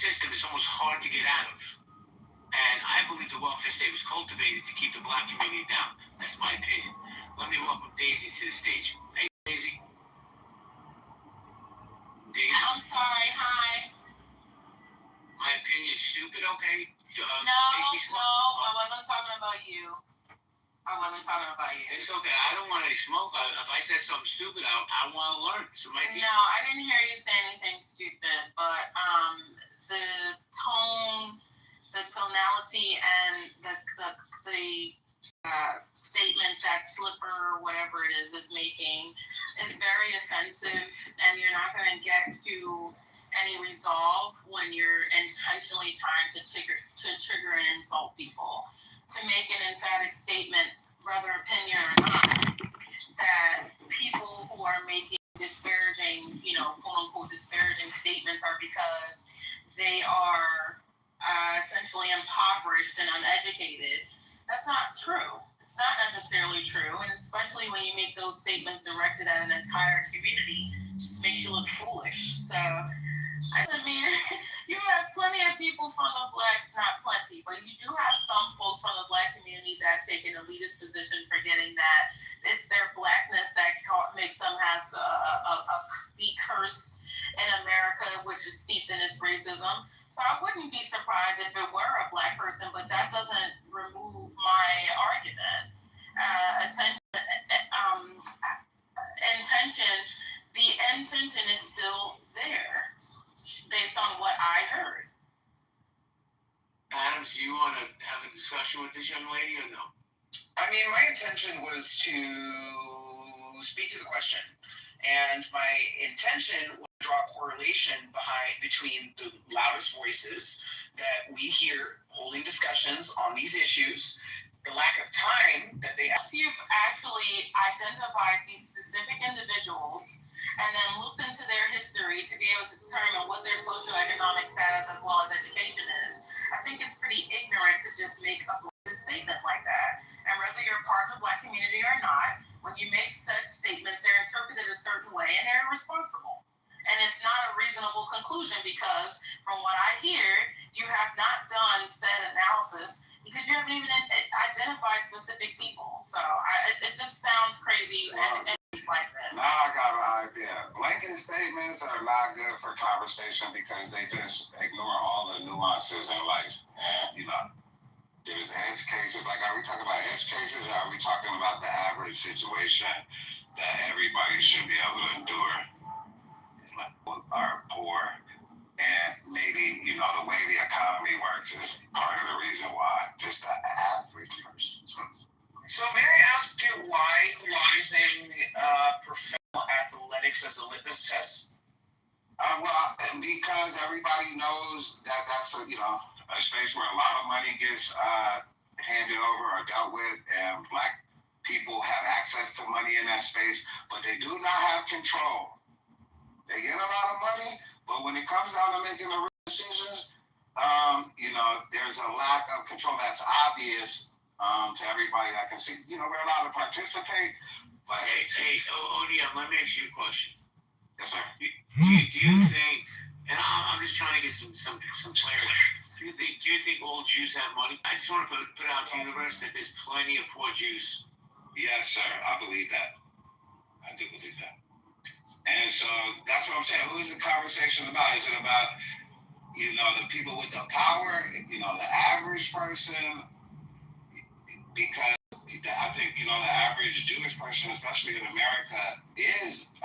system is almost hard to get out of. And I believe the welfare state was cultivated to keep the black community down. That's my opinion. Let me welcome Daisy to the stage. Hey, Daisy. Daisy. I'm sorry, hi. My opinion is stupid, okay? No, I wasn't talking about you. It's okay. I don't want any smoke. If I said something stupid, I want to learn. So no, I didn't hear you say anything stupid, but the tone, the tonality, and the statements that Slipper or whatever it is making is very offensive, and you're not going to get to any resolve when you're intentionally trying to trigger and insult people. To make an emphatic statement, whether opinion or not, that people who are making disparaging, quote unquote disparaging statements are because they are essentially impoverished and uneducated. That's not true. It's not necessarily true, and especially when you make those statements directed at an entire community, it just makes you look foolish. So, I mean, you have plenty of people from the not plenty, but you do have some folks from the black community that take an elitist position, forgetting that it's their blackness that makes them have be cursed in America, which is steeped in its racism. So I wouldn't be surprised if it were a black person, but that doesn't remove my argument. The intention is still there, based on what I heard. Adams, do you want to have a discussion with this young lady or no? I mean, my intention was to speak to the question, and my intention was to draw a correlation between the loudest voices that we hear holding discussions on these issues, the lack of time that they ask. You've actually identified these specific individuals and then looked into their history to be able to determine what their socioeconomic status as well as education is. I think it's pretty ignorant to just make a statement like that. And whether you're part of the black community or not, when you make said statements, they're interpreted a certain way and they're irresponsible. And it's not a reasonable conclusion because from what I hear, you have not done said analysis because you haven't even identified specific people. So it just sounds crazy and slice it. Now I got an idea. Blanket statements are not good for conversation because they just ignore all the nuances in life. And, there's edge cases. Like, are we talking about edge cases or are we talking about the average situation that everybody should be able to endure? Are poor, and maybe the way the economy works is part of the reason why. Just the average person. So may I ask you why using professional athletics as a litmus test? Because everybody knows that that's a space where a lot of money gets handed over or dealt with, and black people have access to money in that space, but they do not have control. They get a lot of money, but when it comes down to making the real decisions, there's a lack of control that's obvious to everybody that can see. We're allowed to participate, but... Hey, ODM, let me ask you a question. Yes, sir. Do you think, and I'm just trying to get some clarity, do you think all Jews have money? I just want to put out to the universe that there's plenty of poor Jews. Yes, sir. I believe that. I do believe that. And so that's what I'm saying. Who is the conversation about? Is it about, the people with the power, the average person? Because I think, the average Jewish person, especially in America, is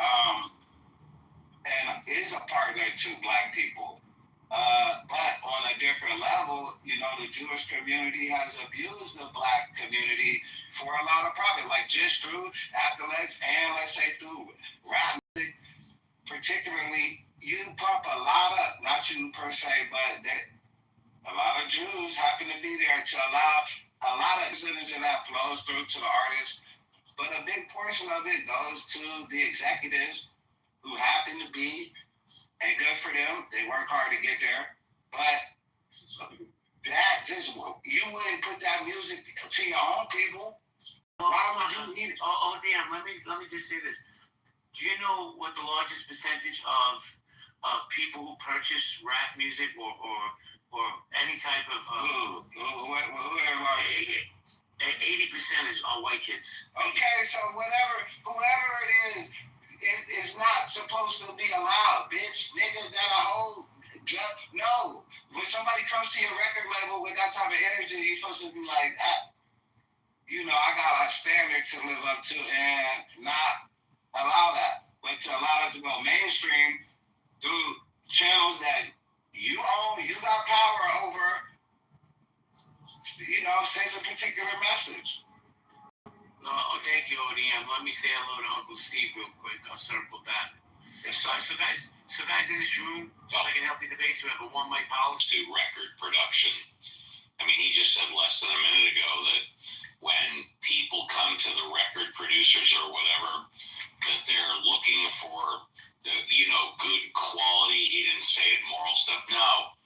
a partner to black people. But on a different level, the Jewish community has abused the black community for a lot of profit, like just through athletics and let's say through rap. Particularly, you pump a lot of, not you per se, but a lot of Jews happen to be there to allow a lot of percentage of that flows through to the artists, but a big portion of it goes to the executives who happen to be, and good for them, they work hard to get there, but that just, you wouldn't put that music to your own people. Why would you need it? Oh, damn, let me just say this. Do you know what the largest percentage of of people who purchase rap music or any type of Who are the largest? 80% are white kids. Okay, so whoever it is not supposed to be allowed, bitch, nigga. That a whole no. When somebody comes to your record label with that type of energy, you're supposed to be like, I got a standard to live up to and not allow that, but to allow it to go mainstream through channels that you own, you got power over. Says a particular message. Oh, thank you, ODM. Let me say hello to Uncle Steve real quick. I'll circle back. So guys in this room, just like in Healthy Debates, we have a one mic policy. To record production. I mean, he just said less than a minute ago that when people come to the record producers or whatever, that they're looking for the, good quality. He didn't say it, moral stuff. No,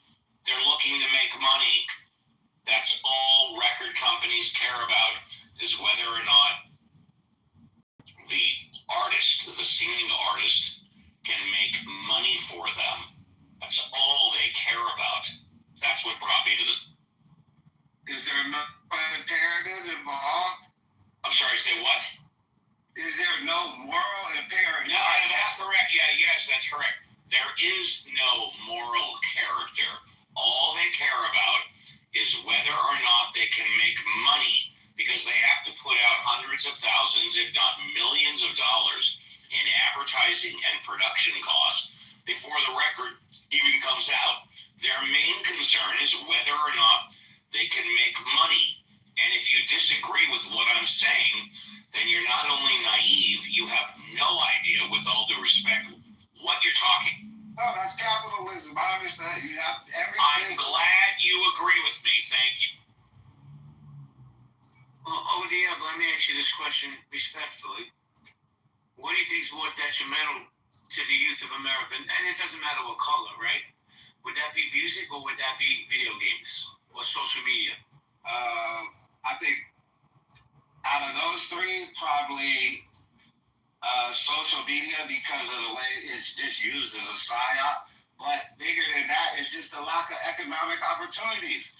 they're looking to make money. That's all record companies care about, is whether or not the artist, the singing artist, can make money for them. That's all they care about. That's what brought me to this. Is there no imperative involved? I'm sorry, say what? Is there no moral imperative? No, that's correct. Yes, that's correct. There is no moral character. All they care about is whether or not they can make money, because they have to put out hundreds of thousands, if not millions of dollars in advertising and production costs before the record even comes out. Their main concern is whether or not they can make money. And if you disagree with what I'm saying, then you're not only naive, you have no idea, with all due respect, what you're talking. No, that's capitalism. I understand. You have I'm glad you agree with me. Thank you. Well, ODM, let me ask you this question respectfully. What do you think is more detrimental to the youth of America? And it doesn't matter what color, right? Would that be music or would that be video games or social media? I think out of those three, probably social media, because of the way it's just used as a psyop. But bigger than that, it's just the lack of economic opportunities.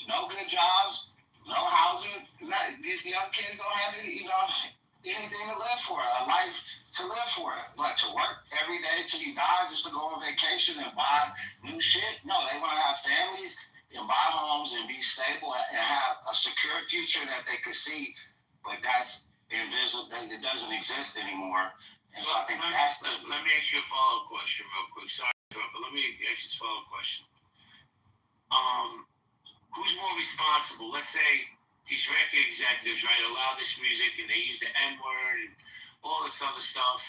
No good jobs, no housing. These young kids don't have anything to live for, a life to live for. But to work every day till you die just to go on vacation and buy new shit? No, they want to have families and buy homes and be stable and have a secure future that they could see. But that's invisible. It doesn't exist anymore. And so I think that's the... Let me ask you a follow-up question real quick. Sorry, but let me ask you this follow-up question. Who's more responsible? Let's say these record executives, right, allow this music and they use the N-word and all this other stuff.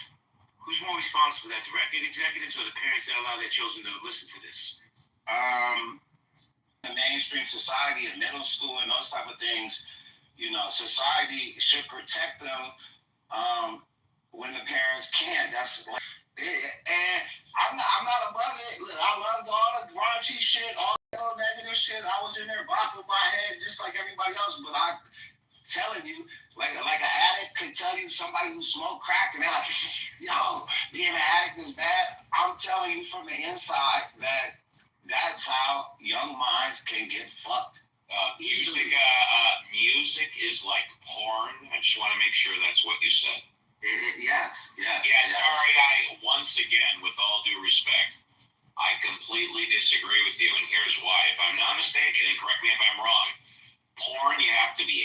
Who's more responsible for that? The record executives or the parents that allow their children to listen to this? The mainstream society and middle school and those type of things, society should protect them when the parents can't. That's like, and I'm not above it. Look, I love all the raunchy shit, all the negative shit. I was in there bopping my head just like everybody else, but I'm telling you, like an addict could tell you, somebody who smoked crack and they're like, being an addict is bad. I'm telling you from the inside that that's how young minds can get fucked. Music is like porn. I just want to make sure that's what you said. Yes. Sorry, once again, with all due respect, I completely disagree with you, and here's why. If I'm not mistaken, and correct me if I'm wrong, porn, you have to be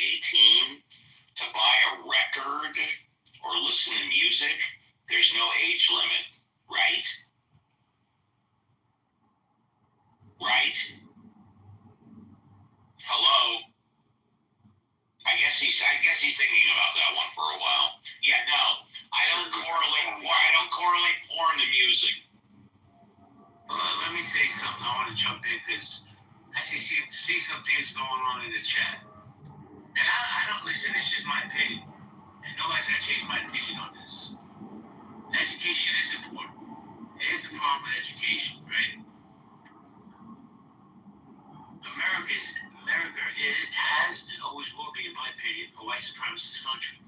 18 to buy a record or listen to music. There's no age limit, right? Right? Hello? I guess he's thinking about that one for a while. Yeah, no, I don't correlate porn to music. Let me say something. I want to jump in because I see some things going on in the chat. And I don't listen. It's just my opinion. And nobody's going to change my opinion on this. Education is important. Here's the problem with education, right? America it has and always will be, in my opinion, a white supremacist country.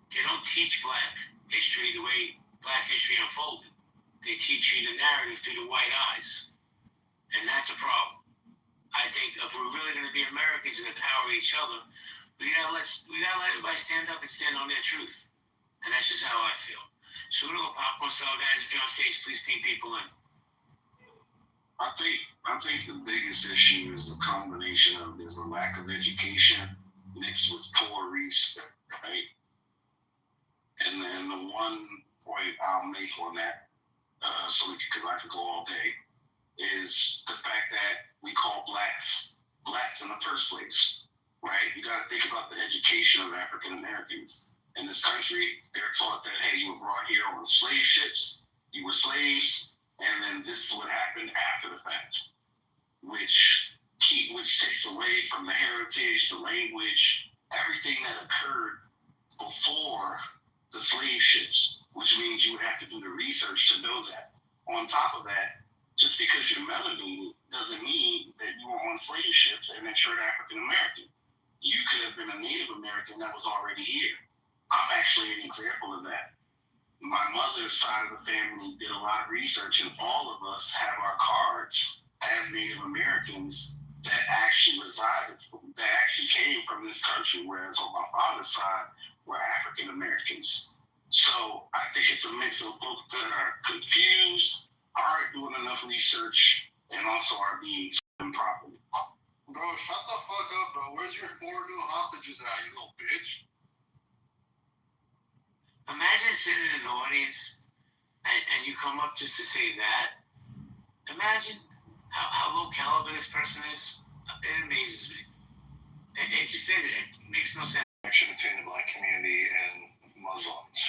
They don't teach black history the way black history unfolded. They teach you the narrative through the white eyes. And that's a problem. I think if we're really going to be Americans and empower each other, we gotta let everybody stand up and stand on their truth. And that's just how I feel. So we're going to popcorn style, guys. If you're on stage, please ping people in. I think the biggest issue is a combination of there's a lack of education mixed with poor research, right? And then the one point I'll make on that, because I could go all day, is the fact that we call blacks in the first place, right? You got to think about the education of African Americans in this country. They're taught that, hey, you were brought here on slave ships, you were slaves, and then this is what happened after the fact, which takes away from the heritage, the language, everything that occurred before the slave ships, which means you would have to do the research to know that. On top of that, just because you're melanated doesn't mean that you were on slave ships and that you're an African American. You could have been a Native American that was already here. I'm actually an example of that. My mother's side of the family did a lot of research, and all of us have our cards as Native Americans that actually came from this country, whereas on my father's side, we're African Americans. So I think it's a mix of both that are confused, aren't doing enough research, and also are being improperly. Bro, shut the fuck up, bro. Where's your 4 new hostages at, you little bitch? Imagine sitting in an audience and you come up just to say that. Imagine how low caliber this person is. It amazes me. It makes no sense. Connection between the black community and Muslims.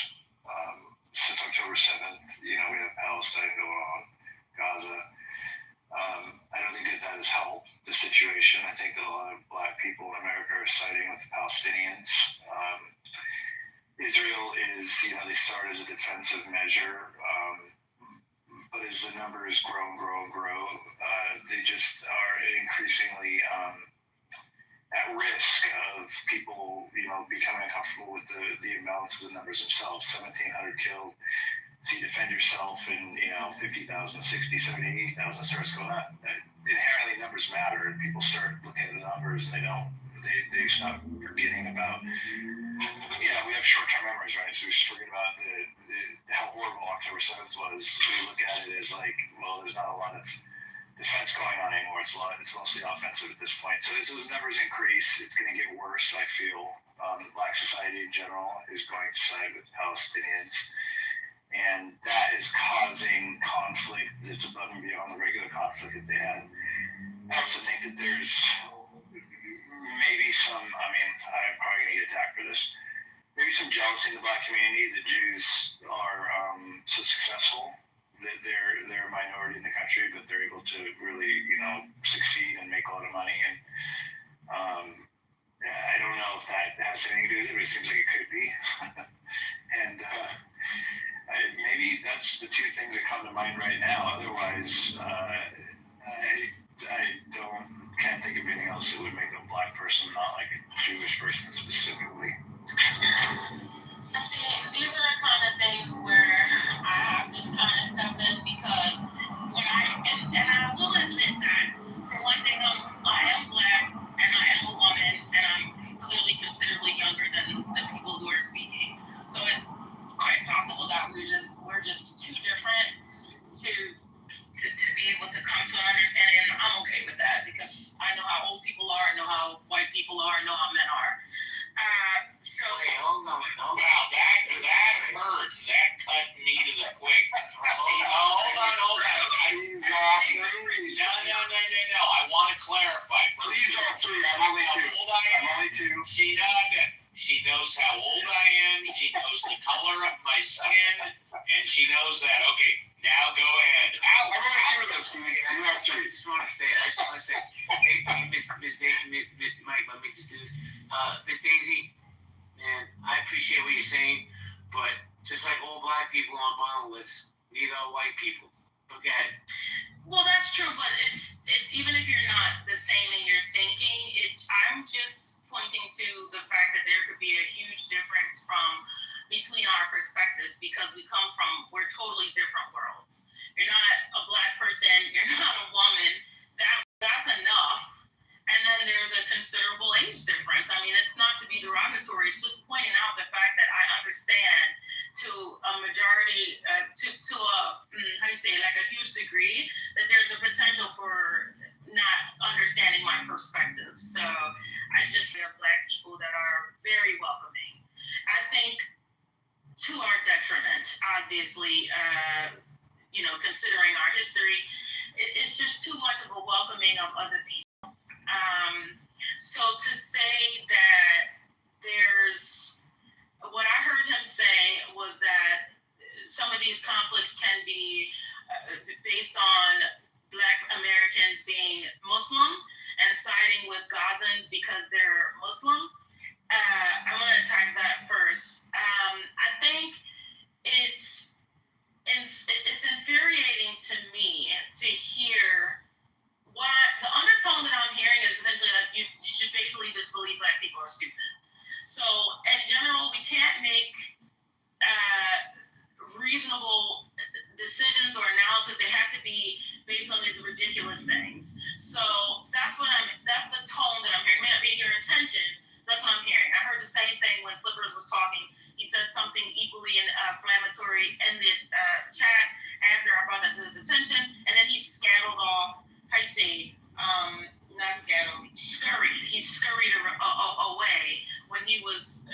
Since October 7th, we have Palestine going on, Gaza. I don't think that has helped the situation. I think that a lot of black people in America are siding with the Palestinians. Israel is, they started as a defensive measure, but as the numbers grow, they just are increasingly at risk of people, becoming uncomfortable with the amounts of the numbers themselves. 1,700 killed. If you defend yourself and, 50,000, 60, 70, 80,000 starts going up, inherently numbers matter, and people start looking at the numbers and they stop forgetting about, we have short-term memories, right? So we just forget about how horrible October 7th was. We look at it as like, well, there's not a lot of defense going on anymore. It's mostly offensive at this point. So as those numbers increase, it's going to get worse, I feel. Black society in general is going to side with Palestinians. And that is causing conflict that's above and beyond the regular conflict that they had. I also think that there's maybe some, I'm probably going to get attacked for this, maybe some jealousy in the black community that Jews are so successful, that they're a minority in the country, but they're able to really, succeed and make a lot of money. And I don't know if that has anything to do with it, but it seems like it could be. And maybe that's the two things that come to mind right now. Otherwise, I can't think of anything else that would make a black person not like a Jewish person specifically. See, these are the kind of things where I have to kind of step in, because when and I will admit that, for one thing, I am black and I am a woman, and I'm clearly considerably younger than the people who are speaking. So it's quite possible that we're just too different to be able to come to an understanding, and I'm okay with that, because I know how old people are, I know how white people are, I know how men are. So Wait, hold on. Wow, that hurt. That cut me to the quick. Hold on. No. I want to clarify. Please don't three. I'm only two. She knows how old I am. She knows the color of my skin, and she knows that. Okay, now go ahead. I'm only two of those, Stevie. You have three. I just want to say, hey, Miss Mike, let me just do this. Miss Daisy, man, I appreciate what you're saying, but just like all black people on monoliths, neither are white people. But go ahead. Well, that's true, but it's even if you're not the same in your thinking, I'm just pointing to the fact that there could be a huge difference between our perspectives because we're totally different worlds. You're not a black person, you're not a woman. That's enough. And then there's a considerable age difference. I mean, it's not to be derogatory. It's just pointing out the fact that I understand to a majority, to a, like a huge degree, that there's a potential for not understanding my perspective. So I just have black people that are very welcoming. I think to our detriment, obviously, considering our history, it's just too much of a welcoming of other people. So to say that what I heard him say was that some of these conflicts can be based on Black Americans being Muslim and siding with Gazans because they're Muslim. I want to attack that first. I think it's infuriating to me to hear the undertone that I'm hearing is essentially that you should basically just believe black people are stupid. So in general, we can't make reasonable decisions or analysis. They have to be based on these ridiculous things. So that's the tone that I'm hearing. It may not be your intention. That's what I'm hearing. I heard the same thing when Slippers was talking. He said something equally inflammatory in the chat after I brought that to his attention, and then he scattled off. Not scattled. He scurried away when he was,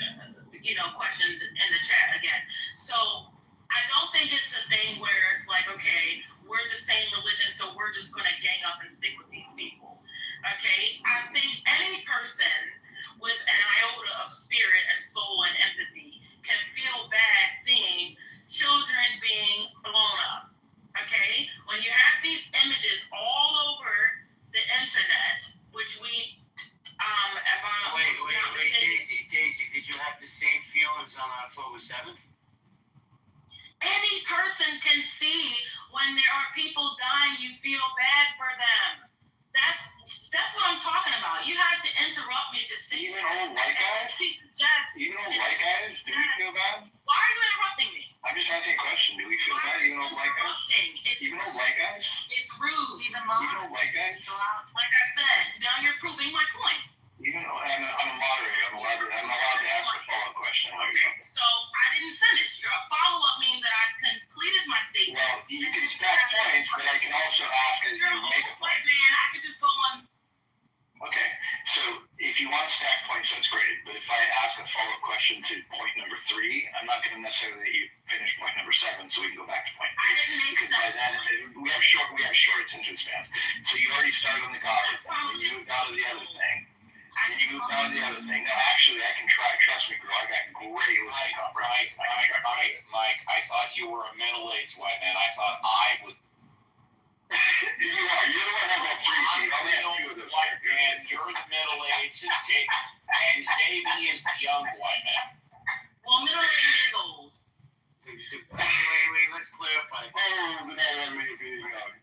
questioned in the chat again. So I don't think it's a thing where it's like, okay, we're the same religion, so we're just going to gang up and stick with these people. Okay? I think any person with an iota of spirit and soul and empathy can feel bad seeing children being blown up. Okay? When you have these images all over the internet, which we, if I'm not mistaken, Daisy, did you have the same feelings on October 7th? Any person can see when there are people dying, you feel bad for them. That's what I'm talking about. You had to interrupt me to say Even old white guys? Even old white guys? Do we feel bad? Why are you interrupting me? I'm just asking a question. Do we feel bad? Even old white guys? Even old white guys? It's rude. Even old white guys? Like I said, now you're proving my point. Even though I'm a moderator, I'm allowed to ask a follow-up question. Okay, so I didn't finish. A follow-up means that I've completed my statement. Well, you can stack points, but I can also ask as you make a point. Man, I could just go on. Okay, so if you want to stack points, that's great. But if I ask a follow-up question to point number 3, I'm not going to necessarily let you finish point number 7, so we can go back to point 3. I didn't make because by then we have short attention spans. So you already started on the Gaza thing, and you moved on to the other thing. And you moved on to the other thing. Now, actually, I can try. Trust me, girl. I got great listening comprehension. Mike, I thought you were a middle-aged white man. I thought I would. You are. You're the one that has 3 seats. I'll have 2 of those. White man, you're the middle-aged, and JB is the young white man. Well, middle-aged is old. Wait, let's clarify. Oh, the man already being young.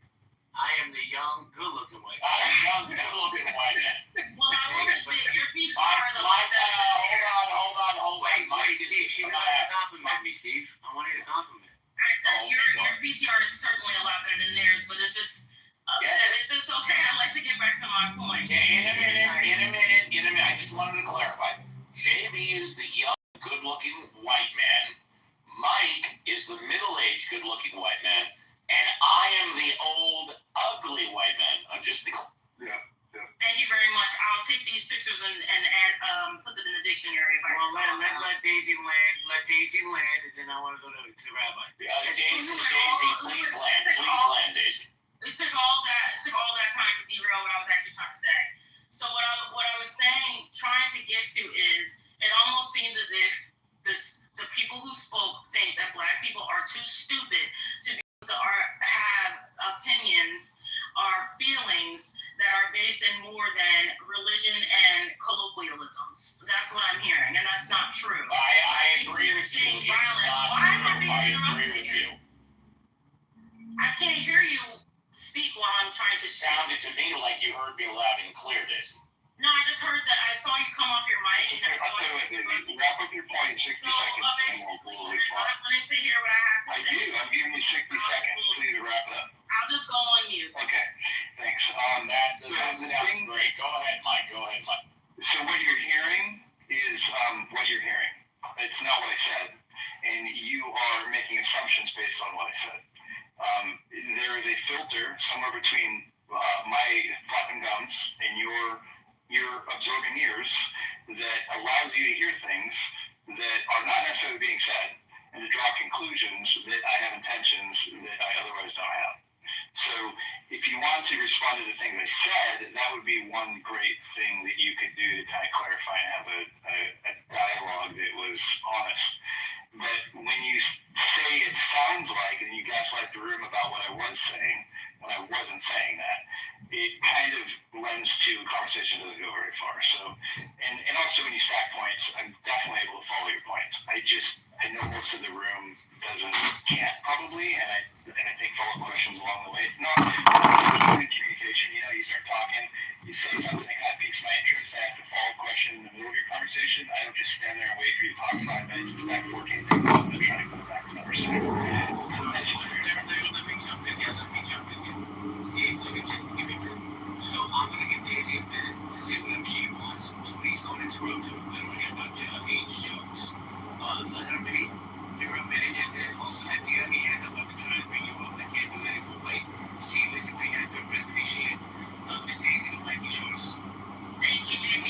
I am the young, good-looking white man. I'm a young, good-looking white man. Well, I will admit, your PTR is a lot Mike, better. hold on. Wait, Steve, you have to compliment me, Steve. I want you to compliment. I said your PTR is certainly a lot better than theirs, but if it's okay, I'd like to get back to my point. Yeah, in a minute. I just wanted to clarify. JB is the young, good-looking white man. Mike is the middle-aged, good-looking white man. And I am the old, ugly white man. I'm just the... Yeah. Thank you very much. I'll take these pictures and add, put them in the dictionary. Let Daisy land. Let Daisy land, and then I want to go to Rabbi. Daisy, please land, Daisy. It took all that time to derail what I was actually trying to say. So what I was saying, trying to get to is, it almost seems as if the people who spoke think that black people are too stupid to be able to have opinions or feelings that are based in more than religion and colloquialisms. That's what I'm hearing, and that's not true. I agree with you. It's not true. I agree with you. I can't hear you speak while I'm trying to... It sounded to me like you heard me loud and clear, Daisy. No, I just heard that. I saw you come off your mic. I'll tell you what, Daisy. Wrap up your point in 60 seconds, and we'll I said, and you are making assumptions based on what I said. There is a filter somewhere between my flapping gums and your absorbing ears that allows you to hear things that are not necessarily being said and to draw conclusions that I have intentions that I otherwise don't have. So if you want to respond to the things I said, that would be one great thing that you could do to kind of clarify and have a dialogue that was honest. But when you say it sounds like, and you gaslight the room about what I was saying, when I wasn't saying that, it kind of lends to a conversation that doesn't go very far. So, and also when you stack points, I'm definitely able to follow your points. I know most of the room can't probably, and I think follow-up questions along the way. It's not good communication. You start talking, you say something that kind of piques my interest, I ask a follow-up question in the middle of your conversation. I don't just stand there and wait for you to talk 5 minutes and stack 14 things up and try to go back to number 6. Let me jump in here. Steve, let me give me a minute. So I'm going to give Daisy a minute to say whatever she wants. Please don't interrupt her. I don't hear about age jokes. Let her be. Give her a minute, and then also at the other end, I'm going to try to bring you up. I can't do that anymore. Wait, Steve, let me bring you up. I really appreciate it. Miss Daisy, the mic is yours. Thank you, JP.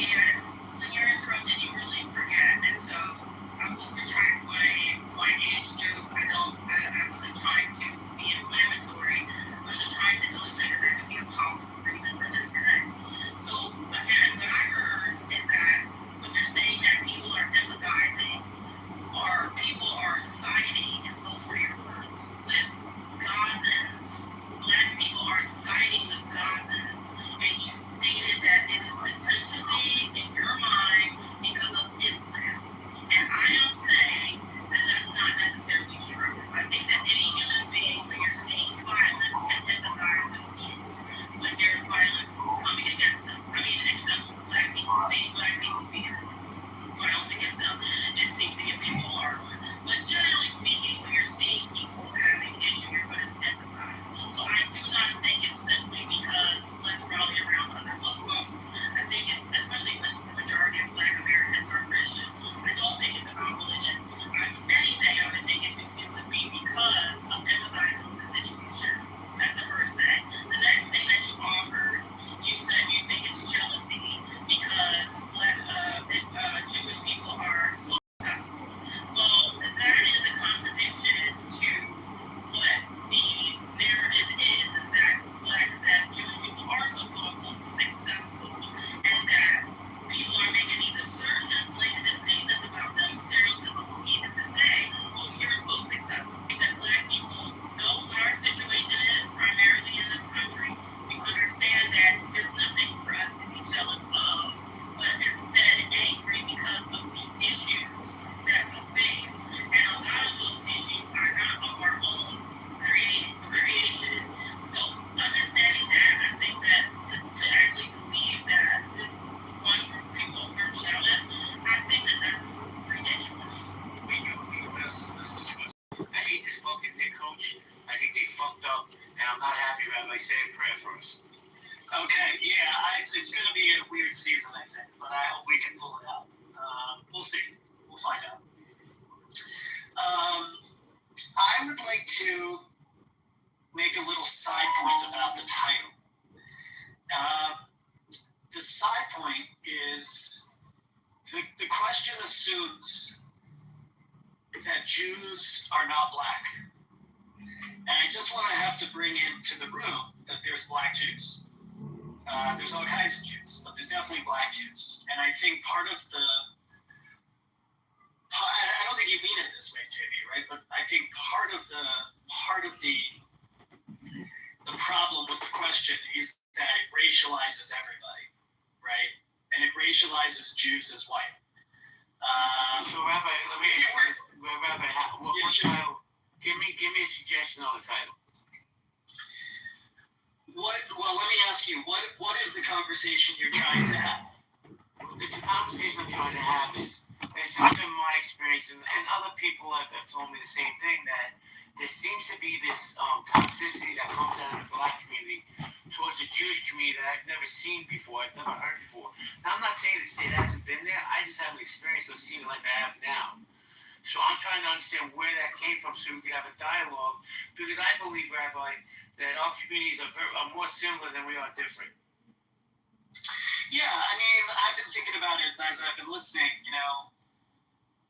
When you're interrupted, you really forget, and so I will retract my age joke. I wasn't trying to be inflammatory. I was just trying to illustrate that there could be a possible reason for disconnect. So again, what I heard is that when you're saying that people are empathizing, or people are siding, if those were your words, with Gazans, black people are siding with Gazans, and you stated that it is potentially in your mind because of Islam. And I am saying that that's not necessarily true. I think that any human being, when you're seeing violence, can empathize with people when there's violence coming against them. I mean, except black people, seeing black people being violence against them, it seems to get people hard. But generally speaking, when you're seeing people having issues, you're going to empathize. So I do not think it's simply because let's rally around other Muslims. I think it's, especially when the majority of black Americans are Christian, I don't think it's about religion. If anything, I would think it would be because of empathizing with the situation. That's the first thing. The next thing that you offered, you said you think it's jealousy because Jewish people are so successful. Well, that is a contradiction to what the narrative is that Jewish people are so quote-unquote successful, and that people are making these assertions, making statements about them stereotypical, even to say, oh, you're so successful. That black people know what our situation is, primarily in this country. We understand that there's nothing for us to be jealous of, but instead angry because of the issues that we face. And a lot of those issues are not of our own creation. So understanding that, I think that to actually believe that this one group of people are jealous, I think that that's ridiculous. I hate this fucking Nick coach. I think they fucked up, and I'm not happy about it. Say a prayer first. Okay, yeah, it's going to be a weird season, I think, but I hope we can pull it out. We'll see. We'll find out. I would like to make a little side point about the title. The side point is the question assumes that Jews are not black. And I just want to have to bring into the room that there's black Jews. There's all kinds of Jews, but there's definitely black Jews. And I think part of the, I don't think you mean it this way, JB, right? But I think part of the problem with the question is that it racializes everybody, right? And it racializes Jews as white. So, Rabbi, let me ask you, Rabbi, what title? Give me a suggestion on the title. Well, let me ask you, what is the conversation you're trying to have? The conversation I'm trying to have is, this has been my experience, and other people have told me the same thing, that there seems to be this toxicity that comes out of the black community towards the Jewish community that I've never seen before, I've never heard before. Now, I'm not saying it hasn't been there, I just haven't experienced or seen it like I have now. So I'm trying to understand where that came from so we can have a dialogue, because I believe, Rabbi, that our communities are more similar than we are different. Yeah, I mean, I've been thinking about it as I've been listening.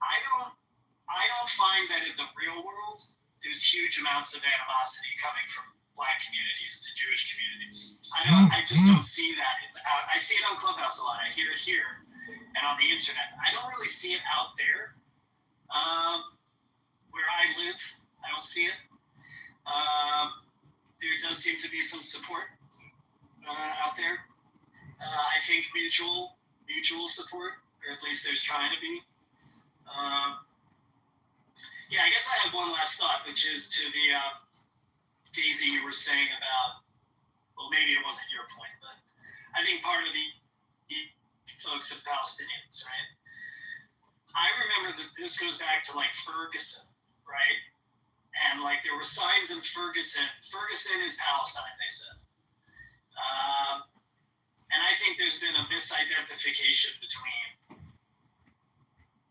I don't find that in the real world there's huge amounts of animosity coming from Black communities to Jewish communities. I just don't see that. I see it on Clubhouse a lot. I hear it here and on the internet. I don't really see it out there. Where I live, I don't see it. There does seem to be some support out there. I think mutual support, or at least there's trying to be. Yeah, I guess I had one last thought, which is to the Daisy you were saying about, well, maybe it wasn't your point, but I think part of the folks of Palestinians, right? I remember that this goes back to like Ferguson, right? And like there were signs in Ferguson. Ferguson is Palestine, they said. And I think there's been a misidentification between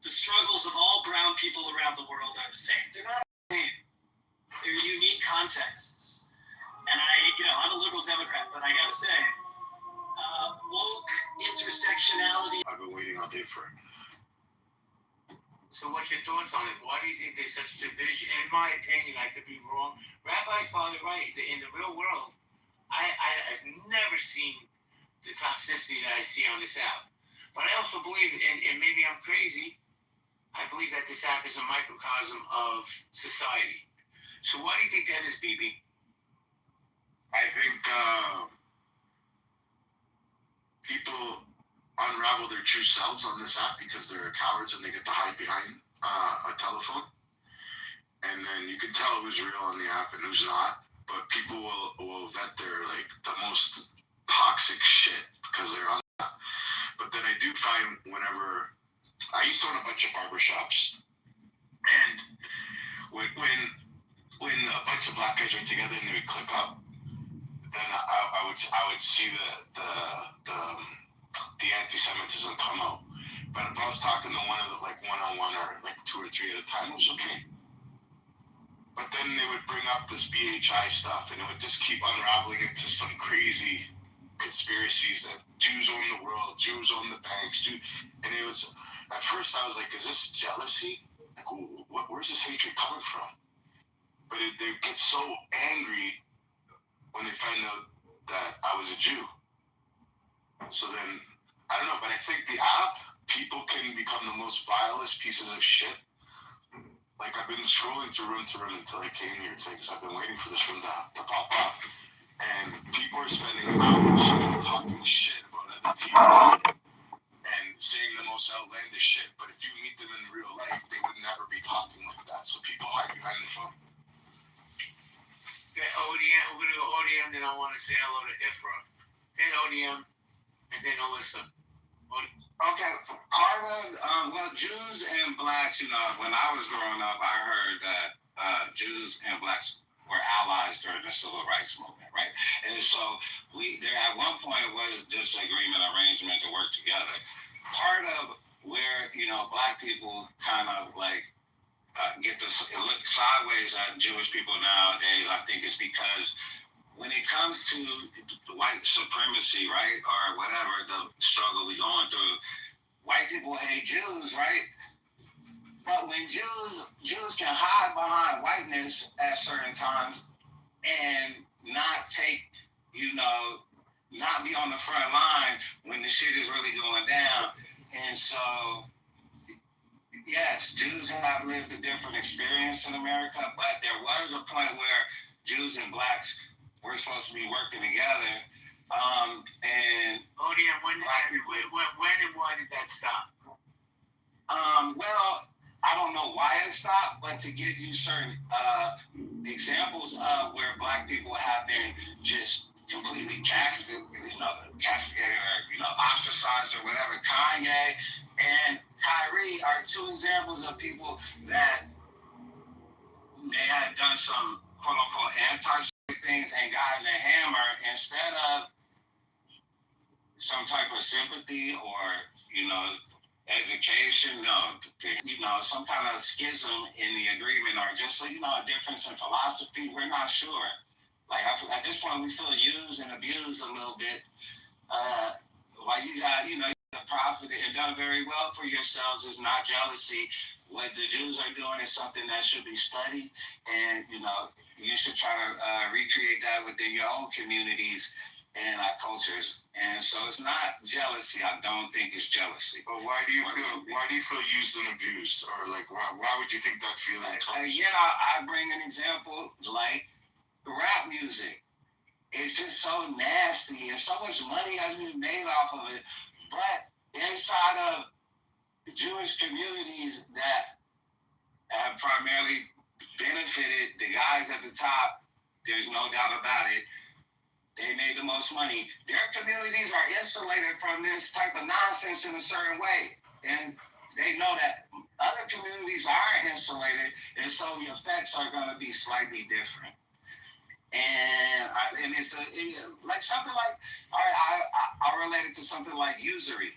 the struggles of all brown people around the world are the same. They're not the same. They're unique contexts. And I'm a liberal Democrat, but I gotta say, woke intersectionality. I've been waiting all day for it. So what's your thoughts on it? Why do you think there's such division? In my opinion, I could be wrong. Rabbi's probably right. In the real world, I've never seen the toxicity that I see on this app. But I also believe, and maybe I'm crazy, I believe that this app is a microcosm of society. So why do you think that is, BB? I think people unravel their true selves on this app because they're cowards and they get to hide behind a telephone. And then you can tell who's real on the app and who's not. But people will vet their the most toxic shit because they're on that. But then I do find whenever I used to own a bunch of barbershops, and when a bunch of Black guys were together and they would click up, then I would see the anti-Semitism come out. But if I was talking to one of the one-on-one or two or three at a time, it was okay. But then they would bring up this BHI stuff, and it would just keep unraveling into some crazy conspiracies that Jews own the world, Jews own the banks, and it was, at first I was like, is this jealousy? Where's this hatred coming from? But they get so angry when they find out that I was a Jew. So then, I don't know, but I think the app, people can become the most vilest pieces of shit. I've been scrolling through room to room until I came here today because I've been waiting for this room to pop up. And people are spending hours talking shit about other people and saying the most outlandish shit. But if you meet them in real life, they would never be talking like that. So people hide behind the phone. Say ODM, we're going to go ODM, then I want to say hello to Ifra. Then ODM, and then Alyssa. Okay, well, Jews and Blacks, when I was growing up, I heard that Jews and Blacks were allies during the Civil Rights Movement, right? And so there at one point it was disagreement, arrangement to work together. Part of where, Black people kind of get to look sideways at Jewish people nowadays, I think is because when it comes to white supremacy, right, or whatever the struggle we're going through, white people hate Jews, right? But when Jews can hide behind whiteness at certain times and not take, not be on the front line when the shit is really going down. And so, yes, Jews have lived a different experience in America, but there was a point where Jews and Blacks we're supposed to be working together. And ODM, when and why did that stop? Well, I don't know why it stopped, but to give you certain examples of where Black people have been just completely castigated or ostracized or whatever. Kanye and Kyrie are two examples of people that they had done some quote unquote anti things and gotten a hammer instead of some type of sympathy or education, no, some kind of schism in the agreement, or just a difference in philosophy. We're not sure. Like at this point, we feel used and abused a little bit. While you got profited and done very well for yourselves is not jealousy. What the Jews are doing is something that should be studied, and you should try to recreate that within your own communities and cultures. And so it's not jealousy. I don't think it's jealousy. But why do you feel used and abused, or like why would you think that feeling comes? Again, I bring an example like rap music. It's just so nasty, and so much money has been made off of it. But inside of Jewish communities that have primarily benefited the guys at the top, there's no doubt about it. They made the most money. Their communities are insulated from this type of nonsense in a certain way. And they know that other communities aren't insulated, and so the effects are going to be slightly different. And it's like something like, I relate it to something like usury.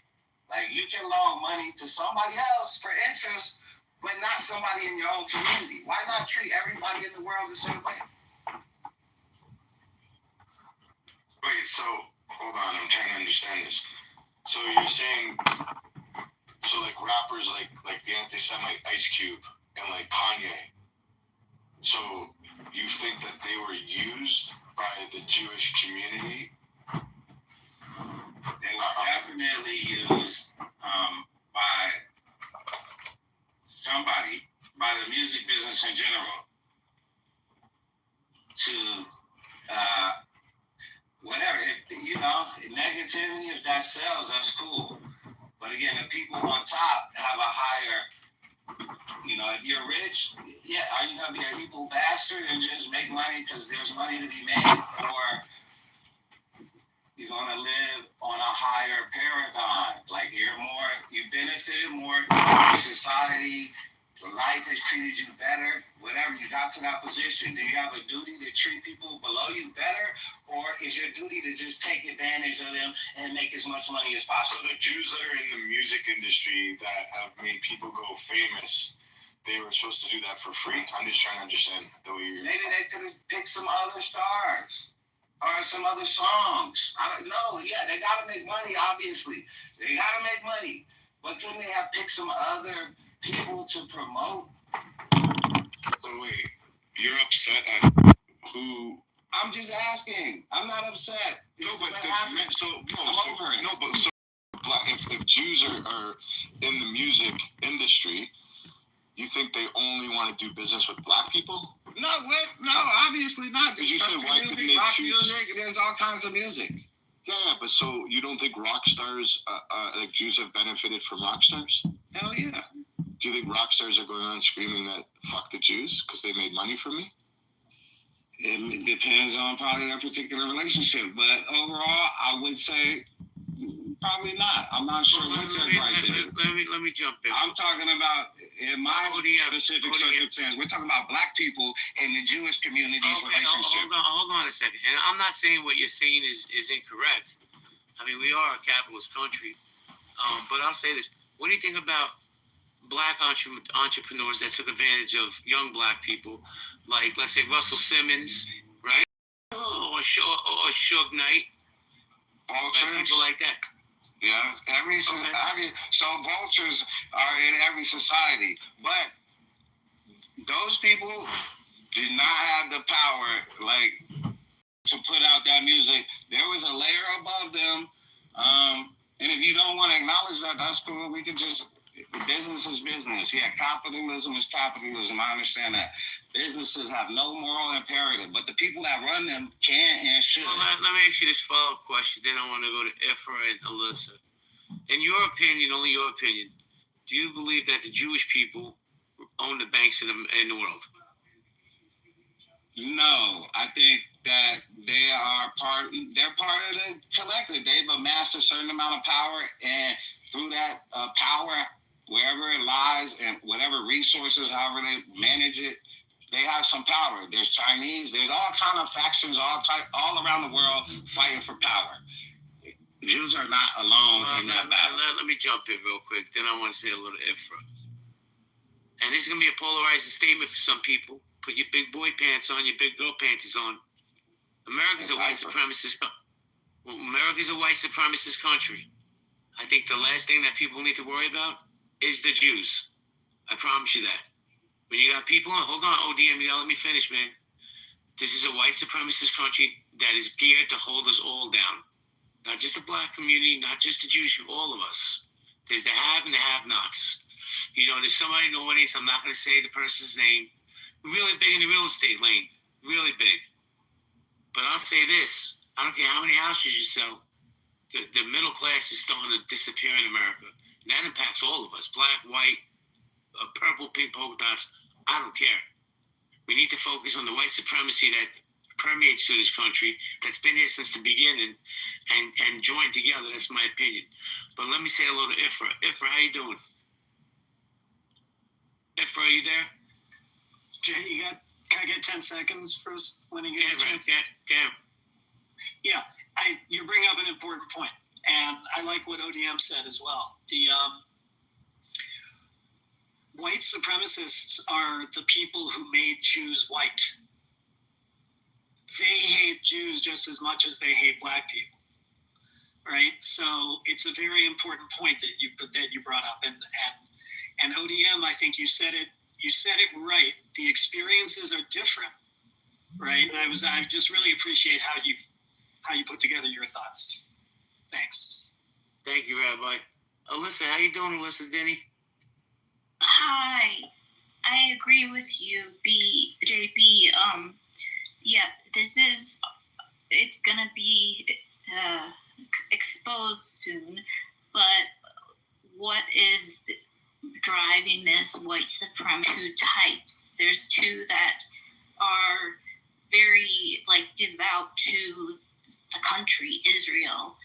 Like you can loan money to somebody else for interest, but not somebody in your own community. Why not treat everybody in the world the same way? Wait, so hold on, I'm trying to understand this. So you're saying, so like rappers like the anti-Semite Ice Cube and like Kanye, so you think that they were used by the Jewish community? They were definitely used by somebody, by the music business in general, to whatever. Negativity, if that sells, that's cool. But again, the people on top have a higher, if you're rich, are you going to be an evil bastard and just make money because there's money to be made? Or you're going to live on a higher paradigm? Like you benefited more, society, life has treated you better, whatever, you got to that position. Do you have a duty to treat people below you better? Or is your duty to just take advantage of them and make as much money as possible? So the Jews that are in the music industry that have made people go famous, they were supposed to do that for free? I'm just trying to understand the way you're... Maybe they could have picked some other stars or some other songs. I don't know. Yeah, they got to make money, obviously. They got to make money. But couldn't they have picked some other people to promote? So wait, you're upset at who? I'm just asking. I'm not upset. If Jews are in the music industry, you think they only want to do business with black people? No, obviously not. Because you said why couldn't they choose? Music, there's all kinds of music. Yeah, but so you don't think rock stars, like Jews, have benefited from rock stars? Hell yeah. Do you think rock stars are going on screaming that fuck the Jews because they made money from me? It depends on probably their particular relationship, but overall, I would say probably not. I'm not sure what their right is. Let me jump in. I'm talking about in my specific circumstance. We're talking about black people in the Jewish community's relationship. Hold on a second. And I'm not saying what you're saying is incorrect. I mean, we are a capitalist country, but I'll say this: what do you think about black entrepreneurs that took advantage of young black people, like let's say Russell Simmons, right, or Suge Knight, people like that? Yeah, so vultures are in every society, but those people did not have the power, like, to put out that music. There was a layer above them, and if you don't want to acknowledge that, that's cool. We can just. Business is business. Yeah, capitalism is capitalism. I understand that. Businesses have no moral imperative, but the people that run them can and should. Well, let me ask you this follow-up question. Then I want to go to Ifra and Alyssa. In your opinion, only your opinion, do you believe that the Jewish people own the banks in the world? No, I think that they're part of the collective. They've amassed a certain amount of power, and through that power, wherever it lies and whatever resources, however they manage it, they have some power. There's Chinese, there's all kind of factions all around the world fighting for power. Jews are not alone in that battle. Let me jump in real quick. Then I want to say a little Ifra. And this is going to be a polarizing statement for some people. Put your big boy pants on, your big girl panties on. America's a white supremacist. America's a white supremacist country. I think the last thing that people need to worry about is the Jews. I promise you that. When you got people, hold on, ODM, you gotta let me finish, man. This is a white supremacist country that is geared to hold us all down. Not just the black community, not just the Jews, all of us. There's the have and the have-nots. You know, there's somebody in the audience, I'm not going to say the person's name, really big in the real estate lane, really big. But I'll say this, I don't care how many houses you sell, the middle class is starting to disappear in America. And that impacts all of us, black, white, purple, pink polka dots, I don't care. We need to focus on the white supremacy that permeates through this country, that's been here since the beginning, and join together. That's my opinion. But let me say a little Ifra. Ifra, how you doing? Ifra, are you there? Jay, can I get 10 seconds first when you get a chance? Yeah, you bring up an important point, and I like what ODM said as well. The white supremacists are the people who made Jews white. They hate Jews just as much as they hate black people, right? So it's a very important point that you brought up, and ODM, I think you said it right. The experiences are different, right? And I just really appreciate how you put together your thoughts. Thanks. Thank you, Rabbi. Alyssa, how you doing, Alyssa Denny? Hi, I agree with you, JB. Yeah, it's gonna be exposed soon, but what is driving this white supremacy? Two types. There's two that are very devout to the country, Israel,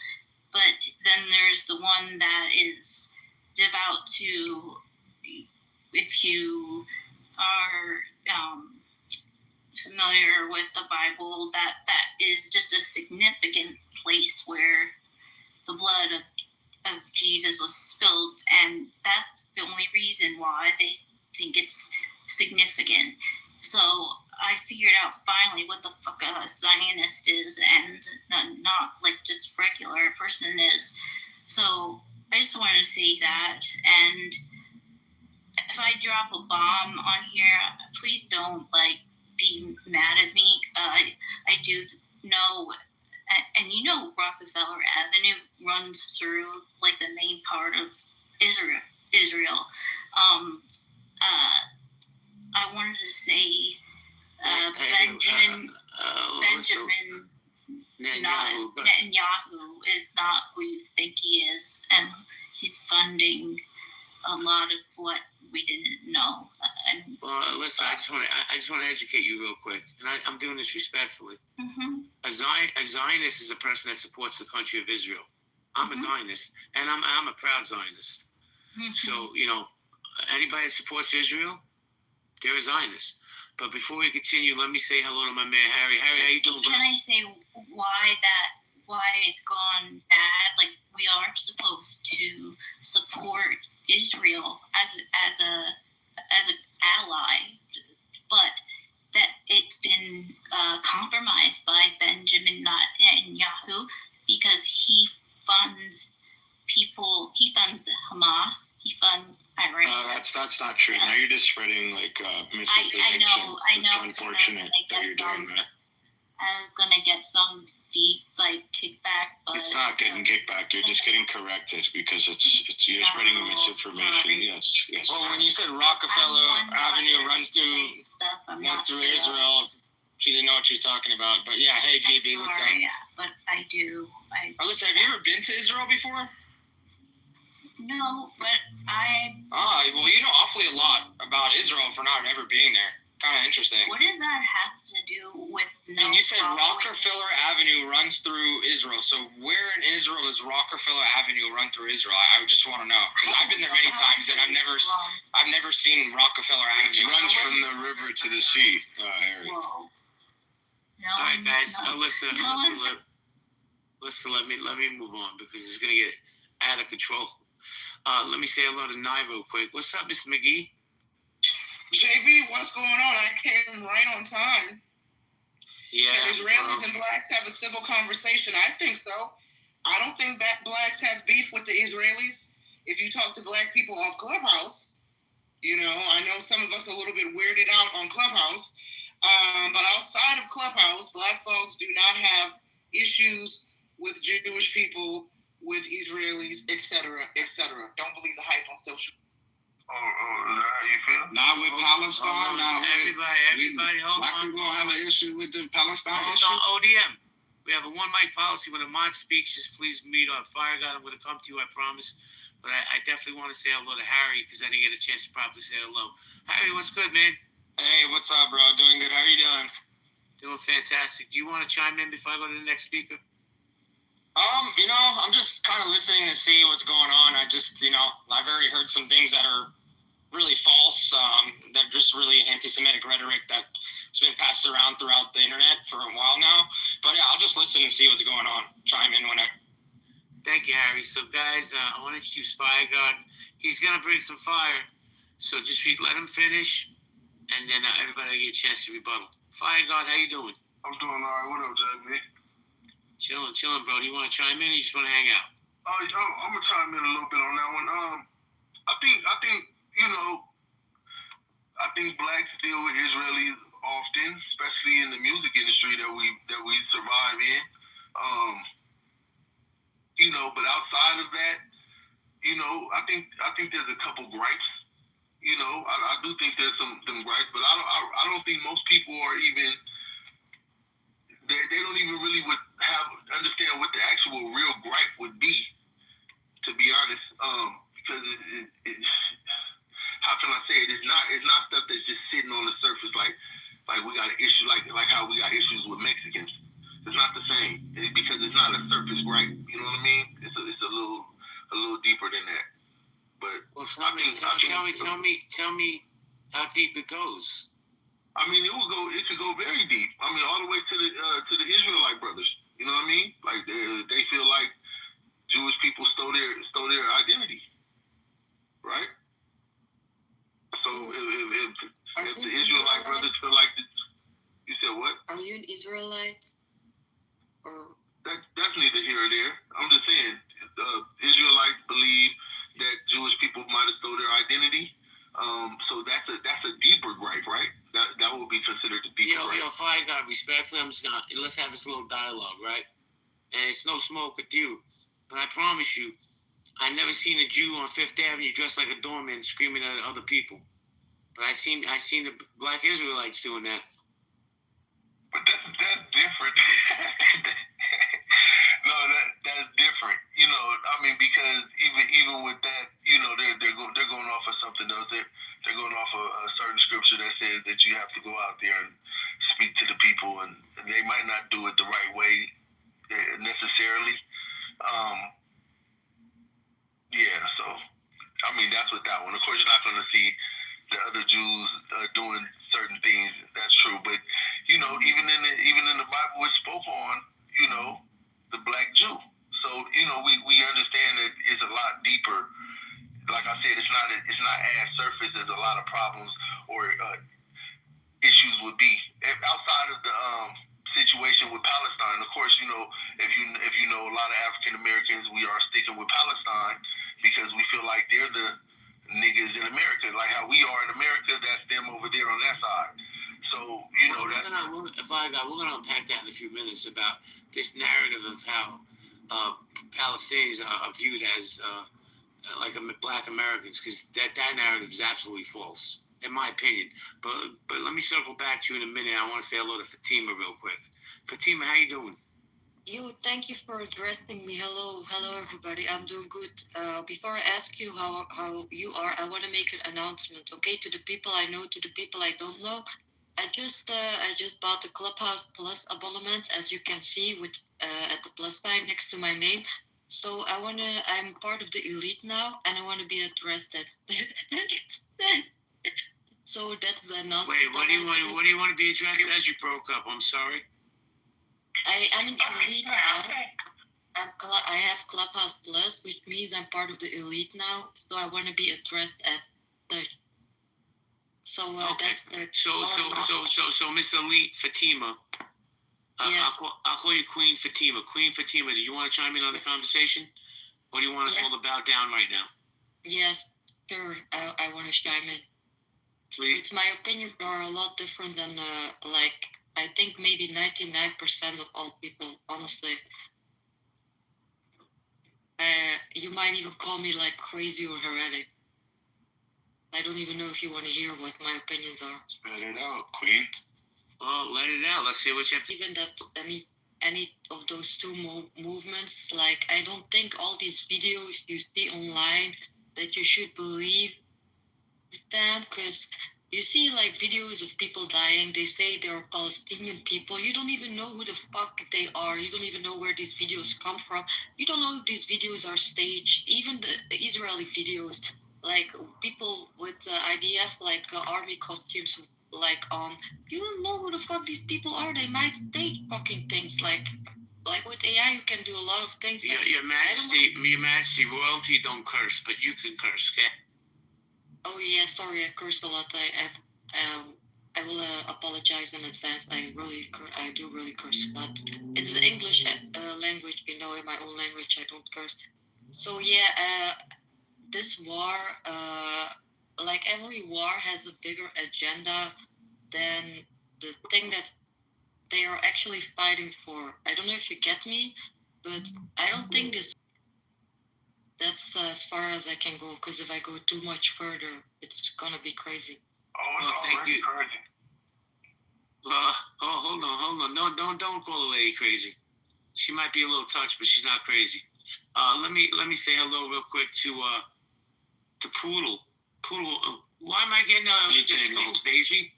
but then there's the one that is devout to, if you are familiar with the Bible, that is just a significant place where the blood of Jesus was spilled, and that's the only reason why they think it's significant. So I figured out finally what the fuck a Zionist is, and not just regular person is. So I just wanted to say that, and if I drop a bomb on here, please don't be mad at me. I do know, and Rockefeller Avenue runs through the main part of Israel. I wanted to say Benjamin Netanyahu is not who you think he is, and he's funding a lot of what we didn't know. Well, listen, I just want to educate you real quick, and I'm doing this respectfully. Mm-hmm. A Zionist is a person that supports the country of Israel. I'm a Zionist, and I'm a proud Zionist. Mm-hmm. So anybody that supports Israel, they're a Zionist. But before we continue, let me say hello to my man Harry. Harry, how you doing? Can I say why it's gone bad? We are supposed to support Israel as an ally, but that it's been compromised by Benjamin Netanyahu because he funds people. He funds Hamas. He funds Iran. That's not true. Now you're just spreading misinformation. I know. It's unfortunate that you're doing that. I was gonna get some kickback, but it's not getting kickback. You're just getting corrected because you're spreading misinformation. Sorry. Yes. Well, when you said Rockefeller Avenue runs through Israel, she didn't know what she was talking about. But yeah, hey GB, what's up? Yeah, but I do. Alyssa, have you ever been to Israel before? No, but I. Well, you know awfully a lot about Israel for not ever being there. Kind of interesting. What does that have to do with? And you said Rockefeller Avenue runs through Israel. So where in Israel does Rockefeller Avenue run through Israel? I just want to know because I've been there many times and I've never seen Rockefeller Avenue. It runs from the river to the sea, Harry. Whoa. No, all right, guys. Listen, let me move on because it's gonna get out of control. Let me say hello to Nye real quick. What's up, Mr. McGee? JB, what's going on? I came right on time. Yeah. Can Israelis and blacks have a civil conversation? I think so. I don't think that blacks have beef with the Israelis. If you talk to black people off Clubhouse, you know, I know some of us are a little bit weirded out on Clubhouse, but outside of Clubhouse, black folks do not have issues with Jewish people, with Israelis, etc., etc. Don't believe the hype on social. Is that how you feel? Not with Palestine. Not Everybody, hold black on. people have an issue with the Palestine Hold issue. on, ODM. We have a one mic policy. When a mod speaks, just please mute up. Fire God, I'm going to come to you, I promise. But I definitely want to say hello to Harry because I didn't get a chance to properly say hello. Harry, what's good, man? Hey, what's up, bro? Doing good. How are you doing? Doing fantastic. Do you want to chime in before I go to the next speaker? You know, I'm just kind of listening to see what's going on. I just, you know, I've already heard some things that are really false. That are just really anti-Semitic rhetoric that's been passed around throughout the internet for a while now. But yeah, I'll just listen and see what's going on. Chime in whenever. Thank you, Harry. So, guys, I want to introduce Fire God. He's going to bring some fire. So just let him finish, and then everybody get a chance to rebuttal. Fire God, how you doing? I'm doing all right. What up, JB? Chilling, bro. Do you want to chime in or you just want to hang out? I'm gonna chime in a little bit on that one. I think you know, I think blacks deal with Israelis often, especially in the music industry that we survive in. You know, but outside of that, you know, I think there's a couple gripes. You know, I do think there's some gripes, but I don't think most people are even. They don't even really understand what the actual real gripe would be, to be honest. Because it how can I say it? It's not stuff that's just sitting on the surface like we got an issue like how we got issues with Mexicans. It's not the same because it's not a surface gripe. You know what I mean? It's a little deeper than that. But well, tell me how deep it goes. I mean, it could go very deep. I mean, all the way to the Israelite brothers. You know what I mean? Like they feel like Jewish people stole their identity, right? So if the Israelite brothers feel like you said what? Are you an Israelite? Or that's neither here or there. I'm just saying, Israelites believe that Jewish people might have stole their identity. So that's a deeper gripe, right? That would be considered a deeper gripe. Yo, Fire God, respectfully, I'm just let's have this little dialogue, right? And it's no smoke with you, but I promise you, I never seen a Jew on Fifth Avenue dressed like a doorman screaming at other people. But I seen the black Israelites doing that. But that's different. No, that's different. You know, I mean, because even with that, you know, they're going off of something else. They're going off of a certain scripture that says that you have to go out there and speak to the people, and they might not do it the right way necessarily. Yeah, so I mean that's with that one. Of course, you're not going to see the other Jews doing certain things. That's true, but you know, even in the Bible, it spoke on the black Jew. So you know, we understand that it's a lot deeper. Like I said, it's not as surface as a lot of problems or issues would be outside of the situation with Palestine. Of course, you know, if you know a lot of African Americans, we are sticking with Palestine because we feel like they're the niggas in America, like how we are in America. That's them over there on that side. So you know we're gonna unpack that in a few minutes about this narrative of how Palestinians are viewed as like black Americans, because that narrative is absolutely false, in my opinion. But let me circle back to you in a minute. I want to say hello to Fatima real quick. Fatima, how you doing? Thank you for addressing me. Hello, everybody. I'm doing good. Before I ask you how you are, I want to make an announcement, okay? To the people I know, to the people I don't know. I just bought the Clubhouse Plus abonnement, as you can see, with at the plus sign next to my name. So I'm part of the elite now, and I want to be addressed as. So that's the announcement. Wait, what do you want to be addressed as? You broke up. I'm sorry. I am an elite now. I have Clubhouse Plus, which means I'm part of the elite now. So I want to be addressed as the. So Okay. that's the. So Miss Elite Fatima. Yes. I'll call you Queen Fatima. Queen Fatima, do you want to chime in on the conversation? Or do you want us all to bow down right now? Yes, sure. I want to chime in. Please. It's my opinion are a lot different than like I think maybe 99% of all people, honestly. You might even call me like crazy or heretic. I don't even know if you want to hear what my opinions are. Spit it out, Queen. Well, let it out. Let's see what you have to. Even that any of those two movements, like I don't think all these videos you see online that you should believe them, because you see like videos of people dying, they say they're Palestinian people, you don't even know who the fuck they are, you don't even know where these videos come from, you don't know if these videos are staged, even the Israeli videos, like people with IDF like army costumes like on, you don't know who the fuck these people are, they might stage fucking things like with AI you can do a lot of things. Your Majesty, royalty don't curse, but you can curse, okay? Oh yeah, sorry, I cursed a lot. I will apologize in advance. I do really curse, but it's the English language. You know, in my own language, I don't curse. So yeah, this war, like every war, has a bigger agenda than the thing that they are actually fighting for. I don't know if you get me, but I don't think this. That's as far as I can go, because if I go too much further, it's gonna be crazy. Oh, thank you. Hold on. No, don't call the lady crazy. She might be a little touched, but she's not crazy. Let me say hello real quick to Poodle. Poodle, why am I getting calls, Daisy?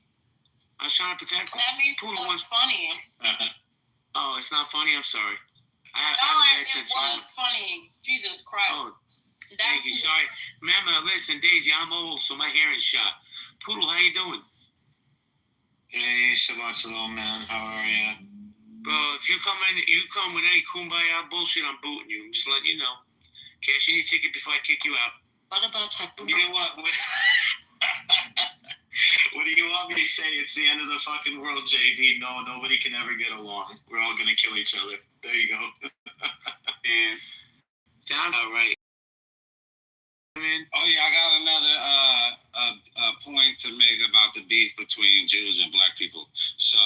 I was trying to protect her. That means Poodle it's funny. Oh, it's not funny. I'm sorry. It was funny. Jesus Christ. Oh, thank you. Sorry. Mama, listen, Daisy, I'm old, so my hearing's shot. Poodle, how you doing? Hey, Shabbat Shalom, man. How are you? Bro, if you come with any kumbaya bullshit, I'm booting you. I'm just letting you know. Cash in your ticket before I kick you out. What about Haku? You know what? What do you want me to say? It's the end of the fucking world, JD. No, nobody can ever get along. We're all gonna kill each other. There you go. And sounds all right. Oh yeah, I got another point to make about the beef between Jews and Black people. So,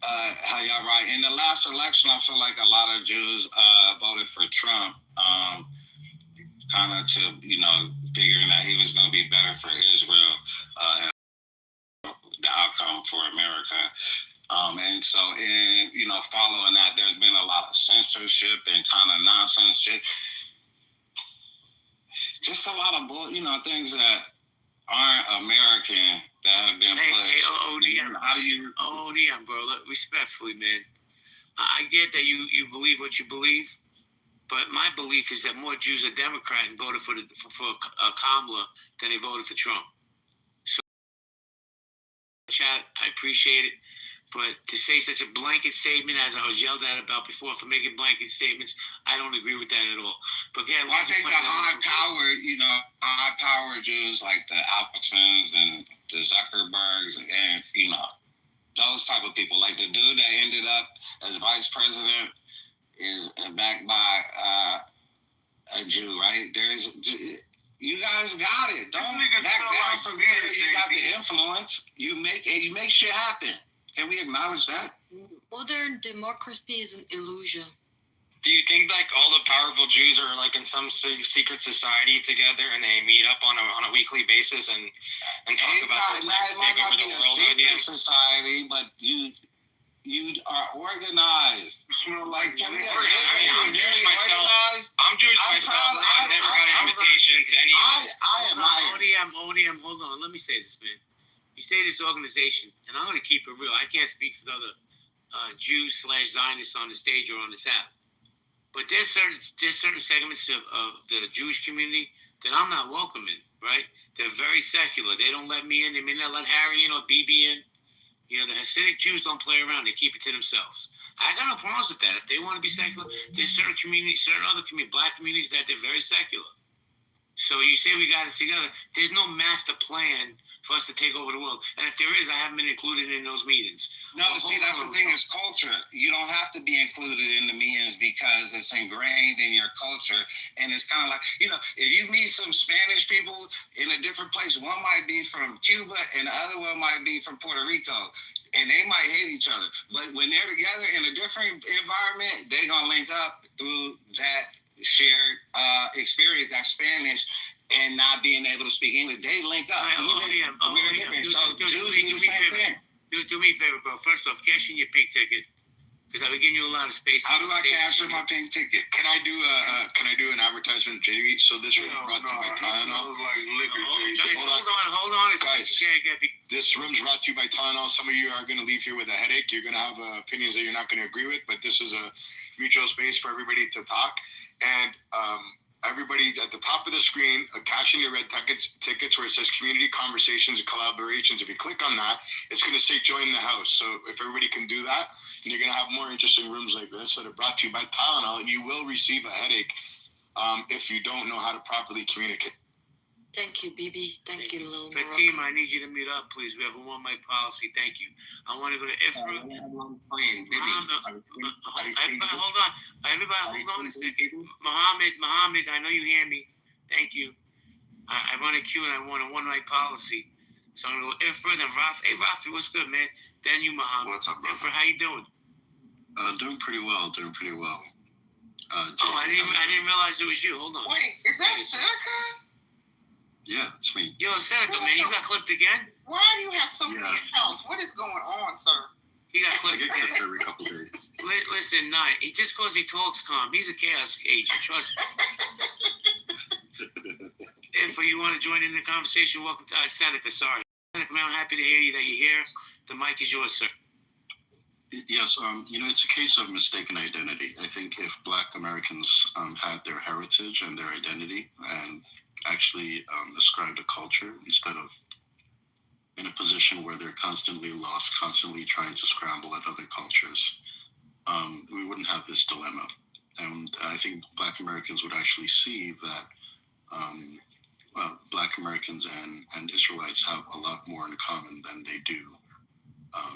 how y'all right? In the last election, I feel like a lot of Jews voted for Trump, kind of to figuring that he was going to be better for Israel, and the outcome for America. And so, following that, there's been a lot of censorship and kind of nonsense shit. Just a lot of things that aren't American that have been pushed. ODM, bro. Look, respectfully, man. I get that you believe what you believe, but my belief is that more Jews are Democrat and voted for Kamala than they voted for Trump. So, chat, I appreciate it. But to say such a blanket statement, as I was yelled at about before for making blanket statements, I don't agree with that at all. But again, I think the high power Jews like the Albertsons and the Zuckerbergs and those type of people, like the dude that ended up as vice president is backed by a Jew, right? You guys got it. Don't back down from here. You got the influence. You make shit happen. Can we acknowledge that? Modern democracy is an illusion. Do you think like all the powerful Jews are like in some secret society together and they meet up on a weekly basis and talk about their plans to take over the world? Secret society, but you are organized. I'm Jewish myself. I've never got an invitation to any. ODM. Hold on. Let me say this, man. You say this organization, and I'm going to keep it real. I can't speak for the other Jews/Zionists on the stage or on this app. But there's certain segments of the Jewish community that I'm not welcome in, right? They're very secular. They don't let me in. They may not let Harry in or BB in. The Hasidic Jews don't play around. They keep it to themselves. I got no problems with that. If they want to be secular, there's certain communities, certain other black communities that they're very secular. So you say we got it together. There's no master plan for us to take over the world. And if there is, I haven't been included in those meetings. No, see, that's the thing is culture. You don't have to be included in the meetings because it's ingrained in your culture. And it's kind of like, if you meet some Spanish people in a different place, one might be from Cuba and the other one might be from Puerto Rico. And they might hate each other. But when they're together in a different environment, they're going to link up through that shared experience, that Spanish, and not being able to speak English. They link up. So Jews do the same thing. Do me a favor, bro. First off, cash in your pink ticket, because I've been giving you a lot of space. How do I cash in my pink ticket? Can I do an advertisement, JD? So this room is brought to you by Tylenol. Hold on, guys. This room's brought to you by Tylenol. Some of you are going to leave here with a headache. You're going to have opinions that you're not going to agree with, but this is a mutual space for everybody to talk. And everybody at the top of the screen, cash in your red tickets where it says community conversations and collaborations. If you click on that, it's going to say join the house. So if everybody can do that, and you're going to have more interesting rooms like this that are brought to you by Tylenol, and you will receive a headache if you don't know how to properly communicate. Thank you, BB. Thank you, Lil. Fatima, I need you to mute up, please. We have a one-mic policy. Thank you. I want to go to Ifra. Everybody, hold on. Everybody, hold on a second. Muhammad, I know you hear me. Thank you. I run a queue and I want a one-mic policy. So I'm going to go Ifra, then Rafi. Hey, Rafi, what's good, man? Then you, Muhammad. What's up, bro? Ifra, how you doing? Doing pretty well. I didn't realize it was you. Hold on. Wait, is that Seneca? Yeah, it's me. Yo, Seneca, man, you got clipped again? Why do you have so many accounts? What is going on, sir? He got clipped. I get clipped every couple days. Listen, just because he talks calm, he's a chaos agent, trust me. If you want to join in the conversation, welcome to Seneca, sorry. Seneca, man, I'm happy to hear you that you're here. The mic is yours, sir. Yes, it's a case of mistaken identity. I think if Black Americans had their heritage and their identity and actually ascribed a culture instead of in a position where they're constantly lost, constantly trying to scramble at other cultures, we wouldn't have this dilemma. And I think Black Americans would actually see that Black Americans and Israelites have a lot more in common than they do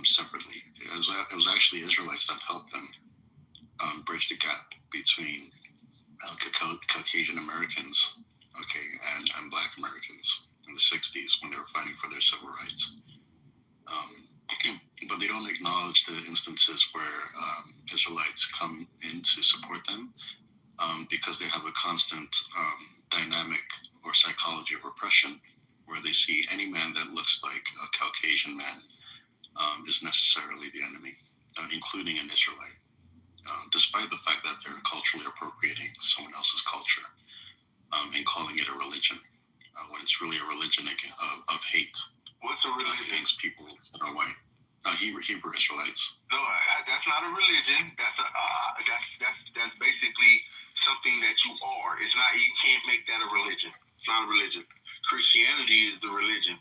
separately. It was actually Israelites that helped them bridge the gap between Caucasian Americans, and Black Americans in the 60s when they were fighting for their civil rights. But they don't acknowledge the instances where Israelites come in to support them because they have a constant dynamic or psychology of oppression where they see any man that looks like a Caucasian man is necessarily the enemy, including an Israelite, despite the fact that they're culturally appropriating someone else's culture and calling it a religion, when it's really a religion of hate. What's a religion? Against people that are white. Hebrew Israelites. No, that's not a religion. That's basically something that you are. It's not. You can't make that a religion. It's not a religion. Christianity is the religion.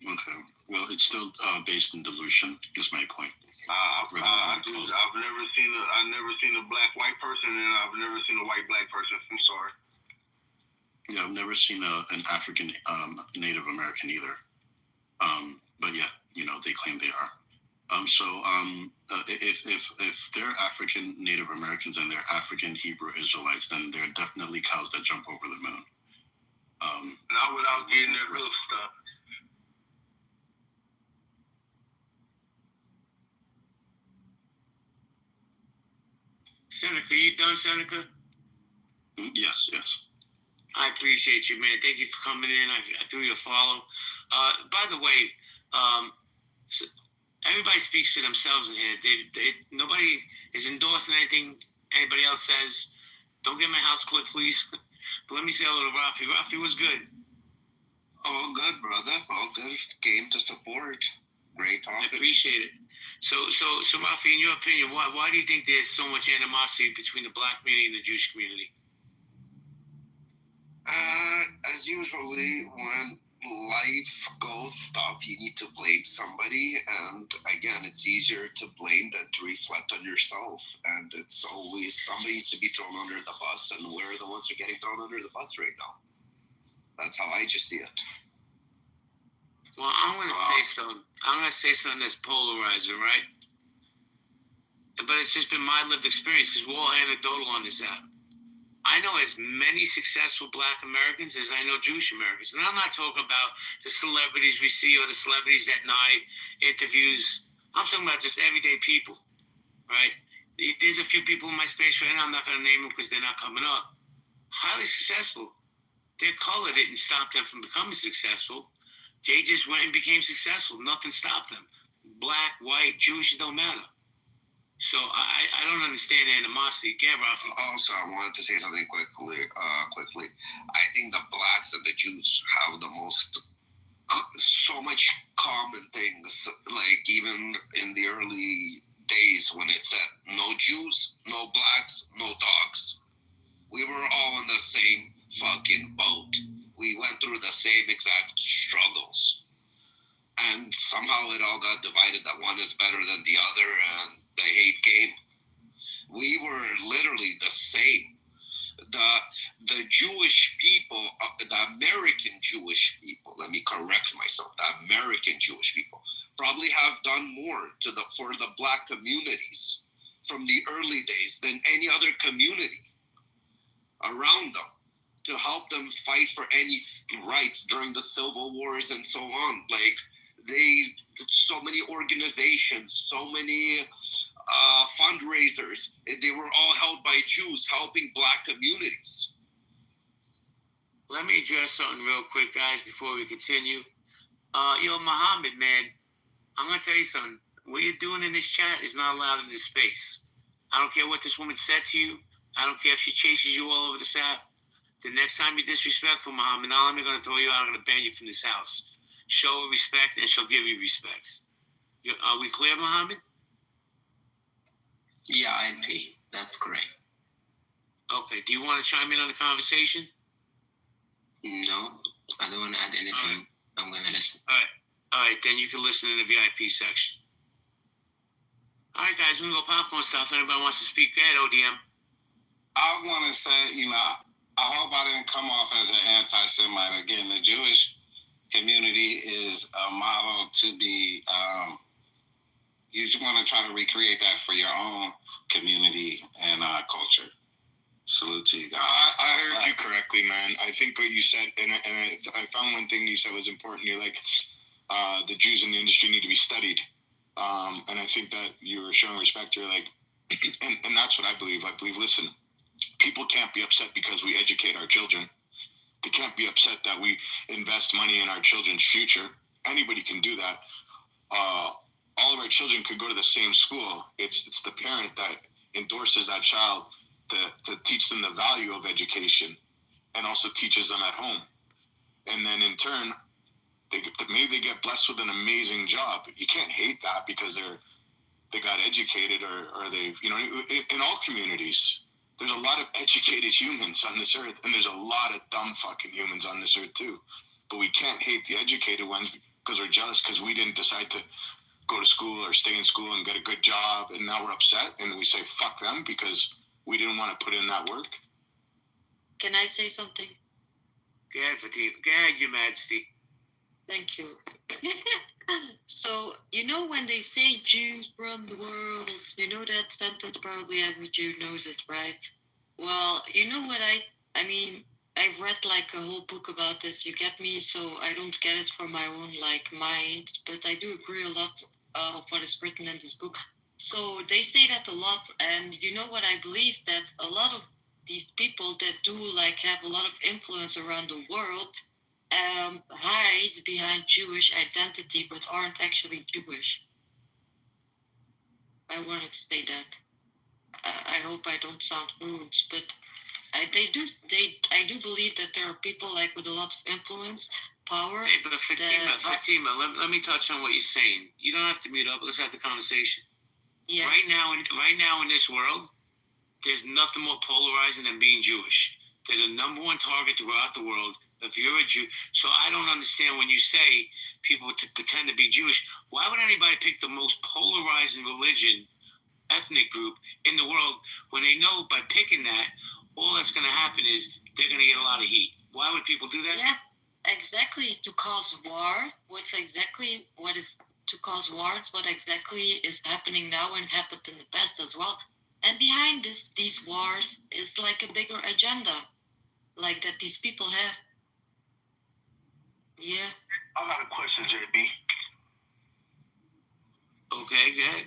Okay. Well, it's still based in delusion. Is my point. I've never seen a black white person, and I've never seen a white black person. I'm sorry. Yeah, I've never seen an African Native American either. But yeah, they claim they are. If they're African Native Americans and they're African Hebrew Israelites, then they're definitely cows that jump over the moon. Not without getting their real stuff. Seneca, you done, Seneca? Yes. I appreciate you, man. Thank you for coming in. I threw you a follow. By the way, everybody speaks for themselves in here. Nobody is endorsing anything anybody else says. Don't get my house clipped, please. But let me say hello to Rafi. Rafi, what's good? All good, brother. All good. Game to support. Great topic. I appreciate it. So Rafi, in your opinion, why do you think there's so much animosity between the Black community and the Jewish community? As usually, when life goes tough, you need to blame somebody, and again, it's easier to blame something. I'm going to say something that's polarizing, right? But it's just been my lived experience because we're all anecdotal on this app. I know as many successful Black Americans as I know Jewish Americans. And I'm not talking about the celebrities we see or the celebrities at night, interviews. I'm talking about just everyday people, right? There's a few people in my space right now. I'm not going to name them because they're not coming up. Highly successful. Their color didn't stop them from becoming successful. They just went and became successful. Nothing stopped them. Black, white, Jewish, it don't matter. So I don't understand animosity. Again, Rob. Also, I wanted to say something quickly. I think the blacks and the Jews have the most, so much common things. Like even in the early days when it said no Jews, no blacks, no dogs. We were all in the same fucking boat. We went through the same exact struggles. And somehow it all got divided that one is better than the other and the hate game. We were literally the same. The Jewish people, the American Jewish people, let me correct myself, the American Jewish people probably have done more for the Black communities from the early days than any other community around them to help them fight for any rights during the civil wars and so on. Like so many organizations, so many fundraisers, they were all held by Jews helping Black communities. Let me address something real quick, guys, before we continue. Muhammad, man, I'm going to tell you something. What you're doing in this chat is not allowed in this space. I don't care what this woman said to you. I don't care if she chases you all over this app. The next time you're disrespectful, Muhammad, not only going to throw you out, I'm going to ban you from this house. Show her respect, and she'll give you respect. Are we clear, Muhammad? Yeah, I agree. That's great. Okay. Do you want to chime in on the conversation? No, I don't want to add anything. Right. I'm going to listen. All right. Then you can listen in the VIP section. All right, guys. We're going to go popcorn stuff. Anybody wants to speak? Go ahead, ODM. I want to say, I hope I didn't come off as an anti-Semite. Again, the Jewish community is a model to be, you just want to try to recreate that for your own community and culture. Salute to you guys. I heard you correctly, man. I think what you said, and I found one thing you said was important. You're like, the Jews in the industry need to be studied. And I think that you were showing respect. You're like, and that's what I believe. I believe, listen, people can't be upset because we educate our children. They can't be upset that we invest money in our children's future. Anybody can do that. All of our children could go to the same school. It's the parent that endorses that child to teach them the value of education and also teaches them at home. And then in turn, maybe they get blessed with an amazing job. You can't hate that because they got educated or they, in all communities, there's a lot of educated humans on this earth, and there's a lot of dumb fucking humans on this earth too. But we can't hate the educated ones because we're jealous because we didn't decide to go to school or stay in school and get a good job, and now we're upset and we say fuck them because we didn't want to put in that work. Can I say something? Go ahead, Fatima. Go ahead, Your Majesty. Thank you. So, when they say Jews run the world, that sentence, probably every Jew knows it, right? Well, you know what I mean, I've read like a whole book about this, you get me? So I don't get it from my own mind, but I do agree a lot of what is written in this book. So they say that a lot, and you know what I believe, that a lot of these people that do have a lot of influence around the world hide behind Jewish identity but aren't actually Jewish. I wanted to say that. I hope I don't sound rude, but I do believe that there are people with a lot of influence, power. Hey, but Fatima, let me touch on what you're saying. You don't have to mute up. Let's have the conversation. Yeah. Right now in this world, there's nothing more polarizing than being Jewish. They're the number one target throughout the world. If you're a Jew, so I don't understand when you say people to pretend to be Jewish. Why would anybody pick the most polarizing religion, ethnic group in the world when they know by picking that, all that's going to happen is they're going to get a lot of heat? Why would people do that? Yeah, exactly to cause war? What is to cause wars? What exactly is happening now and happened in the past as well? And behind these wars is like a bigger agenda, like that these people have. Yeah. I got a question, JB. Okay, go ahead.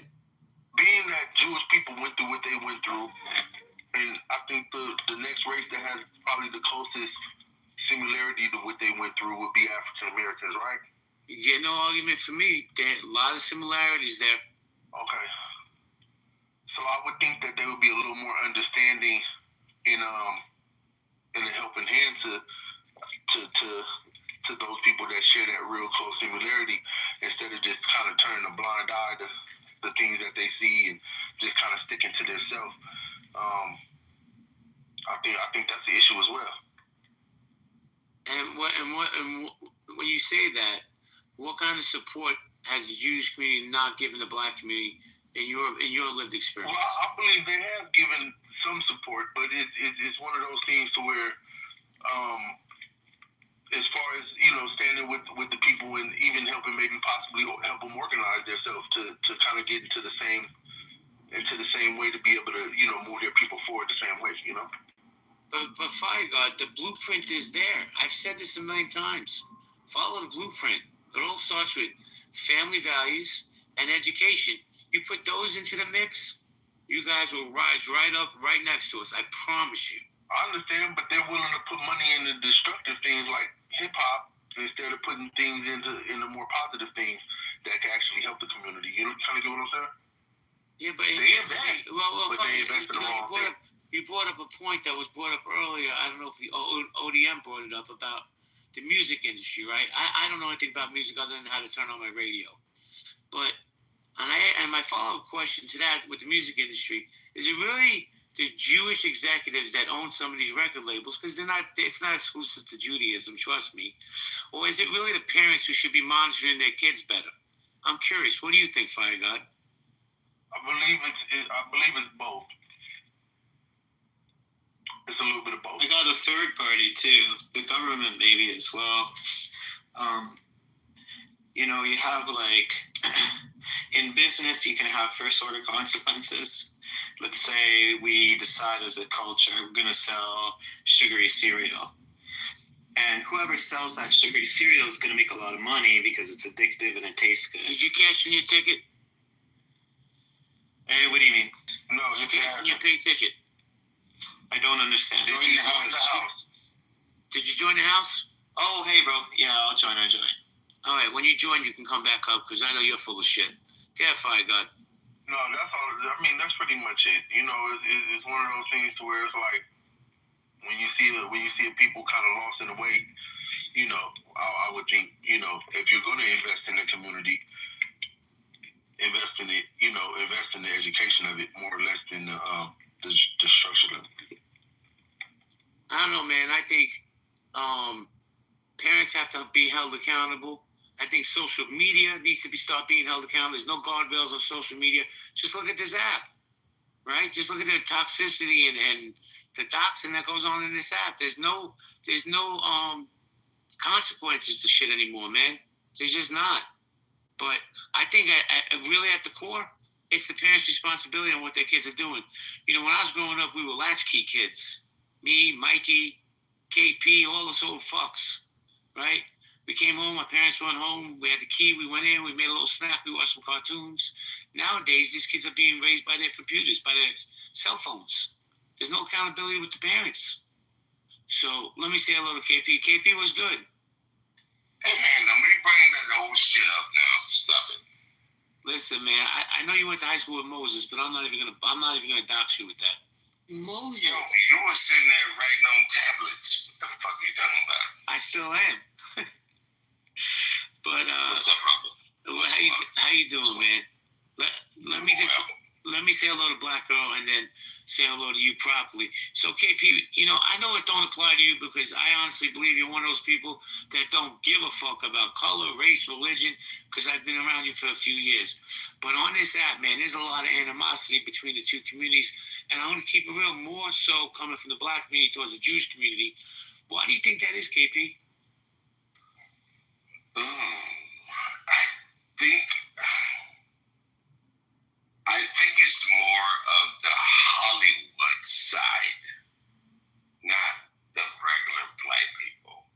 Being that Jewish people went through what they went through, and I think the next race that has probably the closest similarity to what they went through would be African Americans, right? You get no argument from me. There are a lot of similarities there. Okay. So I would think that they would be a little more understanding in a helping hand to those people that share that real close similarity, instead of just kind of turning a blind eye to the things that they see and just kind of sticking to themselves. I think that's the issue as well. And when you say that, what kind of support has the Jewish community not given the Black community in your lived experience? Well, I believe they have given some support, but it's one of those things to where, as far as standing with the people and even helping maybe possibly help them organize themselves to kind of get into the same way to be able to move their people forward the same way, But Fire God, the blueprint is there. I've said this a million times. Follow the blueprint. It all starts with family values and education. You put those into the mix, you guys will rise right up, right next to us. I promise you. I understand, but they're willing to put money into destructive things like hip hop instead of putting things into more positive things that can actually help the community. You kind of get what I'm saying? Yeah, but you brought up a point that was brought up earlier. I don't know if the ODM brought it up about the music industry, right? I don't know anything about music other than how to turn on my radio. But and my follow-up question to that with the music industry, is it really the Jewish executives that own some of these record labels, because it's not exclusive to Judaism, trust me, or is it really the parents who should be monitoring their kids better? I'm curious. What do you think, Fire God? I believe it's both. It's a little bit of both. I got a third party too, the government maybe as well. You have like in business, you can have first order consequences. Let's say we decide as a culture we're going to sell sugary cereal. And whoever sells that sugary cereal is going to make a lot of money because it's addictive and it tastes good. Did you cash in your ticket? Hey, what do you mean? No, you cashed in your pay ticket. I don't understand. Did you join the house? Did you join the house? Oh, hey, bro. Yeah, I'll join. All right, when you join, you can come back up because I know you're full of shit. Get Fire God. No, that's all. I mean, that's pretty much it. It's one of those things to where it's like when you see people kind of lost in the way. I would think if you're going to invest in the community, invest in it. Invest in the education of it more or less than the structure of it. I don't know, man. I think parents have to be held accountable. I think social media needs to start being held accountable. There's no guardrails on social media. Just look at this app, right? Just look at the toxicity and the doxing that goes on in this app. There's no consequences to shit anymore, man. There's just not. But I think really at the core, it's the parents' responsibility on what their kids are doing. When I was growing up, we were latchkey kids. Me, Mikey, KP, all those old fucks, right? We came home, my parents went home, we had the key, we went in, we made a little snack, we watched some cartoons. Nowadays, these kids are being raised by their computers, by their cell phones. There's no accountability with the parents. So let me say hello to KP. KP was good. Hey man, don't be bringing that old shit up now. Stop it. Listen, man, I know you went to high school with Moses, but I'm not even gonna dox you with that. Moses. Yo, you were sitting there writing on tablets. What the fuck are you talking about? I still am. But what's up, brother? How you doing, man? Let me say hello to Black Girl and then say hello to you properly. So KP, I know it don't apply to you because I honestly believe you're one of those people that don't give a fuck about color, race, religion, because I've been around you for a few years. But on this app, man, there's a lot of animosity between the two communities, and I want to keep it real, more so coming from the Black community towards the Jewish community. Why do you think that is, KP? I think it's more of the Hollywood side, not the regular black people,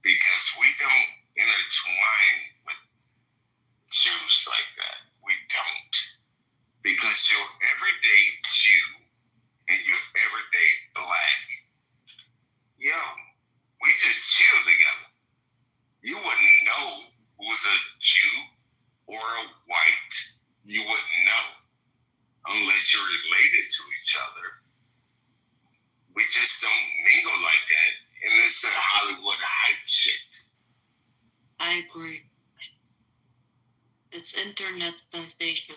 because we don't intertwine with Jews like that. We don't, because your everyday Jew and your everyday black, yo, we just chill together. You wouldn't know who was a Jew or a white. You wouldn't know unless you're related to each other. We just don't mingle like that. And it's a Hollywood hype shit. I agree. It's internet sensation.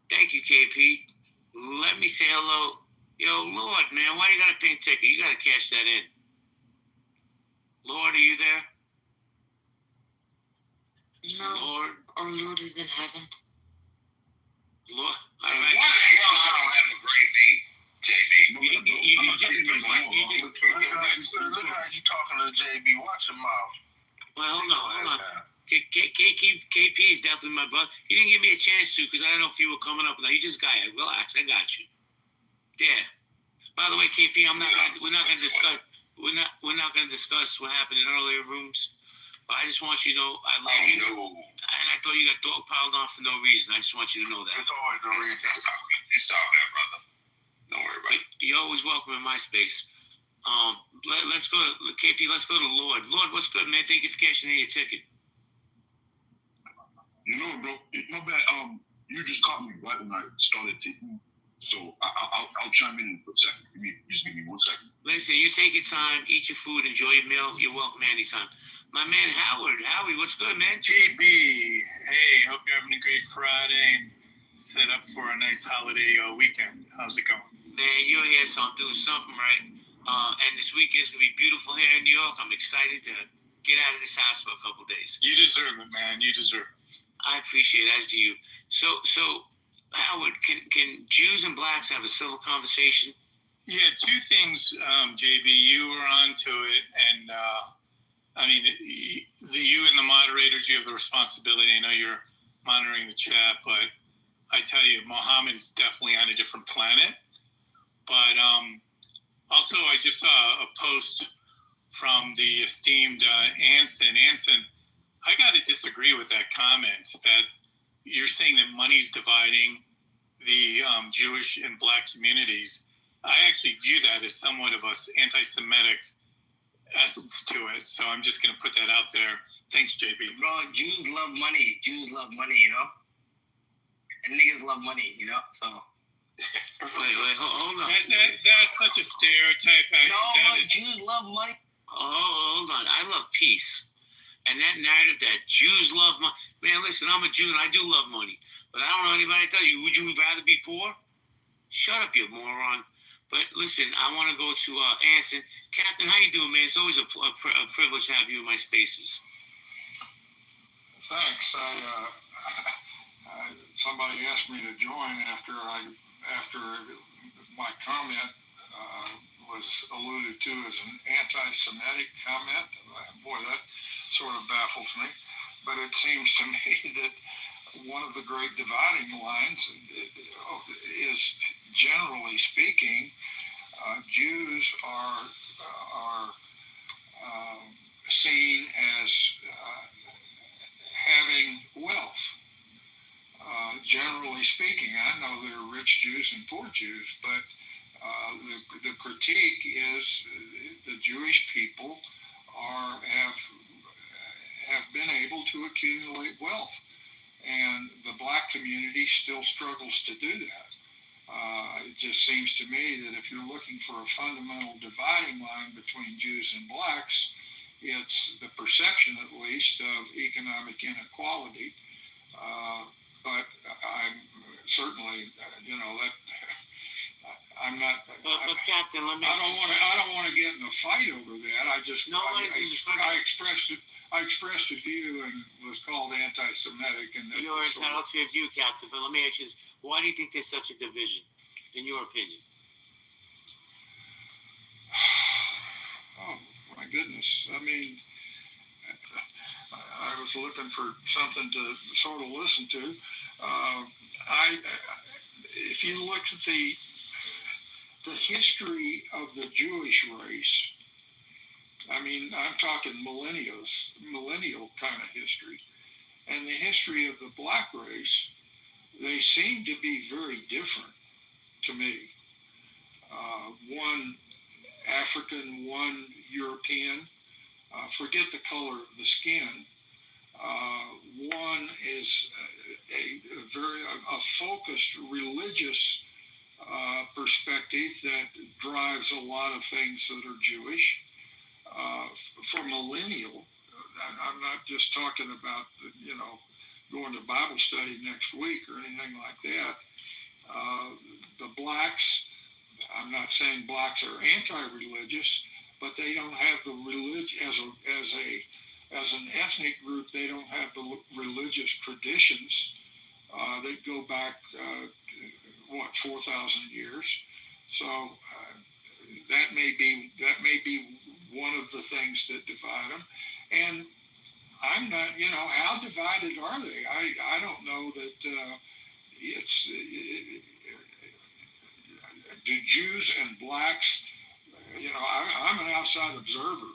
Thank you, KP. Let me say hello. Yo, Lord, man, why you got a pink ticket? You got to cash that in. Lord, are you there? No. Lord. Our Lord is in heaven. Lord. All And right. why the hell I don't have a great name, JB? Look how you talking to JB. Watch your mouth. Well, hold on. KP is definitely my brother. He didn't give me a chance to because I don't know if you were coming up. Now you just got it. Relax, I got you. Yeah. By the way, KP, we're not gonna discuss what happened in earlier rooms. But I just want you to know I love you. And I thought you got dog piled on for no reason. I just want you to know that. It's always the reason. It's all good, brother. Don't worry about it. You're always welcome in my space. Let's go to KP. Let's go to Lord. Lord, what's good, man? Thank you for cashing in your ticket. You know, bro, no bad. You just caught me right when I started to eat, so I'll chime in a second. Just give me 1 second. Listen, you take your time, eat your food, enjoy your meal. You're welcome anytime. My man Howard, Howie, what's good, man? JB, hey, hope you're having a great Friday and set up for a nice holiday weekend. How's it going? Man, you're here, so I'm doing something right. And this weekend's gonna be beautiful here in New York. I'm excited to get out of this house for a couple days. You deserve it, man. You deserve it. I appreciate it, as do you. So Howard, can Jews and blacks have a civil conversation? Yeah, two things, JB. You were onto it, and I mean, you and the moderators, you have the responsibility. I know you're monitoring the chat, but I tell you, Muhammad is definitely on a different planet. But also, I just saw a post from the esteemed Anson. Anson, I got to disagree with that comment that you're saying that money's dividing the Jewish and black communities. I actually view that as somewhat of an anti-Semitic essence to it. So I'm just going to put that out there. Thanks, JB. Bro, Jews love money. Jews love money, you know? And niggas love money, you know? So. Wait, hold on. That's such a stereotype. Jews love money. Oh, hold on. I love peace. And that narrative that Jews love money. Man, listen, I'm a Jew and I do love money. But I don't know anybody to tell you, would you rather be poor? Shut up, you moron. But listen, I want to go to Anson. Captain, how you doing, man? It's always a privilege to have you in my spaces. Thanks. Somebody asked me to join after my comment was alluded to as an anti-Semitic comment. Boy, that sort of baffles me. But it seems to me that one of the great dividing lines is, generally speaking, Jews are seen as having wealth. Generally speaking, I know there are rich Jews and poor Jews, but the critique is the Jewish people have been able to accumulate wealth, and the black community still struggles to do that. It just seems to me that if you're looking for a fundamental dividing line between Jews and blacks, it's the perception, at least, of economic inequality. But I'm certainly, I'm not. But Captain, let me. I don't want to get in a fight over that. I expressed a view and was called anti-Semitic. And you're entitled to your view, Captain. But let me ask you this: why do you think there's such a division, in your opinion? Oh my goodness! I mean, I was looking for something to sort of listen to. If you look at the history of the Jewish race, I mean, I'm talking millennial kind of history, and the history of the black race, they seem to be very different to me. One African, one European. Forget the color of the skin. One is a focused religious perspective that drives a lot of things that are Jewish. For millennial, I'm not just talking about, going to Bible study next week or anything like that. The blacks, I'm not saying blacks are anti-religious, but they don't have the religion as an ethnic group. They don't have the religious traditions that go back 4,000 years. So that may be one of the things that divide them. And I'm not, how divided are they? I don't know that do Jews and blacks, I'm an outside observer.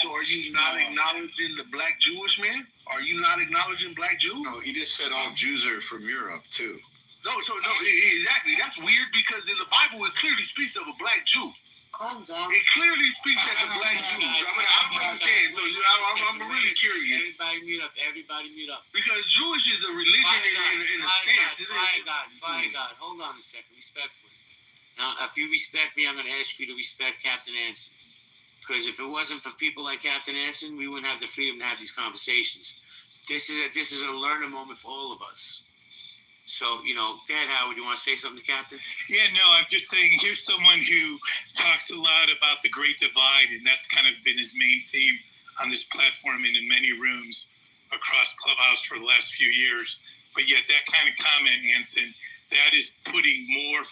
So are you not acknowledging the black Jewish man? Are you not acknowledging black Jews? No, he just said all Jews are from Europe too. No, exactly. That's weird because in the Bible it clearly speaks of a black Jew. Calm down. It clearly speaks as a black Jew. I don't understand. So I'm really curious. Everybody mute up. Because Jewish is a religion in a sense. Fire God. Hold on a second, respectfully. Now, if you respect me, I'm going to ask you to respect Captain Anson. Because if it wasn't for people like Captain Anson, we wouldn't have the freedom to have these conversations. This is a learning moment for all of us. So, Dad Howard, you want to say something, Captain? Yeah, no, I'm just saying here's someone who talks a lot about the Great Divide, and that's kind of been his main theme on this platform and in many rooms across Clubhouse for the last few years. But yet that kind of comment, Anson, that is putting more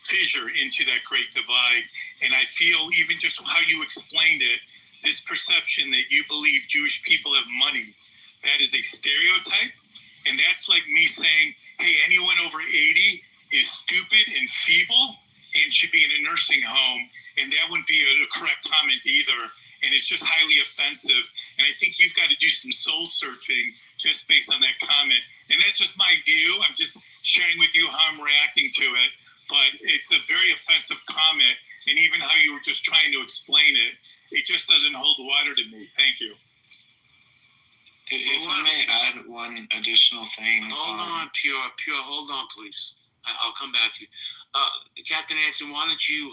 fissure into that Great Divide. And I feel even just how you explained it, this perception that you believe Jewish people have money, that is a stereotype. And that's like me saying, hey, anyone over 80 is stupid and feeble and should be in a nursing home. And that wouldn't be a correct comment either. And it's just highly offensive. And I think you've got to do some soul searching just based on that comment. And that's just my view. I'm just sharing with you how I'm reacting to it. But it's a very offensive comment. And even how you were just trying to explain it, it just doesn't hold water to me. Thank you. If I may add one additional thing. Hold on, Pure, hold on, please. I'll come back to you. Captain Anson, why don't you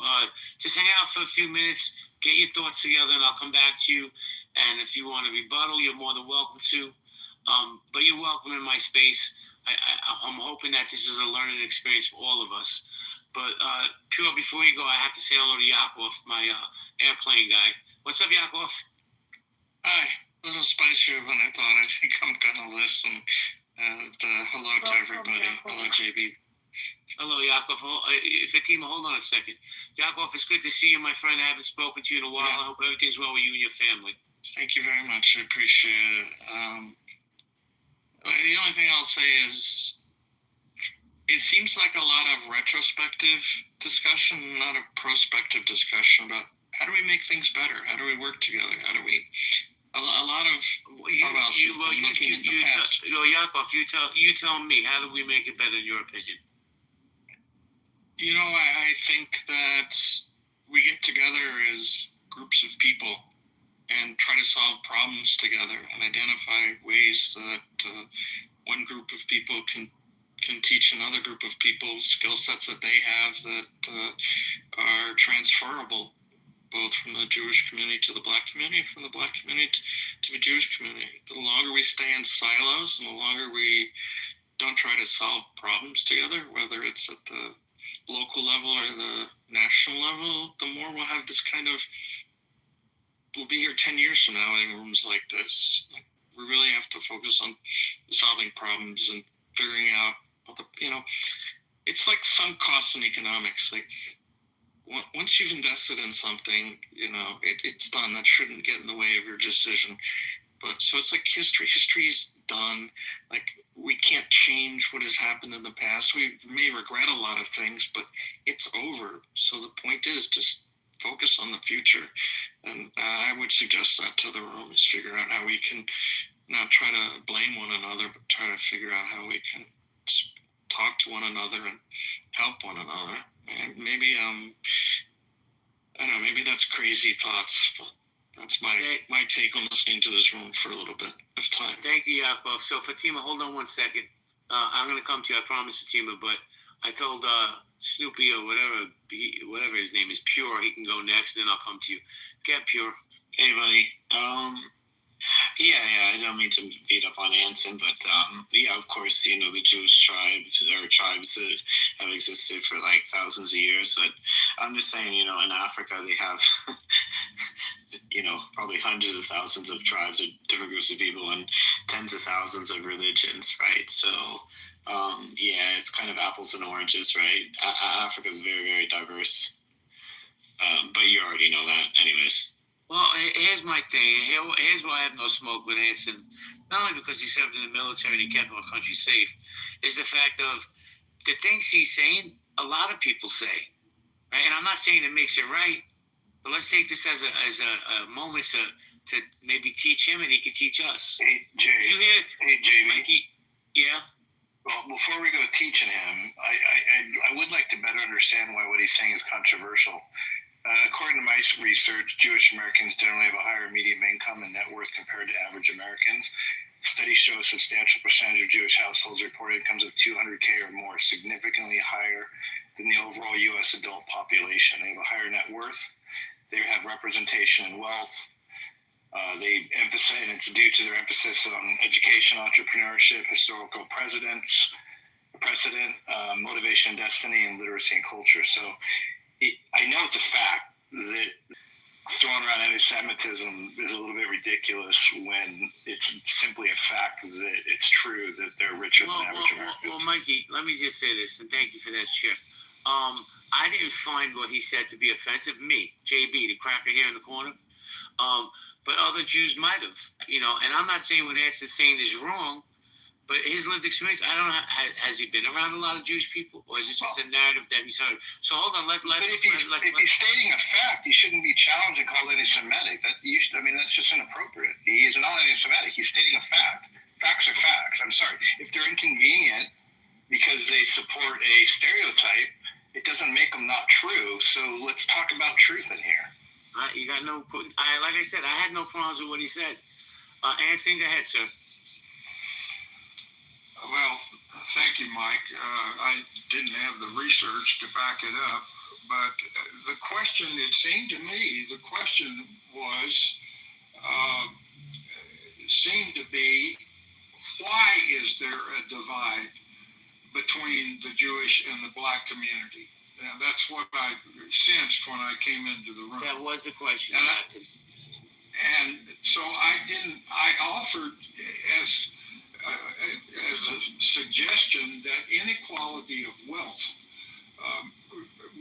just hang out for a few minutes, get your thoughts together, and I'll come back to you. And if you want to rebuttal, you're more than welcome to. But you're welcome in my space. I'm hoping that this is a learning experience for all of us. But Pure, before you go, I have to say hello to Yakov, my airplane guy. What's up, Yakov? Hi. A little spicier than I thought. I think I'm going to listen. And hello to everybody. Hello, JB. Hello, Yakov. Fatima, hold on a second. Yakov, it's good to see you, my friend. I haven't spoken to you in a while. I hope everything's well with you and your family. Thank you very much. I appreciate it. The only thing I'll say is it seems like a lot of retrospective discussion, not a prospective discussion about how do we make things better? How do we work together? How do we... A lot of looking in the past. Yakov, you tell me, how do we make it better in your opinion? I think that we get together as groups of people and try to solve problems together and identify ways that one group of people can teach another group of people skill sets that they have that are transferable, both from the Jewish community to the black community, from the black community to the Jewish community. The longer we stay in silos and the longer we don't try to solve problems together, whether it's at the local level or the national level, the more we'll have this kind of, we'll be here 10 years from now in rooms like this. We really have to focus on solving problems and figuring out, it's like sunk costs in economics. Like, once you've invested in something, it's done. That shouldn't get in the way of your decision. But so it's like history. History's done. Like, we can't change what has happened in the past. We may regret a lot of things, but it's over. So the point is just focus on the future. And I would suggest that to the room, is figure out how we can not try to blame one another, but try to figure out how we can talk to one another and help one another. And maybe, I don't know, maybe that's crazy thoughts, but that's my take on listening to this room for a little bit of time. Thank you, Yaakov. So Fatima, hold on 1 second. I'm going to come to you, I promise, Fatima, but I told Snoopy or whatever his name is, Pure, he can go next, and then I'll come to you. Get Pure. Hey, buddy. Yeah, I don't mean to beat up on Anson, but yeah, of course, you know, the Jewish tribes that have existed for like thousands of years. But I'm just saying, you know, in Africa, they have, you know, probably hundreds of thousands of tribes or different groups of people and tens of thousands of religions, right? So, yeah, it's kind of apples and oranges, right? Africa's very, very diverse. But you already know that, anyways. Well, here's my thing. Here's why I have no smoke with Anson. Not only because he served in the military and he kept our country safe, is the fact of the things he's saying, a lot of people say, right? And I'm not saying it makes it right, but let's take this as a moment to maybe teach him and he could teach us. Hey, Jay. Did you hear? Hey, JB. Mikey, yeah? Well, before we go teaching him, I would like to better understand why what he's saying is controversial. According to my research, Jewish Americans generally have a higher median income and net worth compared to average Americans. Studies show a substantial percentage of Jewish households report incomes of $200K or more, significantly higher than the overall U.S. adult population. They have a higher net worth. They have representation in wealth. They emphasize, and it's due to their emphasis on education, entrepreneurship, historical precedent, motivation and destiny, and literacy and culture. So I know it's a fact that throwing around anti-Semitism is a little bit ridiculous when it's simply a fact that it's true that they're richer than average Americans. Well, Mikey, let me just say this, and thank you for that, Chip. I didn't find what he said to be offensive. Me, JB, the cracker here in the corner. But other Jews might have, you know, and I'm not saying what Anson's saying is wrong, but his lived experience, I don't know, has he been around a lot of Jewish people, or is it just a narrative that he's heard? So hold on, if he's stating a fact, he shouldn't be challenged and called anti-Semitic. That's just inappropriate. He is not anti-Semitic. He's stating a fact. Facts are facts. I'm sorry. If they're inconvenient because they support a stereotype, it doesn't make them not true. So let's talk about truth in here. You got no. Like I said, I had no problems with what he said. Anson, go ahead, sir. Well, thank you, Mike. I didn't have the research to back it up, but the question, it seemed to me, the question was, seemed to be, why is there a divide between the Jewish and the black community? Now, that's what I sensed when I came into the room. That was the question. And so I offered as a suggestion that inequality of wealth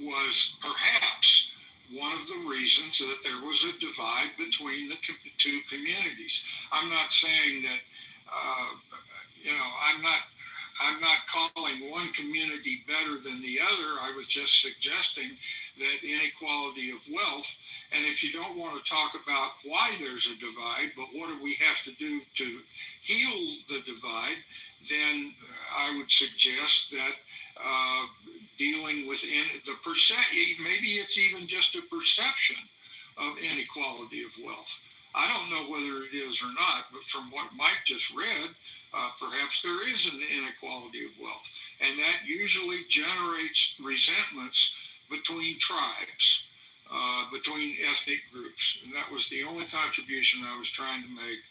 was perhaps one of the reasons that there was a divide between the two communities. I'm not saying that, I'm not calling one community better than the other. I was just suggesting that inequality of wealth, and if you don't want to talk about why there's a divide, but what do we have to do to heal the divide, then I would suggest that dealing with maybe it's even just a perception of inequality of wealth. I don't know whether it is or not, but from what Mike just read, perhaps there is an inequality of wealth. And that usually generates resentments between tribes, between ethnic groups. And that was the only contribution I was trying to make.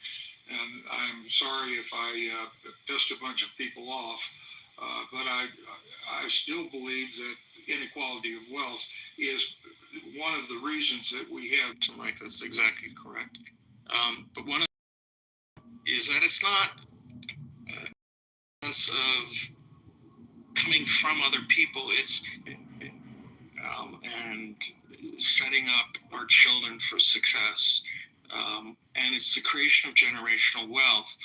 And I'm sorry if I pissed a bunch of people off, but I still believe that inequality of wealth is one of the reasons that we have. Mike, that's exactly correct. But one of is that it's not a sense of coming from other people. It's and setting up our children for success. And it's the creation of generational wealth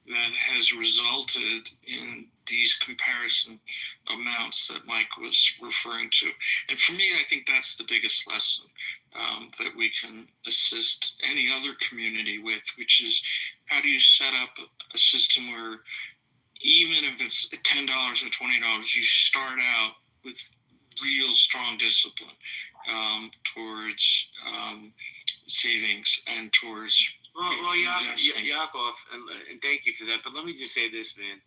that has resulted in these comparison amounts that Mike was referring to. And for me, I think that's the biggest lesson that we can assist any other community with, which is how do you set up a system where even if it's $10 or $20, you start out with real strong discipline towards savings and towards Yakov, and thank you for that. But let me just say this, man.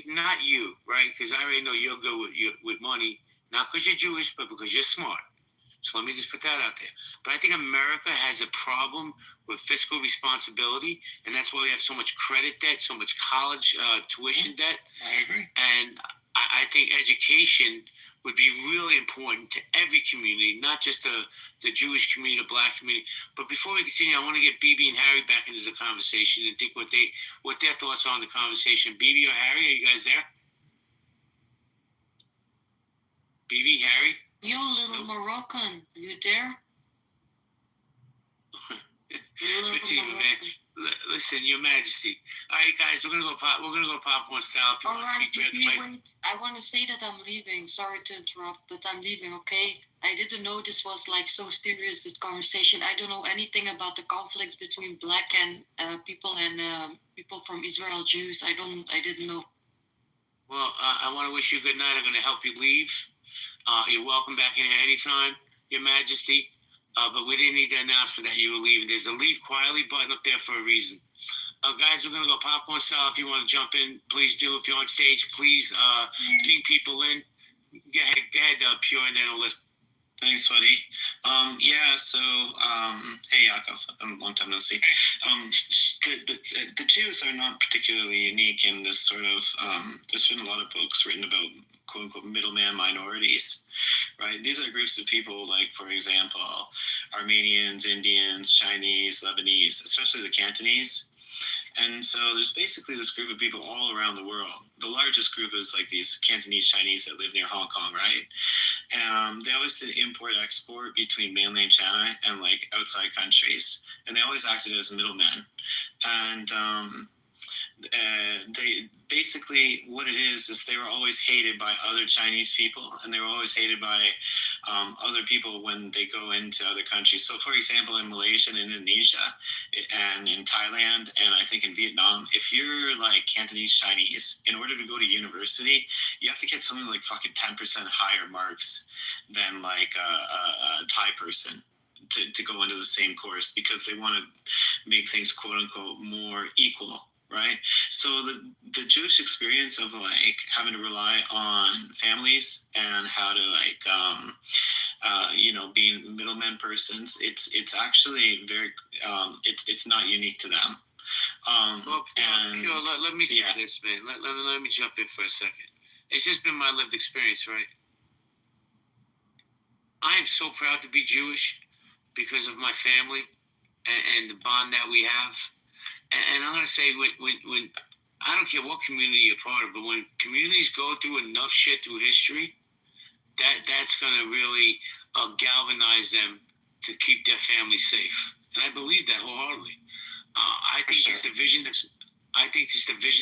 Not you, right? Because I already know you're good with money, not because you're Jewish, but because you're smart. So let me just put that out there. But I think America has a problem with fiscal responsibility, and that's why we have so much credit debt, so much college tuition debt. I agree. And I think education would be really important to every community, not just the Jewish community, the Black community. But before we continue, I want to get Bibi and Harry back into the conversation and think what their thoughts are on the conversation. Bibi or Harry, are you guys there? Bibi, Harry? You little Moroccan, you there? Good to you, man. Listen, Your Majesty. All right, guys, we're gonna go popcorn style. If you All right, speak, wait. I want to say that I'm leaving. Sorry to interrupt, but I'm leaving. Okay? I didn't know this was like so serious. This conversation. I don't know anything about the conflicts between Black and people and people from Israel, Jews. I didn't know. Well, I want to wish you good night. I'm gonna help you leave. You're welcome back in here anytime, Your Majesty. But we didn't need to announce that you were leaving. There's a leave quietly button up there for a reason. Guys, we're going to go popcorn style. If you want to jump in, please do. If you're on stage, please ping people in. Go ahead, Pure, and then we'll listen. Thanks, buddy. Hey, Yaakov, long time no see. The Jews are not particularly unique in this sort of, there's been a lot of books written about quote-unquote middleman minorities, right? These are groups of people like, for example, Armenians, Indians, Chinese, Lebanese, especially the Cantonese. And so there's basically this group of people all around the world. The largest group is like these Cantonese Chinese that live near Hong Kong, right? They always did import-export between mainland China and like outside countries. And they always acted as middlemen. And they basically, what it is they were always hated by other Chinese people, and they were always hated by other people when they go into other countries. So, for example, in Malaysia and Indonesia, and in Thailand, and I think in Vietnam, if you're like Cantonese Chinese, in order to go to university, you have to get something like fucking 10% higher marks than like a Thai person to go into the same course, because they want to make things quote unquote more equal. Right. So the Jewish experience of like having to rely on families and how to like, being middleman persons, it's actually very, it's not unique to them. Let me say this, man. Let me jump in for a second. It's just been my lived experience, right? I am so proud to be Jewish because of my family and the bond that we have. And I'm going to say, when I don't care what community you're part of, but when communities go through enough shit through history, that's going to really galvanize them to keep their family safe. And I believe that wholeheartedly. I think this division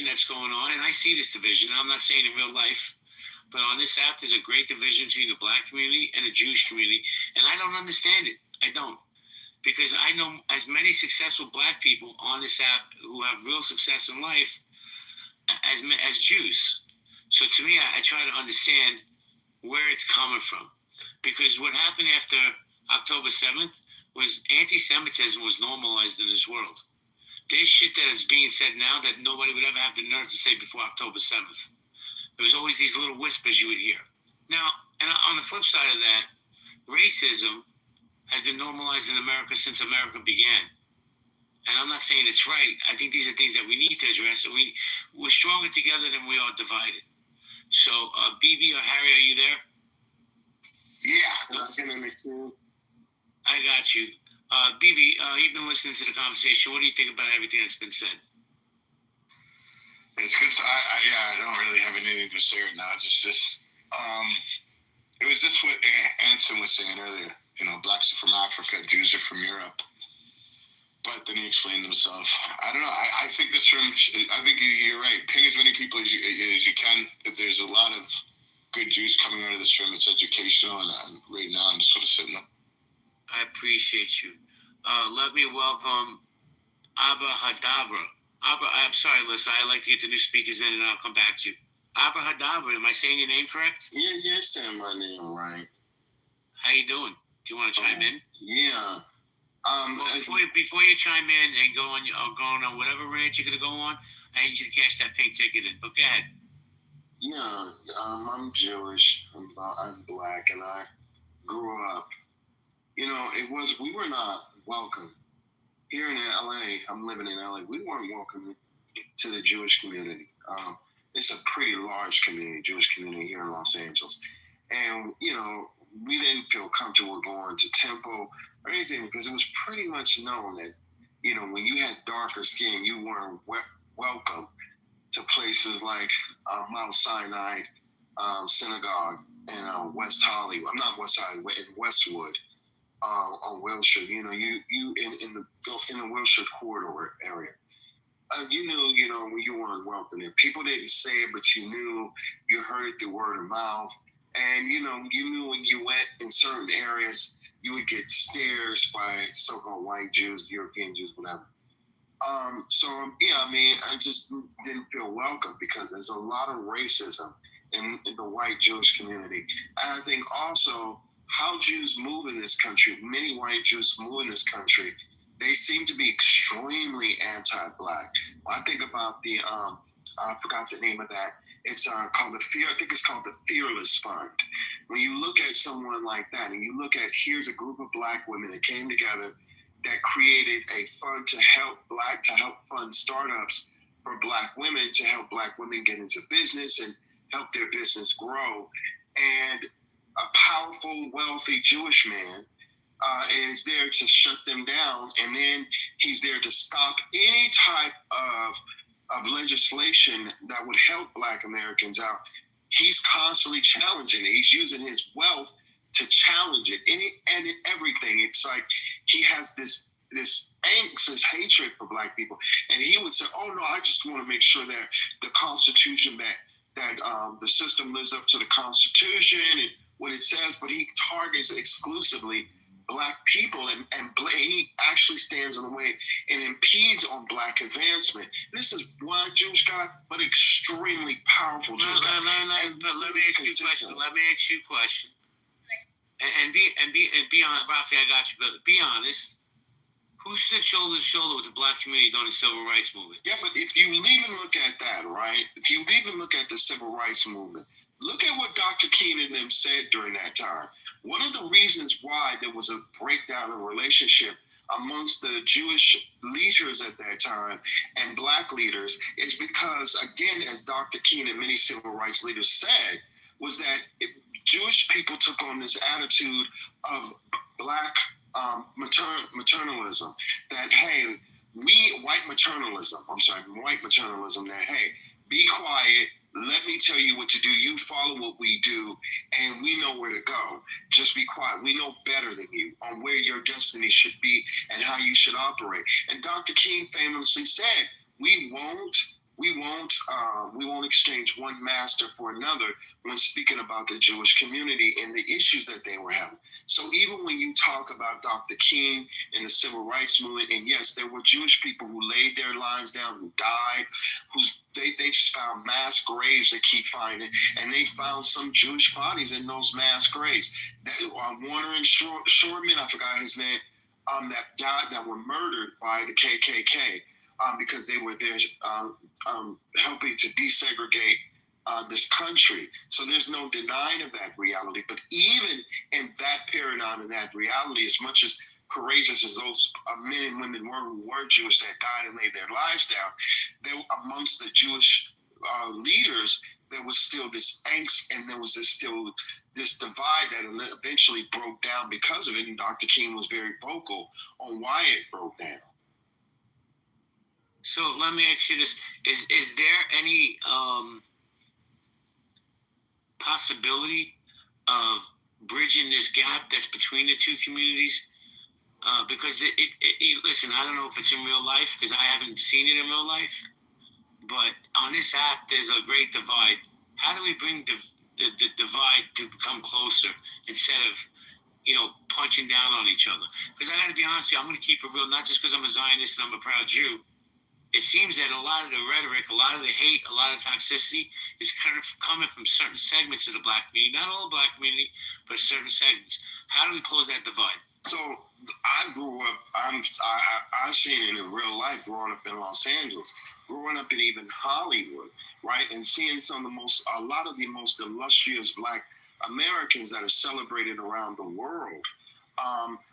that's going on, and I see this division. I'm not saying in real life, but on this app, there's a great division between the Black community and the Jewish community, and I don't understand it. I don't. Because I know as many successful Black people on this app who have real success in life as Jews. So to me, I try to understand where it's coming from. Because what happened after October 7th was anti-Semitism was normalized in this world. There's shit that is being said now that nobody would ever have the nerve to say before October 7th. There was always these little whispers you would hear. Now, and on the flip side of that, racism has been normalized in America since America began. And I'm not saying it's right. I think these are things that we need to address. And we're stronger together than we are divided. So, Bibi or Harry, are you there? Yeah. I got you. Bibi, you've been listening to the conversation. What do you think about everything that's been said? It's good. I don't really have anything to say right now. It's just it was just what Anson was saying earlier. Blacks are from Africa, Jews are from Europe. But then he explained himself. I don't know. I think this room. I think you're right. Ping as many people as you can. There's a lot of good juice coming out of this room. It's educational, and right now I'm just sort of sitting up. I appreciate you. Let me welcome Abba Hadabra. I'm sorry, Alyssa. I like to get the new speakers in, and I'll come back to you. Abba Hadabra, am I saying your name correct? Yeah, you're saying my name right. How you doing? Do you want to chime in? Yeah. Well, before you chime in and go on whatever rant you're gonna go on, I need you to cash that pink ticket in. But go ahead. Yeah, I'm Jewish. I'm black, and I grew up. You know, we were not welcome here in LA. I'm living in LA. We weren't welcome to the Jewish community. It's a pretty large community, Jewish community here in Los Angeles, and you know, we didn't feel comfortable going to temple or anything because it was pretty much known that, you know, when you had darker skin, you weren't welcome to places like Mount Sinai Synagogue in West Hollywood. I'm not West Hollywood, in Westwood, on Wilshire. You know, you in the Wilshire corridor area. You knew, you know, when you weren't welcome there. People didn't say it, but you knew. You heard it through word of mouth. And, you know, you knew when you went in certain areas, you would get stares by so-called white Jews, European Jews, whatever. Yeah, I mean, I just didn't feel welcome because there's a lot of racism in the white Jewish community. And I think also how Jews move in this country, many white Jews move in this country, they seem to be extremely anti-black. When I think about I forgot the name of that. It's called the Fearless Fund. When you look at someone like that, and you look at, here's a group of black women that came together that created a fund to help fund startups for black women, to help black women get into business and help their business grow. And a powerful, wealthy Jewish man is there to shut them down, and then he's there to stop any type of legislation that would help black Americans out. He's constantly challenging it. He's using his wealth to challenge it. And everything. It's like he has this angst, this hatred for black people. And he would say, oh no, I just want to make sure that the Constitution, that the system lives up to the Constitution and what it says, but he targets exclusively black people, and he actually stands in the way and impedes on black advancement. This is one Jewish guy, but extremely powerful Jewish guy. But let me ask you a question. And be honest, Rafi, I got you, but be honest. Who stood shoulder to shoulder with the black community during the civil rights movement? Yeah, but if you even look at that, right? If you even look at the civil rights movement, look at what Dr. King and them said during that time. One of the reasons why there was a breakdown in relationship amongst the Jewish leaders at that time and black leaders is because, again, as Dr. King and many civil rights leaders said, was that Jewish people took on this attitude of black maternalism, that, hey, white maternalism, that, hey, be quiet, let me tell you what to do, you follow what we do, and we know where to go. Just be quiet. We know better than you on where your destiny should be and how you should operate. And Dr. King famously said, we won't exchange one master for another when speaking about the Jewish community and the issues that they were having. So even when you talk about Dr. King and the civil rights movement, and yes, there were Jewish people who laid their lives down, who died, they just found mass graves they keep finding, and they found some Jewish bodies in those mass graves. Warner and Shortman, I forgot his name, that died, that were murdered by the KKK. Because they were there helping to desegregate this country. So there's no denying of that reality. But even in that paradigm and that reality, as much as courageous as those men and women who were Jewish that died and laid their lives down, they, amongst the Jewish leaders, there was still this angst, and there was still this divide that eventually broke down because of it. And Dr. King was very vocal on why it broke down. So let me ask you this: Is there any possibility of bridging this gap that's between the two communities? Because listen, I don't know if it's in real life because I haven't seen it in real life, but on this app, there's a great divide. How do we bring the divide to come closer instead of, punching down on each other? Because I got to be honest with you, I'm going to keep it real, not just because I'm a Zionist and I'm a proud Jew. It seems that a lot of the rhetoric, a lot of the hate, a lot of toxicity is kind of coming from certain segments of the black community, not all the black community, but certain segments. How do we close that divide? So I grew up. I've seen it in real life. Growing up in Los Angeles, growing up in even Hollywood, right, and seeing a lot of the most illustrious Black Americans that are celebrated around the world.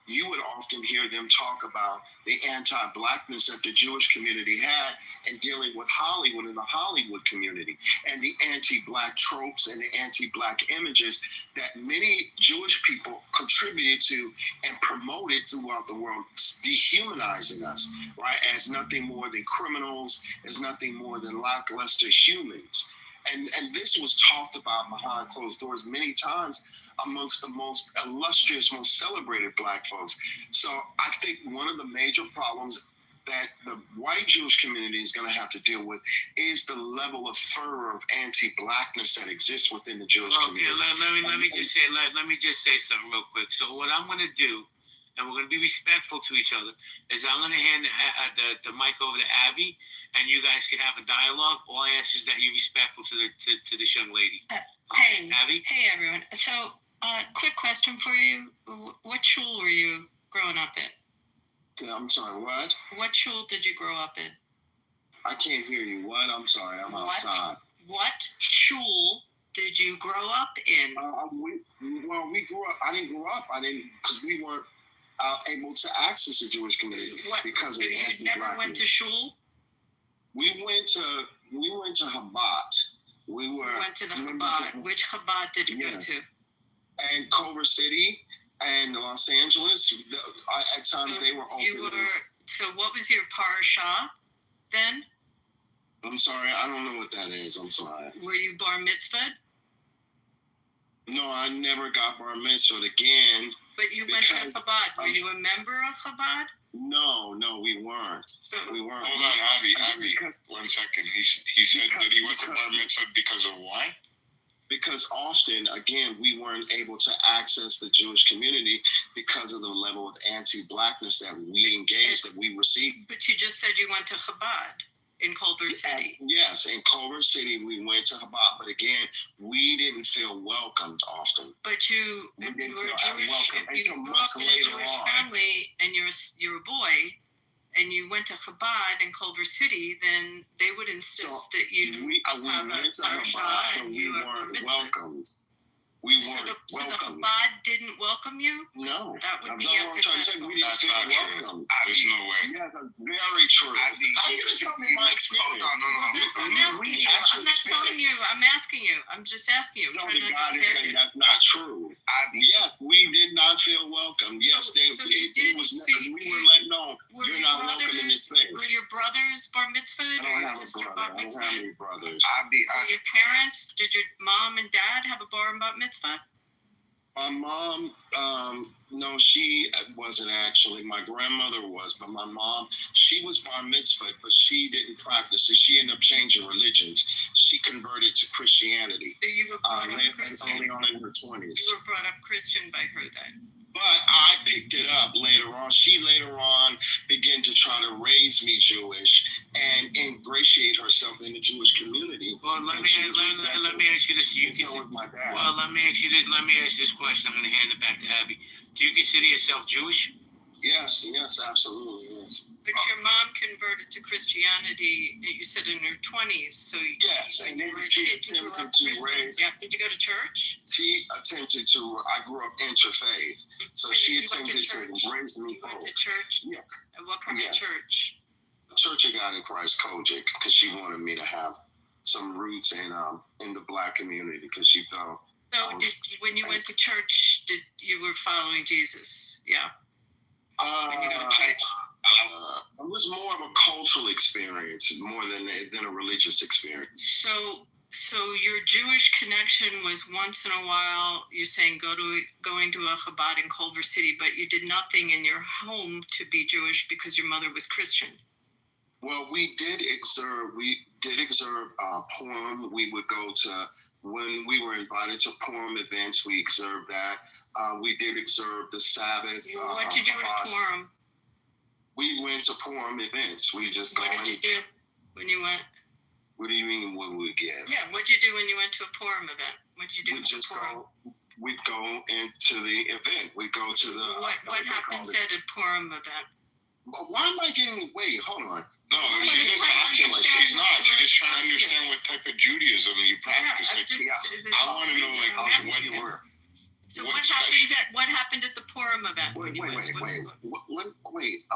You would often hear them talk about the anti-Blackness that the Jewish community had and dealing with Hollywood and the Hollywood community and the anti-Black tropes and the anti-Black images that many Jewish people contributed to and promoted throughout the world, dehumanizing us, right, as nothing more than criminals, as nothing more than lackluster humans. And this was talked about behind closed doors many times amongst the most illustrious, most celebrated Black folks. So I think one of the major problems that the white Jewish community is going to have to deal with is the level of fervor of anti-Blackness that exists within the Jewish community. Let me just say something real quick. So what I'm going to do, and we're going to be respectful to each other, is I'm going to hand the mic over to Abby, and you guys can have a dialogue. All I ask is that you're respectful to this young lady. Hey, Abby? Hey, everyone. So, quick question for you. What shul were you growing up in? I'm sorry, what? What shul did you grow up in? I can't hear you. What? I'm sorry, I'm outside. What shul did you grow up in? We grew up. I didn't grow up. Because we weren't able to access the Jewish community because of the anti-Black. You never went to shul? We went to Chabad. We went to the Chabad. Which Chabad did you go to? And Culver City and Los Angeles. At times they were open. So what was your parasha then? I'm sorry, I don't know what that is. I'm sorry. Were you bar mitzvahed? No, I never got bar mitzvahed again. But you went to Chabad. Were you a member of Chabad? No, we weren't. We weren't. Hold on, Abby, 1 second. He said that he wasn't bar mitzvah because of why? Because often, again, we weren't able to access the Jewish community because of the level of anti-Blackness that we engaged, that we received. But you just said you went to Chabad in Culver City. Yes, in Culver City, we went to Chabad. But again, we didn't feel welcomed often. But you were Jewish. If you grew up in a Jewish family and you're a boy, and you went to Chabad in Culver City, then they would insist that you have went to Chabad, but we weren't welcomed. We weren't welcomed. So the Chabad didn't welcome you? No. That would be up to That's not true. There's no way. Yeah, that's very true. How are you going to tell me my experience? I'm asking you. I'm not telling you. I'm asking you. I'm just asking you. No, the God is saying that's not true. Yes, we did not feel welcome. Yes, we were let know you're not welcome in this place. Were your brothers bar mitzvahed or your sister bar mitzvahed? I don't have any brothers. Were your parents, did your mom and dad have a bar mitzvah? My mom, no, she wasn't actually. My grandmother was, but my mom, she was bar mitzvah, but she didn't practice it. She ended up changing religions. She converted to Christianity. So you were brought up Christian? Early on in her 20s. You were brought up Christian by her then? But I picked it up later on. She later on began to try to raise me Jewish and ingratiate herself in the Jewish community. Well, let me ask you this. Well, let me ask you this question. I'm going to hand it back to Abby. Do you consider yourself Jewish? Yes, absolutely, yes. But your mom converted to Christianity, you said in her 20s, so yes, and then she attempted to raise. Yeah, did you go to church? She attempted to. I grew up interfaith, so she attempted to raise me. You went to church? Yes. And what kind of church? Church of God in Christ, Kojic, because she wanted me to have some roots in the Black community, because she felt. So, when you went to church, you were following Jesus? Yeah. When you go to church. It was more of a cultural experience more than a religious experience. So So your Jewish connection was once in a while, you're saying going to a Chabad in Culver City, but you did nothing in your home to be Jewish because your mother was Christian. Well, we did observe Purim. We would go to, when we were invited to Purim events, we observed that. We did observe the Sabbath. What'd you do at Purim? We went to Purim events. We just go. What did you do when you went? What do you mean what we give? Yeah, what'd you do when you went to a Purim event? What'd you do? We'd go into the event. We'd go to the... What happens at a Purim event? But why am I getting... Wait, hold on. No, she's just asking. She's not. She's just trying to understand what type of Judaism you practice. I want to know, what you were. So what happened at the Purim event? Wait. I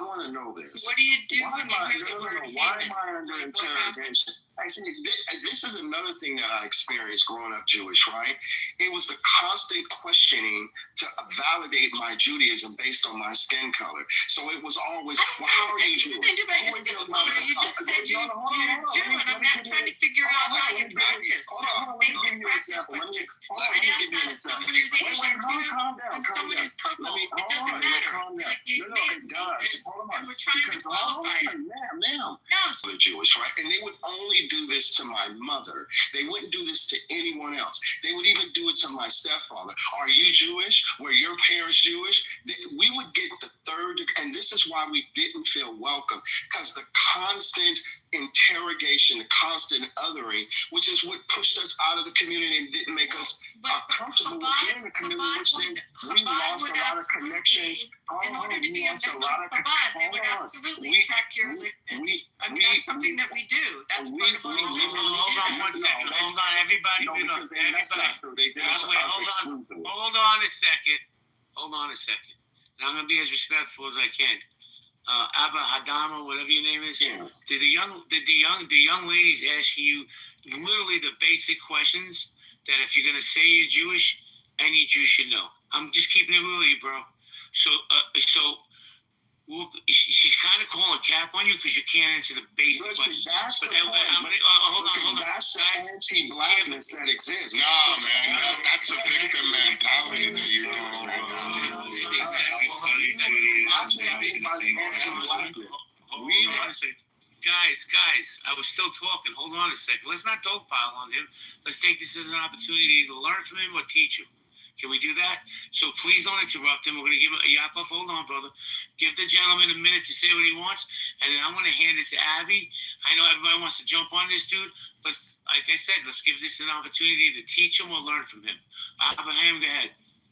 want to know this. What do you do when you hear the word Haman? Why am I under interrogation? I see, this is another thing that I experienced growing up Jewish, right? It was the constant questioning to validate my Judaism based on my skin color. So it was always, well, how are you Jewish? You just said you're Jew, and I'm not trying to figure out how you practice. Let me give you an example. Let me give you an example. Someone who's Asian and someone who's purple. It doesn't matter. It does. And we're trying to qualify it. Ma'am. They're Jewish, right? And they would only do this to my mother. They wouldn't do this to anyone else. They would even do it to my stepfather. Are you Jewish? Were your parents Jewish? We would get the third, and this is why we didn't feel welcome, because the constant interrogation, the constant othering, which is what pushed us out of the community and didn't make us comfortable within the community, which then we lost a lot of connections. In order to be a member of Chabad, they would absolutely check your lineage. I mean, that's something that we do. That's part of our lineage. Hold on one second. Hold on, everybody. Hold on a second. And I'm going to be as respectful as I can. Abba Hadama, whatever your name is. Yeah. Did the young ladies ask you literally the basic questions that if you're going to say you're Jewish, any Jew should know? I'm just keeping it real with you, bro. So she's kind of calling cap on you because you can't answer the basic questions. That's the point. Hold on. That's the anti-blackness that exists. No, man, that's a victim mentality that you Hold on a second. Guys, I was still talking. Hold on a second. Let's not dogpile on him. Let's take this as an opportunity to learn from him or teach him. Can we do that? So please don't interrupt him. We're going to give him a Yaakov. Hold on, brother. Give the gentleman a minute to say what he wants, and then I'm going to hand it to Abby. I know everybody wants to jump on this dude, but like I said, let's give this an opportunity to teach him or learn from him. Abraham, go ahead.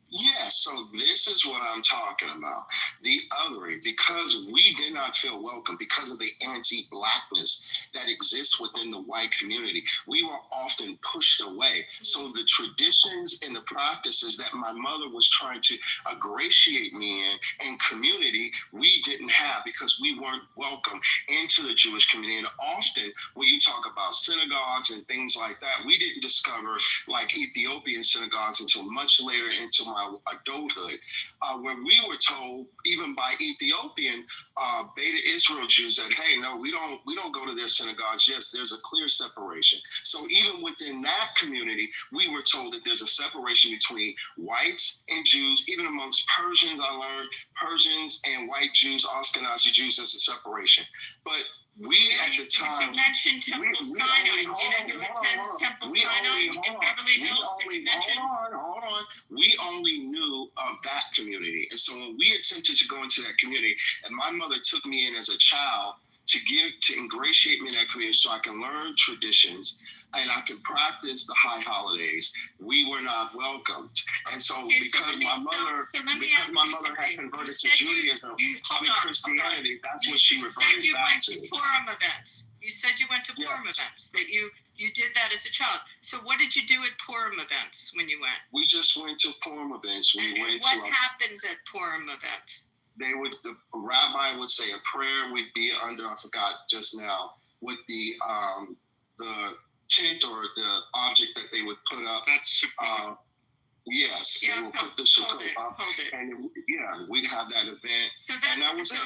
Yeah, so this is what I'm talking about. The othering, because we did not feel welcome, because of the anti-blackness that exists within the white community, we were often pushed away. So the traditions and the practices that my mother was trying to ingratiate me in community, we didn't have because we weren't welcome into the Jewish community. And often when you talk about synagogues and things like that, we didn't discover like Ethiopian synagogues until much later into my adulthood, where we were told, even by Ethiopian Beta Israel Jews, that hey, no, we don't go to their synagogues. Yes, there's a clear separation. So even within that community, we were told that there's a separation between whites and Jews. Even amongst Persians, I learned Persians and white Jews, Ashkenazi Jews, there's a separation. But we at the time, you mentioned Temple Sinai. You attend Temple Sinai in Beverly Hills. Hold on. We only knew of that community. And so when we attempted to go into that community, and my mother took me in as a child to ingratiate me in that community so I can learn traditions and I can practice the high holidays, we were not welcomed. And so because my mother had converted to Judaism, Christianity, that's what she reverted back to. You said you went to Purim events. You said you went to Purim events, that you did that as a child. So what did you do at Purim events when you went? We just went to Purim events. What happens at Purim events? The rabbi would say a prayer. We'd be under, I forgot just now, with the tent or the object that they would put up. That's yes, they would put the sukkah up, and we'd have that event. So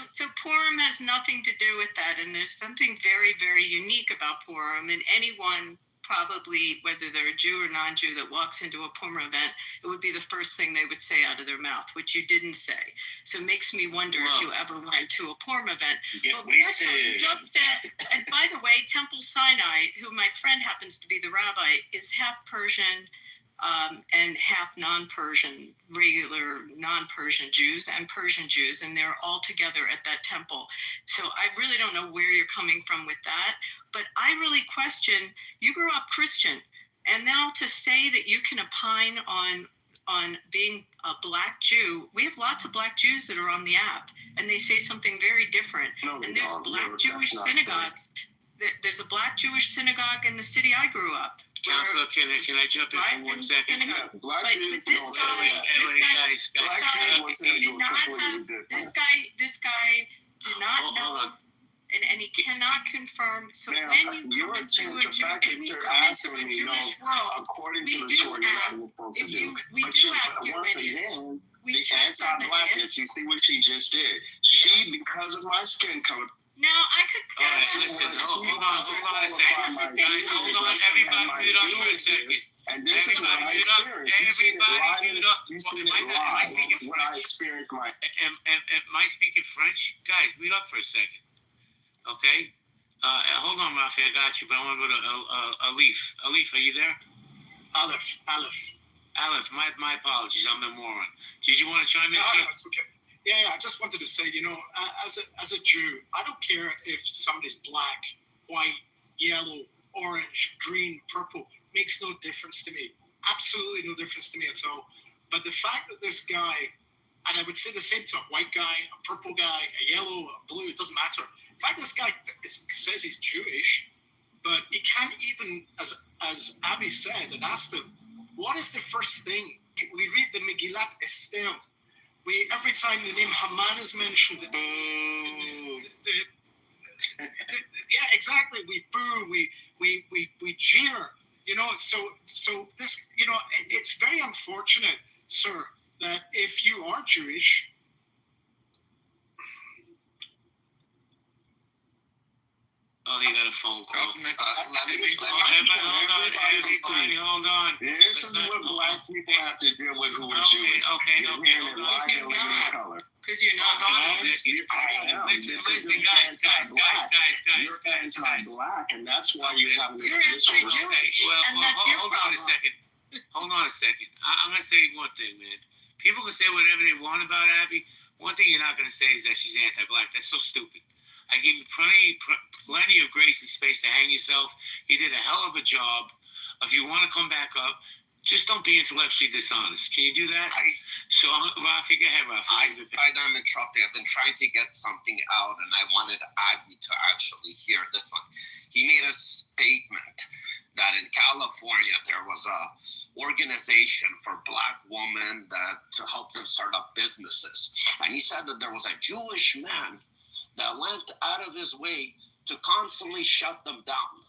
so Purim has nothing to do with that, and there's something very, very unique about Purim, and anyone probably, whether they're a Jew or non-Jew that walks into a Purim event, it would be the first thing they would say out of their mouth, which you didn't say. So it makes me wonder if you ever went to a Purim event. Get But wasted. you just said, and by the way, Temple Sinai, who my friend happens to be the rabbi, is half Persian and half non-Persian, regular non-Persian Jews and Persian Jews, and they're all together at that temple. So I really don't know where you're coming from with that, but I really question, you grew up Christian, and now to say that you can opine on being a black Jew, we have lots of black Jews that are on the app, and they say something very different. And there's black Jewish synagogues. There's a black Jewish synagogue in the city I grew up. Counselor, can I jump in for 1 second? Black But this guy did not know, and he cannot confirm. So Man, when you come into a Jewish world, according we to the do Torah, ask, you're supposed to if do. you, we But do you, ask your once lineage. again, We the check your anti-black, lineage. if you see what she just did, she, because of my skin color, Now I could. All right, listen, hold on a second. Guys, hold on, everybody mute up for a second. and this is what I experienced. You seen it live. You seen it live when I experienced my. Am I speaking French? Guys, mute up for a second. Okay? Hold on, Rafi, I got you, but I want to go to Alif. Alif, are you there? Aleph. Aleph, my apologies, I'm a moron. Did you want to chime in? No, it's okay. Yeah, I just wanted to say, as a Jew, I don't care if somebody's black, white, yellow, orange, green, purple. Makes no difference to me. Absolutely no difference to me at all. But the fact that this guy, and I would say the same to a white guy, a purple guy, a yellow, a blue, it doesn't matter. In fact, this guy says he's Jewish, but he can't even, as Abby said, and asked him, what is the first thing? We read the Megillat Esther. Every time the name Haman is mentioned, yeah, exactly. We boo, we jeer, So this, it's very unfortunate, sir, that if you are Jewish. Oh, he got a phone call. Let me explain. Everybody, hold on. This is what black people have to deal with who are Jewish. Okay, hold on. Color. Because you're not. Listen, guys. You're anti-black, and that's why you have this disrespect. Hold on a second. Hold on a second. I'm going to say one thing, man. People can say whatever they want about Abby. One thing you're not going to say is that she's anti-black. That's so stupid. I gave you plenty of grace and space to hang yourself. You did a hell of a job. If you want to come back up, just don't be intellectually dishonest. Can you do that? Rafi, go ahead, Rafi. I'm interrupting. I've been trying to get something out, and I wanted Abby to actually hear this one. He made a statement that in California there was a organization for black women to help them start up businesses. And he said that there was a Jewish man that went out of his way to constantly shut them down.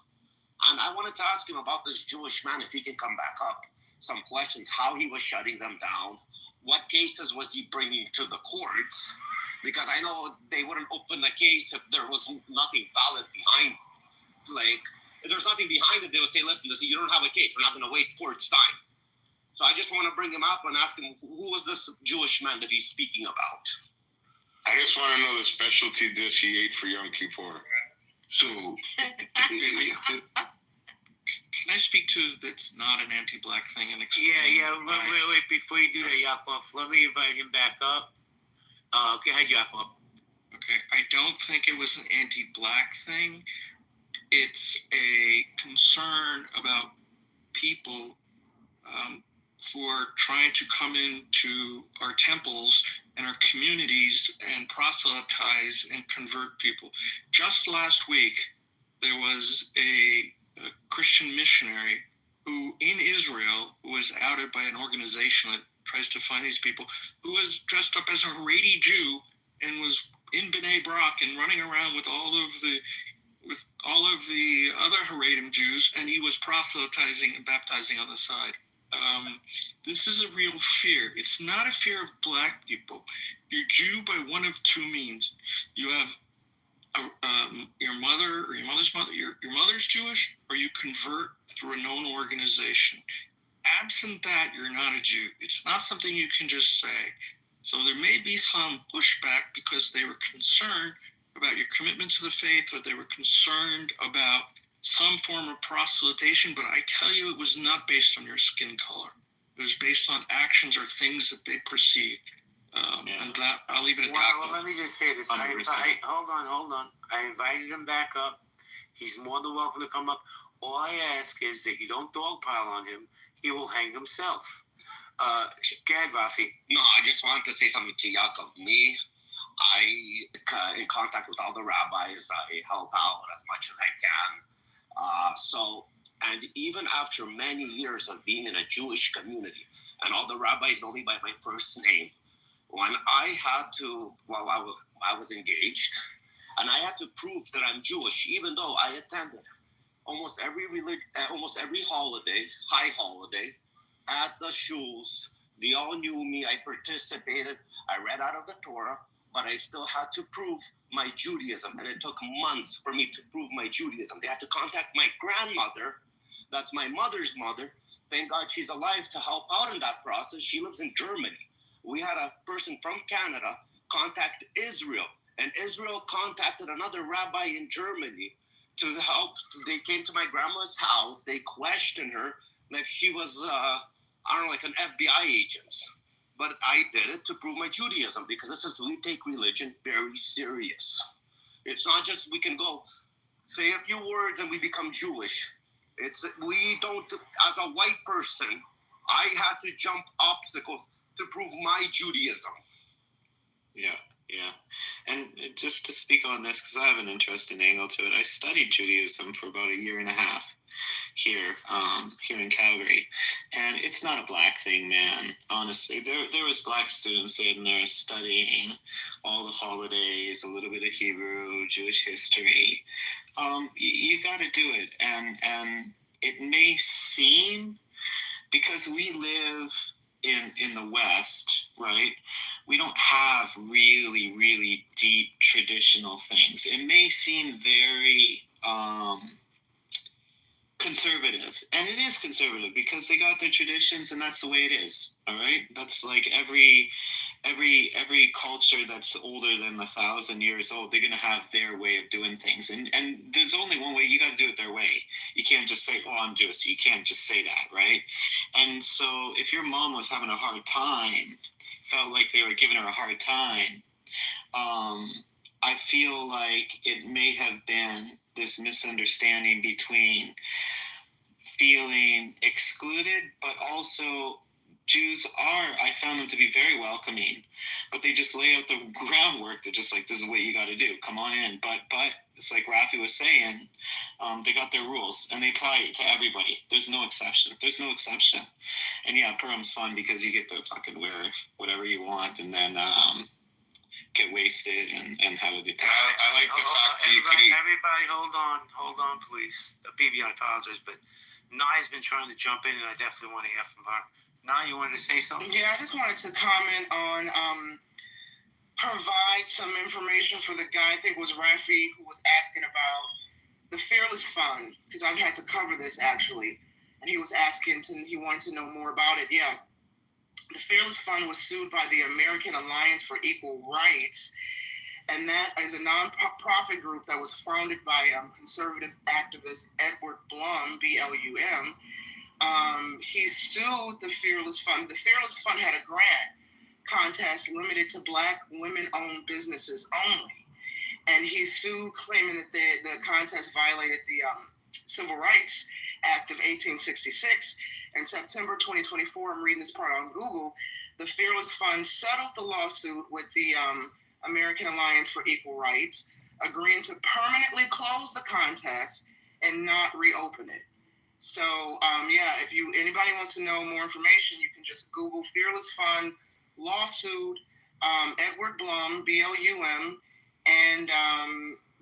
And I wanted to ask him about this Jewish man, if he can come back up. Some questions, how he was shutting them down, what cases was he bringing to the courts, because I know they wouldn't open the case if there was nothing valid behind. Like, if there's nothing behind it, they would say, listen, you don't have a case, we're not going to waste court's time. So I just want to bring him up and ask him, who was this Jewish man that he's speaking about? I just want to know the specialty dish he ate for Yom Kippur. So, can I speak to that's not an anti-black thing? And Yeah. Wait. Before you do that, Yaakov, let me invite him back up. Go ahead, Yaakov. Okay. I don't think it was an anti-black thing. It's a concern about people who are trying to come into our temples and our communities and proselytize and convert people. Just last week, there was a Christian missionary who in Israel was outed by an organization that tries to find these people, who was dressed up as a Haredi Jew and was in B'nai Brak and running around with all of the other Haredim Jews, and he was proselytizing and baptizing on the side. This is a real fear. It's not a fear of black people. You're Jew by one of two means. You have your mother or your mother's mother, your mother's Jewish, or you convert through a known organization. Absent that, you're not a Jew. It's not something you can just say. So there may be some pushback because they were concerned about your commitment to the faith, or they were concerned about some form of proselytation, but I tell you, it was not based on your skin color. It was based on actions or things that they perceived. And that, I'll leave it at that. Well, let me just say this. Hold on. I invited him back up. He's more than welcome to come up. All I ask is that you don't dogpile on him. He will hang himself. Go ahead, Rafi. No, I just wanted to say something to Yaakov. Me, in contact with all the rabbis, I help out as much as I can. And even after many years of being in a Jewish community, and all the rabbis know me by my first name, when I had to, I was engaged, and I had to prove that I'm Jewish, even though I attended almost every holiday, high holiday, at the shuls. They all knew me. I participated. I read out of the Torah, but I still had to prove my Judaism, and it took months for me to prove my Judaism. They had to contact my grandmother. That's my mother's mother. Thank God she's alive to help out in that process. She lives in Germany. We had a person from Canada contact Israel, and Israel contacted another rabbi in Germany to help. They came to my grandma's house. They questioned her like she was, like an FBI agent. But I did it to prove my Judaism, because we take religion very serious. It's not just we can go say a few words and we become Jewish. We don't, as a white person, I had to jump obstacles to prove my Judaism. Yeah. And just to speak on this, because I have an interesting angle to it, I studied Judaism for about a year and a half here in Calgary, and it's not a black thing, man. Honestly, there was black students in there studying all the holidays, a little bit of Hebrew, Jewish history. You got to do it, and it may seem, because we live in the West, right? We don't have really, really deep traditional things. It may seem very conservative, and it is conservative because they got their traditions, and that's the way it is. All right, that's like every culture that's older than 1,000 years old. They're gonna have their way of doing things, and there's only one way. You got to do it their way. You can't just say, "Oh, I'm Jewish." You can't just say that, right? And so, if your mom was having a hard time, felt like they were giving her a hard time, I feel like it may have been this misunderstanding between feeling excluded, but also Jews I found them to be very welcoming, but they just lay out the groundwork. They're just like, this is what you got to do. Come on in. But it's like Rafi was saying, they got their rules, and they apply it to everybody. There's no exception. And yeah, Purim's fun because you get to fucking wear whatever you want, and then get wasted and have a good time. I like the fact that you could eat. Everybody, hold on, please. BB, I apologize, but Nai's been trying to jump in, and I definitely want to hear from her. Nai, you wanted to say something? Yeah, I just wanted to comment on provide some information for the guy, I think it was Rafi, who was asking about the Fearless Fund, because I've had to cover this actually, and he was he wanted to know more about it. Yeah. The Fearless Fund was sued by the American Alliance for Equal Rights, and that is a non-profit group that was founded by conservative activist Edward Blum, B-L-U-M. He sued the Fearless Fund. The Fearless Fund had a grant contest limited to Black women-owned businesses only, and he sued, claiming that the contest violated the Civil Rights Act of 1866. In September 2024, I'm reading this part on Google, the Fearless Fund settled the lawsuit with the American Alliance for Equal Rights, agreeing to permanently close the contest and not reopen it. So, if anybody wants to know more information, you can just Google Fearless Fund lawsuit, Edward Blum, B-L-U-M, and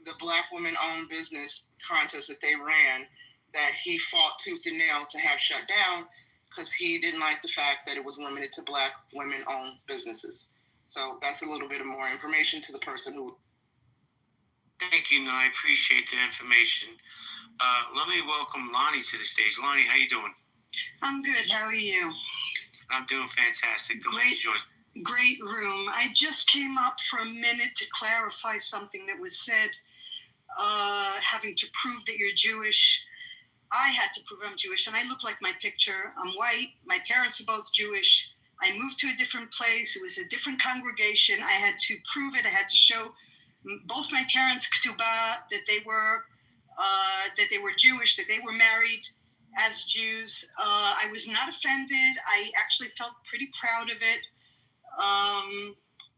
the Black women-owned business contest that they ran, that he fought tooth and nail to have shut down because he didn't like the fact that it was limited to Black women-owned businesses. So that's a little bit of more information to the person who Thank you, and I appreciate the information. Let me welcome Lonnie to the stage. Lonnie, how you doing? I'm good. How are you? I'm doing fantastic. The mic is yours. Great room. I just came up for a minute to clarify something that was said, having to prove that you're Jewish. I had to prove I'm Jewish, and I look like my picture. I'm white. My parents are both Jewish. I moved to a different place. It was a different congregation. I had to prove it. I had to show both my parents ketubah that they were Jewish, that they were married as Jews. I was not offended. I actually felt pretty proud of it.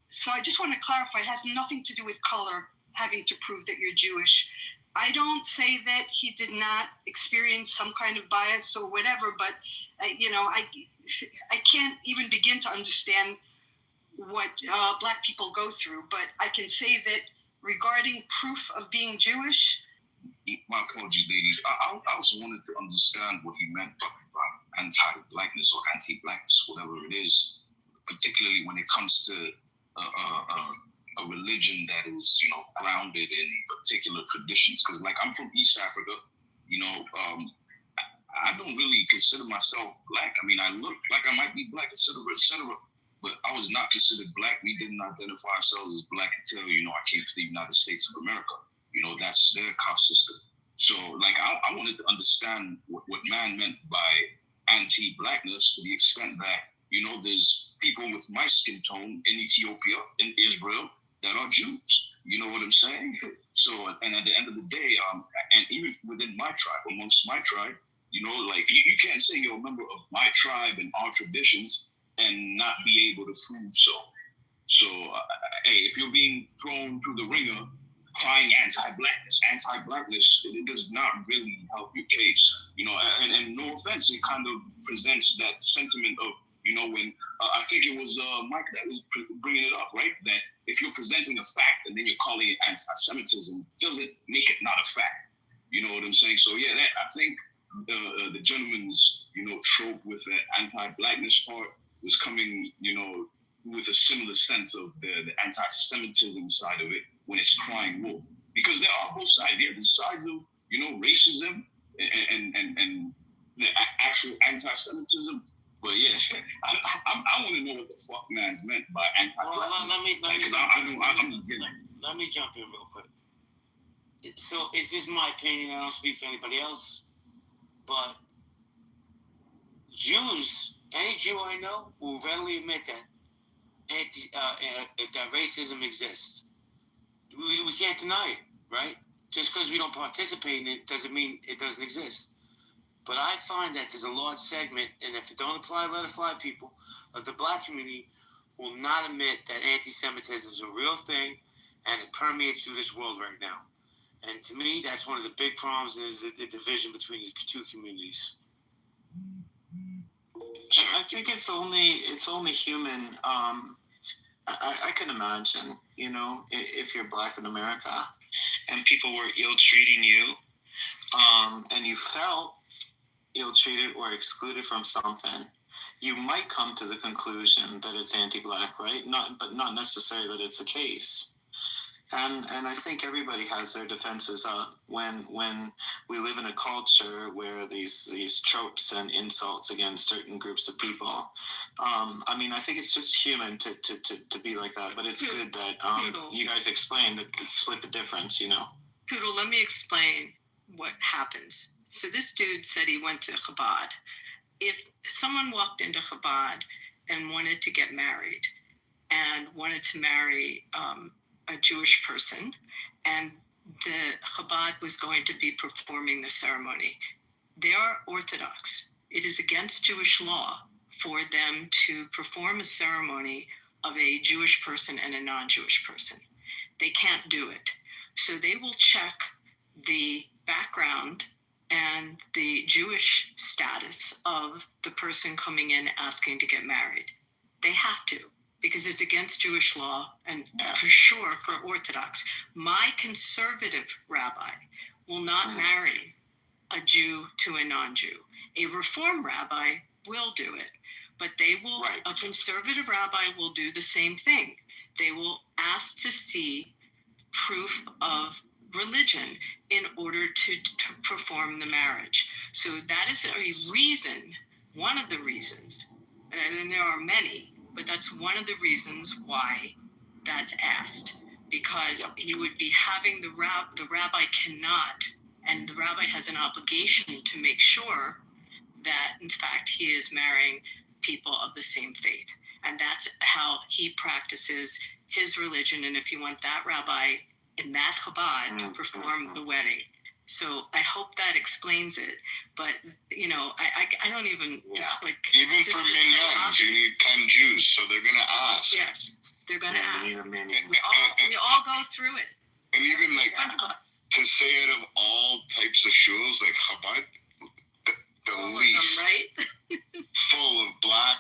So I just want to clarify, it has nothing to do with color, having to prove that you're Jewish. I don't say that he did not experience some kind of bias or whatever, but, I can't even begin to understand what Black people go through. But I can say that regarding proof of being Jewish. My apologies, ladies. I also wanted to understand what he meant by anti-Blackness or anti-Blackness, whatever it is, particularly when it comes to a religion that is, grounded in particular traditions. Because, I'm from East Africa, I don't really consider myself Black. I mean, I look like I might be Black, et cetera, but I was not considered Black. We didn't identify ourselves as Black until, I came to the United States of America. That's their caste system. So, I wanted to understand what man meant by anti-Blackness to the extent that, there's people with my skin tone in Ethiopia, in Israel, that are Jews. You know what I'm saying? So, and at the end of the day, and even within my tribe, amongst my tribe, you can't say you're a member of my tribe and our traditions and not be able to prove so. So, hey, if you're being thrown through the ringer, crying anti-Blackness, it does not really help your case, and no offense, it kind of presents that sentiment of, when I think it was Mike that was bringing it up, right? That if you're presenting a fact and then you're calling it anti-Semitism, doesn't make it not a fact. You know what I'm saying? So yeah, I think the gentleman's, trope with the anti-Blackness part was coming, with a similar sense of the anti-Semitism side of it when it's crying wolf. Because there are both sides. There are the sides of, racism and the actual anti-Semitism. But yeah, I want to know what the fuck man's meant by anti-Blackness. Let me jump in real quick. So it's just my opinion. I don't speak for anybody else. But Jews, any Jew I know, will readily admit that that racism exists. We can't deny it, right? Just because we don't participate in it doesn't mean it doesn't exist. But I find that there's a large segment, and if it don't apply, let it fly, people, of the Black community will not admit that anti-Semitism is a real thing, and it permeates through this world right now. And to me, that's one of the big problems is the division between the two communities. I think it's only human. I can imagine, if you're Black in America and people were ill-treating you, and you felt ill-treated or excluded from something, you might come to the conclusion that it's anti-Black, right? But not necessarily that it's the case. And I think everybody has their defenses up when we live in a culture where these tropes and insults against certain groups of people. I think it's just human to be like that, but it's good that you guys explained that split the difference, Poodle, let me explain what happens. So this dude said he went to Chabad. If someone walked into Chabad and wanted to get married and wanted to marry a Jewish person, and the Chabad was going to be performing the ceremony, they are Orthodox. It is against Jewish law for them to perform a ceremony of a Jewish person and a non-Jewish person. They can't do it. So they will check the background and the Jewish status of the person coming in asking to get married. They have to, because it's against Jewish law and for sure for Orthodox. My conservative rabbi will not marry a Jew to a non-Jew. A Reform rabbi will do it, but a conservative rabbi will do the same thing. They will ask to see proof of religion in order to perform the marriage. So that is a reason, one of the reasons, and there are many, but that's one of the reasons why that's asked, because you would be having the rabbi cannot, and the rabbi has an obligation to make sure that in fact he is marrying people of the same faith, and that's how he practices his religion. And if you want that rabbi in that Chabad to perform the wedding. So I hope that explains it. But, you know, I don't even, it's like... Even for minyans, you need 10 Jews, so they're going to ask. Yes, they're going to ask. We all go through it. And even, like, to say out of all types of shuls, like Chabad, the least, right? full of black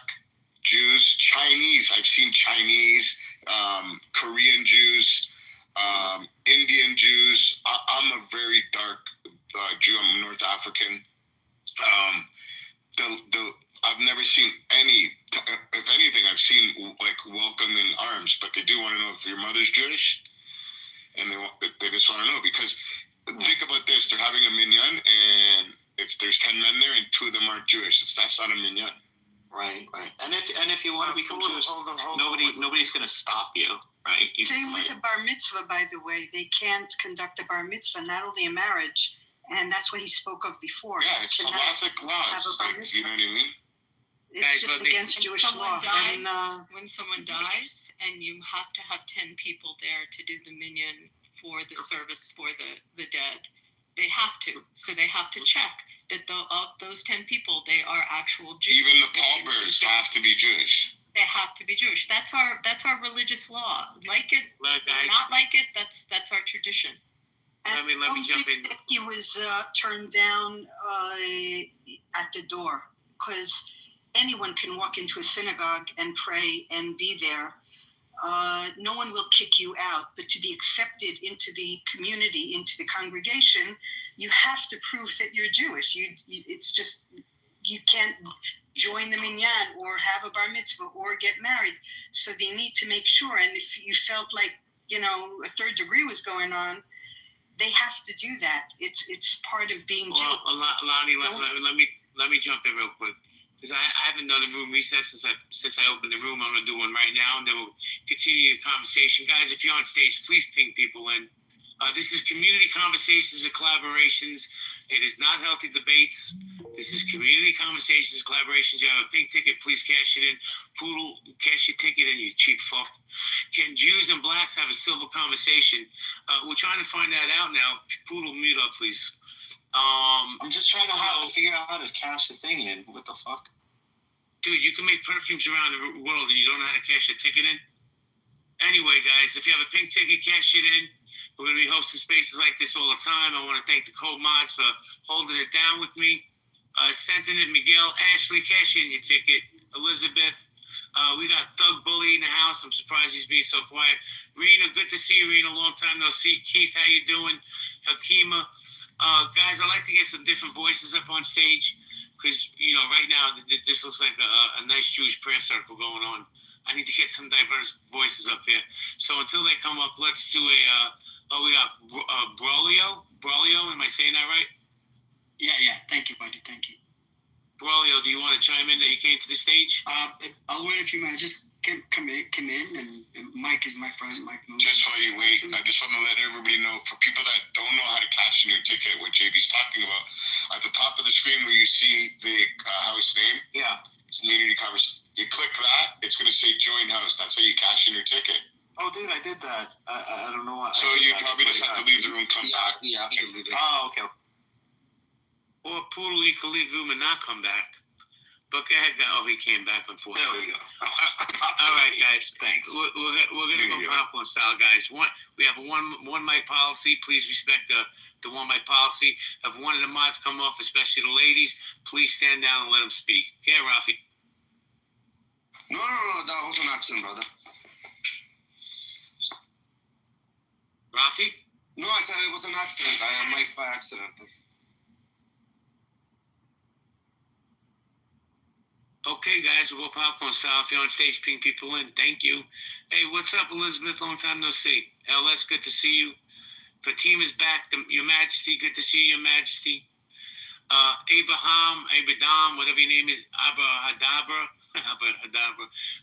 Jews, Chinese. I've seen Chinese, Korean Jews, Indian Jews. I'm a very dark Jew. I'm North African. I've never seen any. If anything, I've seen like welcoming arms, but they do want to know if your mother's Jewish, and they just want to know because think about this: they're having a minyan, and there's 10 men there, and 2 of them aren't Jewish. That's not a minyan. Right. And if you want to become Jewish, nobody's going to stop you, right? Same with a bar mitzvah, by the way. They can't conduct a bar mitzvah, not only a marriage, and that's what he spoke of before. Yeah, it's halachic laws. Like, you know what I mean? It's just against Jewish law. When someone dies, and you have to have 10 people there to do the minyan for the service for the dead, they have to. So they have to check that of those 10 people, they are actual Jews. Even the pallbearers have to be Jewish. They have to be Jewish. That's our religious law. Like it, not like it. That's our tradition. Let me jump in. He was turned down at the door because anyone can walk into a synagogue and pray and be there. No one will kick you out, but to be accepted into the community, into the congregation, you have to prove that you're Jewish. It's just, you can't join the minyan or have a bar mitzvah or get married. So they need to make sure. And if you felt like, you know, a third degree was going on, they have to do that. It's part of being Jewish. Lonnie, let me jump in real quick. Because I haven't done a room reset since I opened the room. I'm going to do one right now, and then we'll continue the conversation. Guys, if you're on stage, please ping people in. This is community conversations and collaborations. It is not healthy debates. This is community conversations and collaborations. You have a pink ticket, please cash it in. Poodle, cash your ticket in, you cheap fuck. Can Jews and blacks have a civil conversation? We're trying to find that out now. Poodle, mute up, please. I'm just trying to figure out how to cash the thing in. What the fuck? Dude, you can make perfumes around the world and you don't know how to cash a ticket in? Anyway, guys, if you have a pink ticket, cash it in. We're going to be hosting spaces like this all the time. I want to thank the co-mods for holding it down with me. Sentinel, Miguel, Ashley, cash in your ticket. Elizabeth, we got Thug Bully in the house. I'm surprised he's being so quiet. Rena, good to see you, Rena. Long time no see. Keith, how you doing? Hakima. Guys, I like to get some different voices up on stage because, you know, right now this looks like a nice Jewish prayer circle going on. I need to get some diverse voices up here. So until they come up, let's do we got Braulio. Am I saying that right? Yeah. Thank you, buddy. Thank you. Braulio, do you want to chime in that you came to the stage? I'll wait a few minutes. Just come in, and Mike is my friend. Mike knows. Just while you wait, I just want to let everybody know, for people that don't know how to cash in your ticket, what JB's talking about, at the top of the screen where you see the house name, it's Community Conversation. You click that, it's going to say join house. That's how you cash in your ticket. Oh, dude, I did that. I don't know why. So you probably just have to leave the room, come back. Yeah. Oh, okay. Or Poodle, you can leave the room and not come back. But go ahead, oh, he came back, unfortunately. There we go. All right, guys. Thanks. We're going to go popcorn style, guys. We have a one mic policy. Please respect the one mic policy. If one of the mods come off, especially the ladies, please stand down and let them speak. Okay, Rafi? No, that was an accident, brother. Rafi? No, I said it was an accident. I am mic by accident. Okay, guys, we'll go popcorn style. If you're on stage, ping people in. Thank you. Hey, what's up, Elizabeth? Long time no see. LS, good to see you. Fatima's back. Your Majesty, good to see you, Your Majesty. Abraham, whatever your name is, Abrahadabra.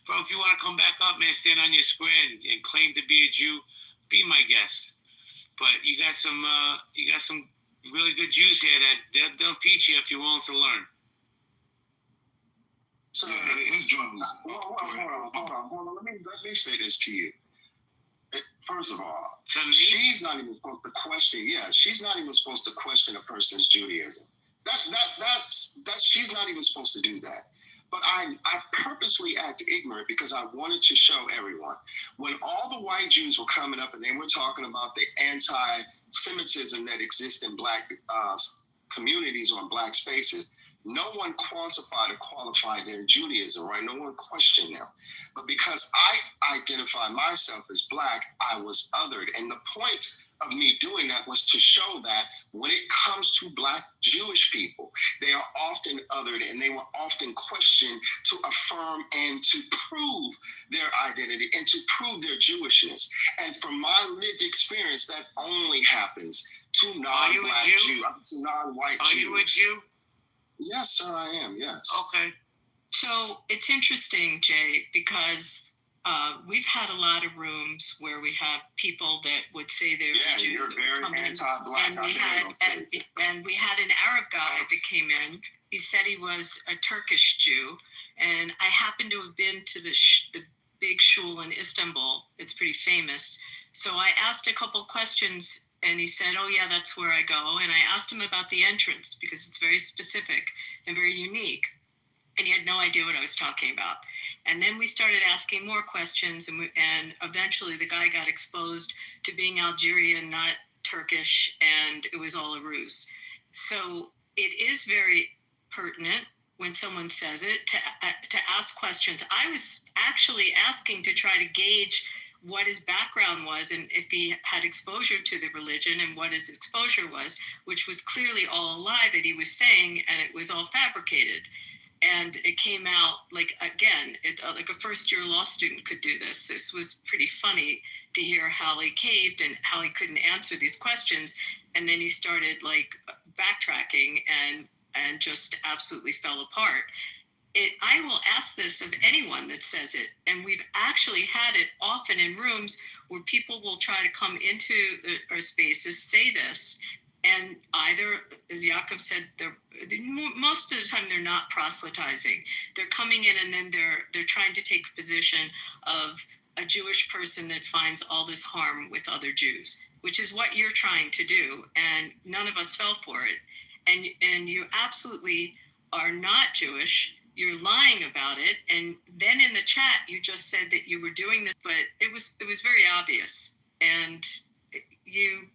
Bro, if you want to come back up, man, stand on your square and claim to be a Jew, be my guest. But you got some really good Jews here that they'll teach you if you're willing to learn. So, hold on. Let me say this to you. First of all, she's not even supposed to question. Yeah, she's not even supposed to question a person's Judaism. That's she's not even supposed to do that. But I purposely act ignorant because I wanted to show everyone. When all the white Jews were coming up and they were talking about the anti-Semitism that exists in black communities or in black spaces, no one quantified or qualified their Judaism, right? No one questioned them. But because I identify myself as black, I was othered. And the point of me doing that was to show that when it comes to black Jewish people, they are often othered and they were often questioned to affirm and to prove their identity and to prove their Jewishness. And from my lived experience, that only happens to non-black Jews, to non-white Jews. Are you a Jew? Yes, sir, I am, yes. Okay. So it's interesting, Jay, because we've had a lot of rooms where we have people that would say they're Jews. You're very anti-black. And we had an Arab guy that came in. He said he was a Turkish Jew, and I happened to have been to the big shul in Istanbul. It's pretty famous. So I asked a couple questions. And he said, oh, yeah, that's where I go. And I asked him about the entrance because it's very specific and very unique. And he had no idea what I was talking about. And then we started asking more questions. And eventually the guy got exposed to being Algerian, not Turkish. And it was all a ruse. So it is very pertinent when someone says it to ask questions. I was actually asking to try to gauge what his background was and if he had exposure to the religion and what his exposure was, which was clearly all a lie that he was saying, and it was all fabricated. And it came out like, again, like a first-year law student could do this. This was pretty funny to hear how he caved and how he couldn't answer these questions. And then he started like backtracking and just absolutely fell apart. I will ask this of anyone that says it, and we've actually had it often in rooms where people will try to come into our spaces, say this, and either, as Yaakov said, most of the time they're not proselytizing. They're coming in and then they're trying to take a position of a Jewish person that finds all this harm with other Jews, which is what you're trying to do, and none of us fell for it. And you absolutely are not Jewish. You're lying about it, and then in the chat you just said that you were doing this, but it was very obvious, and you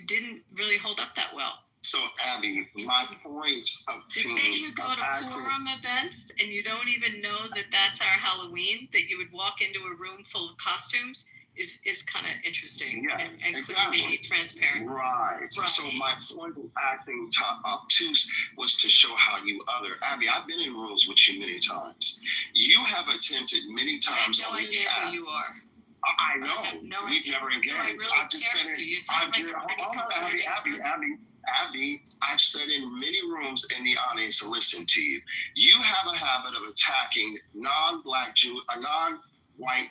didn't really hold up that well. So Abby, my point of to say you go to Purim events and you don't even know that that's our Halloween, that you would walk into a room full of costumes is kind of interesting and exactly. Clearly transparent. Right. So my point of acting obtuse was to show how you other. Abby, I've been in rooms with you many times. You have attempted many times on this app. I have no idea who you are. I know. We've never engaged. No, I really I've just been in. Abby, I've said in many rooms in the audience to listen to you. You have a habit of attacking non-white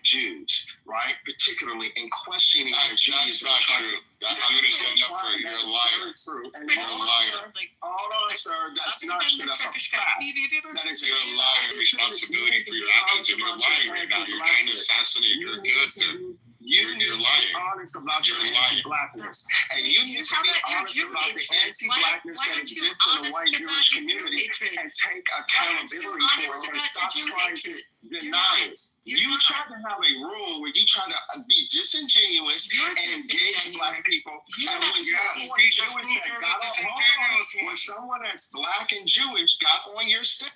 Jews, right? Particularly in questioning their Judaism. That's not true. I'm going to stand up for you. You're a liar. You're a liar. Hold on, sir. That's not true. That's a fact. You're a liar. Responsibility for your actions, and you're lying right now. You're trying to assassinate your character. You need to be honest about your anti-blackness. And you need to be honest about the anti-blackness that exists in the white Jewish community and take accountability for it and stop trying to deny it. You try to have a rule where you try to be disingenuous and engage black people. And when someone that's black and Jewish got on your stick,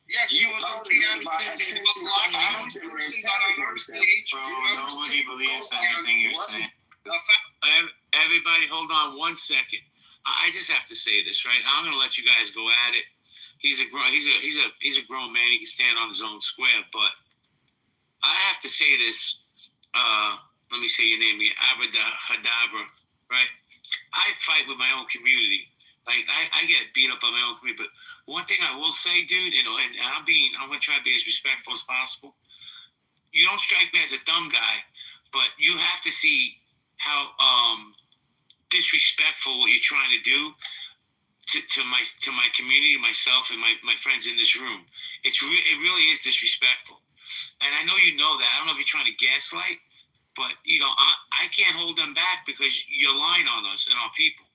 yes, you was on the understanding of black Nobody believes anything you're saying. Everybody, hold on 1 second. I just have to say this, right? I'm gonna let you guys go at it. He's a grown man. He can stand on his own square. But I have to say this. Let me say your name again. Abrahadabra, right? I fight with my own community. Like I get beat up by my own community. But one thing I will say, dude, and I'm gonna try to be as respectful as possible. You don't strike me as a dumb guy, but you have to see how disrespectful what you're trying to do to my community, myself, and my friends in this room. It really is disrespectful, and I know you know that. I don't know if you're trying to gaslight, but I can't hold them back because you're lying on us and our people.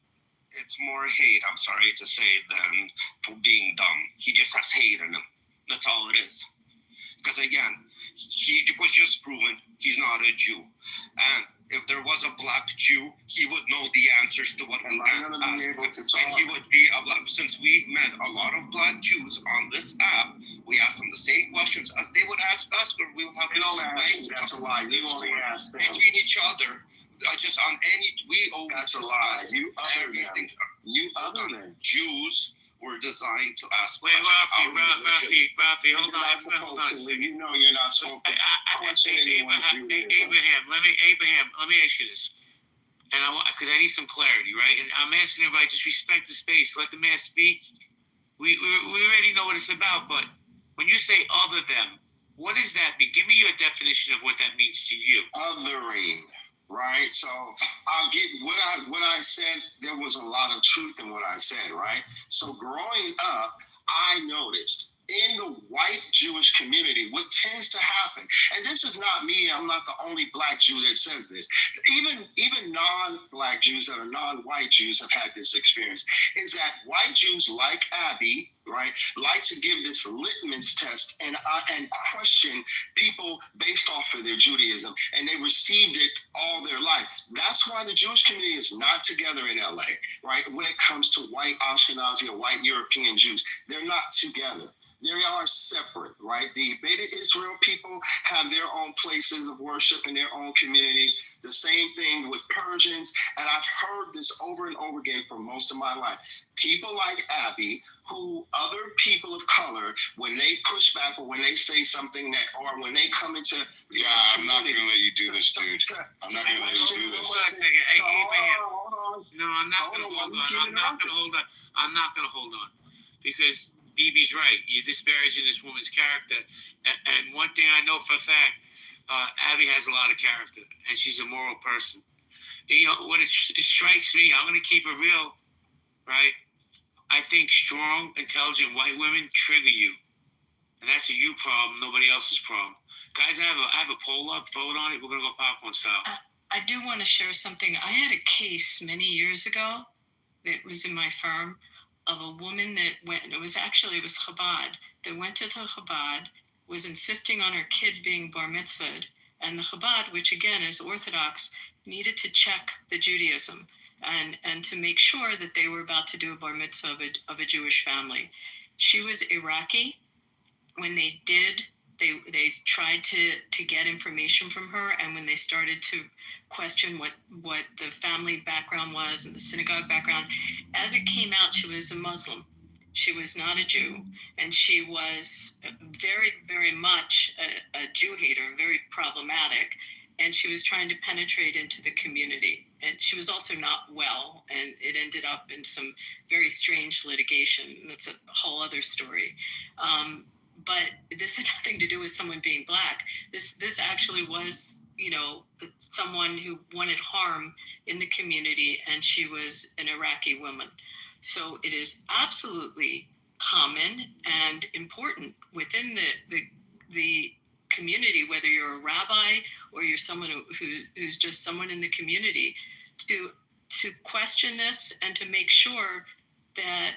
It's more hate, I'm sorry to say, than for being dumb. He just has hate in him. That's all it is. Because again, he was just proven he's not a Jew. And if there was a black Jew, he would know the answers to what we asked. And he would be a black. Since we met a lot of black Jews on this app, we asked them the same questions as they would ask us, or we would have nice That's a lie. You only asked them. between each other. Just on we always That's a lie. You other everything. than. You other than. Jews were designed to ask Wait, questions. Rafi, hold on. You know you're not supposed to. Abraham, let me ask you this, and because I need some clarity, right? And I'm asking everybody, just respect the space, let the man speak. We already know what it's about, but when you say other them, what does that mean? Give me your definition of what that means to you. Othering. Right, so I'll get what I said. There was a lot of truth in what I said, right? So growing up, I noticed in the white Jewish community, what tends to happen, and this is not me, I'm not the only black Jew that says this. Even non-black Jews that are non-white Jews have had this experience, is that white Jews like Abby, right, like to give this litmus test and question people based off of their Judaism, and they received it all their life. That's why the Jewish community is not together in LA, right? When it comes to white Ashkenazi or white European Jews, they're not together. They are separate, right? The Beta Israel people have their own places of worship in their own communities. The same thing with Persians, and I've heard this over and over again for most of my life. People like Abby, who other people of color, when they push back or when they say something that, or when they come into I'm not going to let you do this, dude. I'm not going to let you do this. Hold on a second. Hey, Abraham. No, I'm not going to hold on. I'm not going to hold on. Because BB's right. You're disparaging this woman's character. And one thing I know for a fact, Abby has a lot of character, and she's a moral person. When it strikes me, I'm going to keep it real, right? I think strong, intelligent white women trigger you. And that's a you problem, nobody else's problem. Guys, I have a poll up, vote on it. We're going to go popcorn style. I do want to share something. I had a case many years ago that was in my firm of a woman that went, it was Chabad, that went to the Chabad, was insisting on her kid being bar mitzvahed, and the Chabad, which again is Orthodox, needed to check the Judaism and to make sure that they were about to do a bar mitzvah of a Jewish family. She was Iraqi. When they did, they tried to get information from her, and when they started to question what the family background was and the synagogue background, as it came out, she was a Muslim. She was not a Jew, and she was very, very much a Jew hater, very problematic, and she was trying to penetrate into the community. And she was also not well, and it ended up in some very strange litigation. That's a whole other story. But this has nothing to do with someone being black. This actually was, someone who wanted harm in the community, and she was an Iraqi woman. So it is absolutely common and important within the community, whether you're a rabbi or you're someone who's just someone in the community, to question this and to make sure that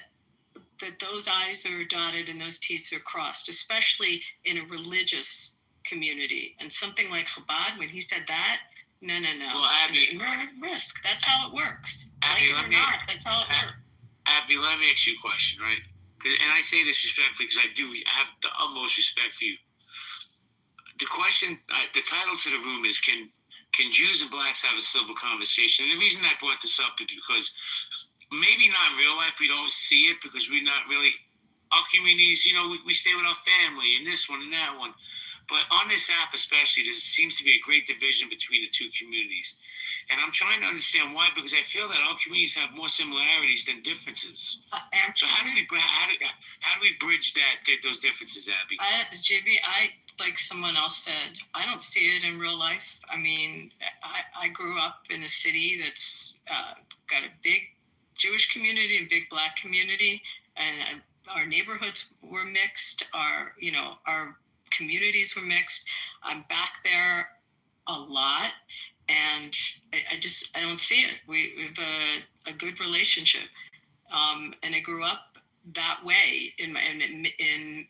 those I's are dotted and those T's are crossed, especially in a religious community. And something like Chabad, when he said that, no. Well, Abby, no risk. That's how it works. Abby, like it or not, that's how it works. Abby, let me ask you a question, right? And I say this respectfully because I have the utmost respect for you. The question, the title to the room is, can Jews and blacks have a civil conversation? And the reason I brought this up is because maybe not in real life we don't see it because we're not really, our communities, we stay with our family and this one and that one. But on this app especially, there seems to be a great division between the two communities. And I'm trying to understand why, because I feel that our communities have more similarities than differences. So how do we bridge those differences, Abby? JB, like someone else said, I don't see it in real life. I mean, I grew up in a city that's got a big Jewish community and big Black community, and our neighborhoods were mixed. Our communities were mixed. I'm back there a lot, and I don't see it. We have a good relationship, and I grew up that way in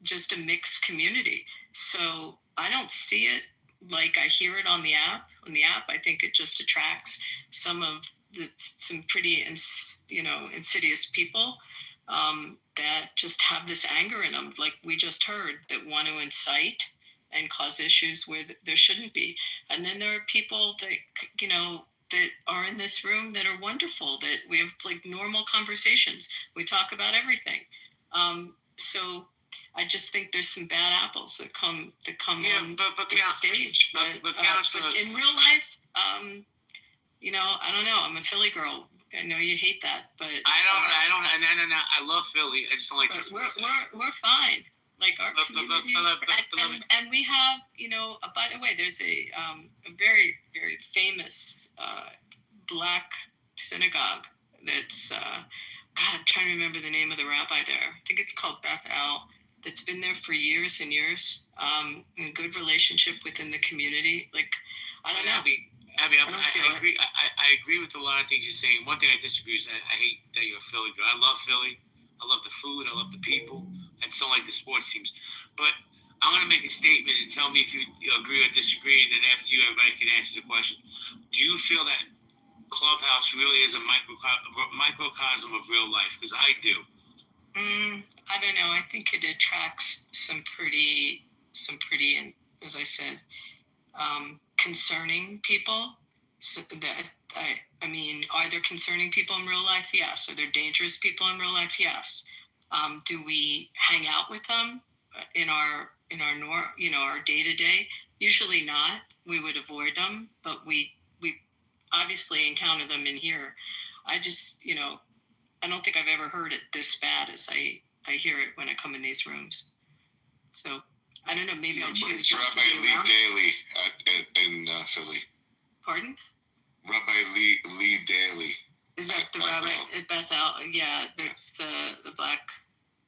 just a mixed community. So I don't see it like I hear it on the app. On the app, I think it just attracts some pretty insidious people that just have this anger in them, like we just heard, that want to incite and cause issues where there shouldn't be. And then there are people that that are in this room that are wonderful, that we have like normal conversations. We talk about everything. So I just think there's some bad apples that come on the stage. But in real life, I don't know. I'm a Philly girl. I know you hate that, but I don't. I love Philly. I just don't like this. We're fine. Like our communities, and we have, by the way, there's a very, very famous Black synagogue that's, I'm trying to remember the name of the rabbi there. I think it's called Beth El. That's been there for years and years. In a good relationship within the community. Like, I don't know. Abby, I agree with a lot of things you're saying. One thing I disagree is that I hate that you're a Philly girl. I love Philly. I love the food. I love the people. I just don't like the sports teams. But I'm going to make a statement and tell me if you agree or disagree, and then after you, everybody can answer the question. Do you feel that Clubhouse really is a microcosm of real life? Because I do. I don't know. I think it attracts some pretty, as I said, concerning people. So that I mean, are there concerning people in real life? Yes. Are there dangerous people in real life? Yes. Do we hang out with them in our our day-to-day? Usually not. We would avoid them, but we obviously encounter them in here. I just, I don't think I've ever heard it this bad as I hear it when I come in these rooms. So I don't know. Maybe I'll choose. It's Rabbi Lee Daly in Philly. Pardon? Rabbi Lee Daly. Is that the rabbi at Beth El? Yeah, that's the Black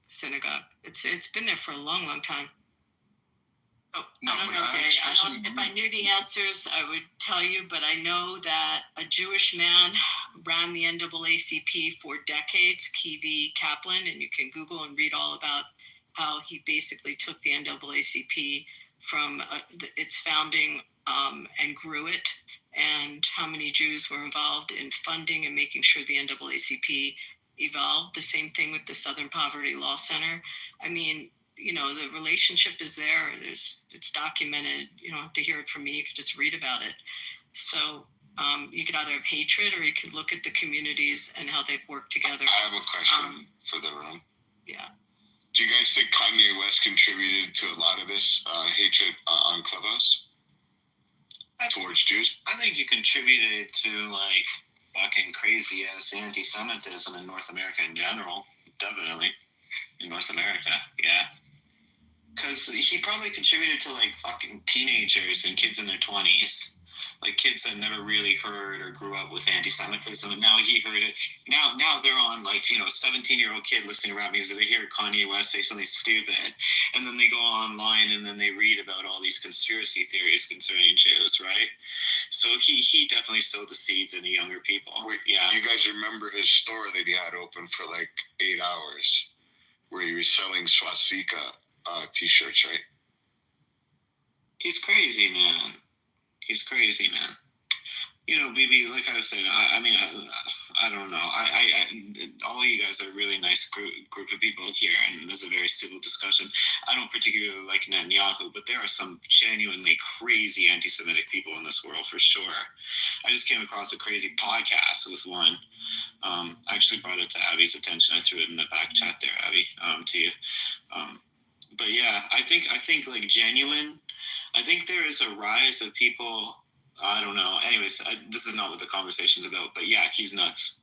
synagogue. It's been there for a long, long time. Oh, no, I don't know, Jay. If I knew the answers, I would tell you, but I know that a Jewish man ran the NAACP for decades, Kivi Kaplan, and you can Google and read all about how he basically took the NAACP from its founding and grew it, and how many Jews were involved in funding and making sure the NAACP evolved. The same thing with the Southern Poverty Law Center. I mean, the relationship is there. It's documented. You don't have to hear it from me. You could just read about it. So you could either have hatred, or you could look at the communities and how they've worked together. I have a question for the room. Yeah. Do you guys think Kanye West contributed to a lot of this hatred on Clubhouse towards Jews? I think he contributed to fucking crazy ass anti-Semitism in North America in general. Definitely. In North America, yeah. Because he probably contributed to fucking teenagers and kids in their 20s. Kids that never really heard or grew up with anti-Semitism, and now he heard it. Now they're on 17-year-old kid listening to rap music. They hear Kanye West say something stupid, and then they go online and then they read about all these conspiracy theories concerning Jews, right? So he definitely sowed the seeds in the younger people. Wait, yeah. You guys remember his store that he had open for 8 hours, where he was selling swastika t-shirts, right? He's crazy, man. He's crazy, man. BB, like I said, I don't know. All you guys are a really nice group of people here, and this is a very civil discussion. I don't particularly like Netanyahu, but there are some genuinely crazy anti-Semitic people in this world, for sure. I just came across a crazy podcast with one. I actually brought it to Abby's attention. I threw it in the back chat there, Abby, to you. But yeah, I think like genuine. I think there is a rise of people. I don't know. Anyways, this is not what the conversation's about. But yeah, he's nuts.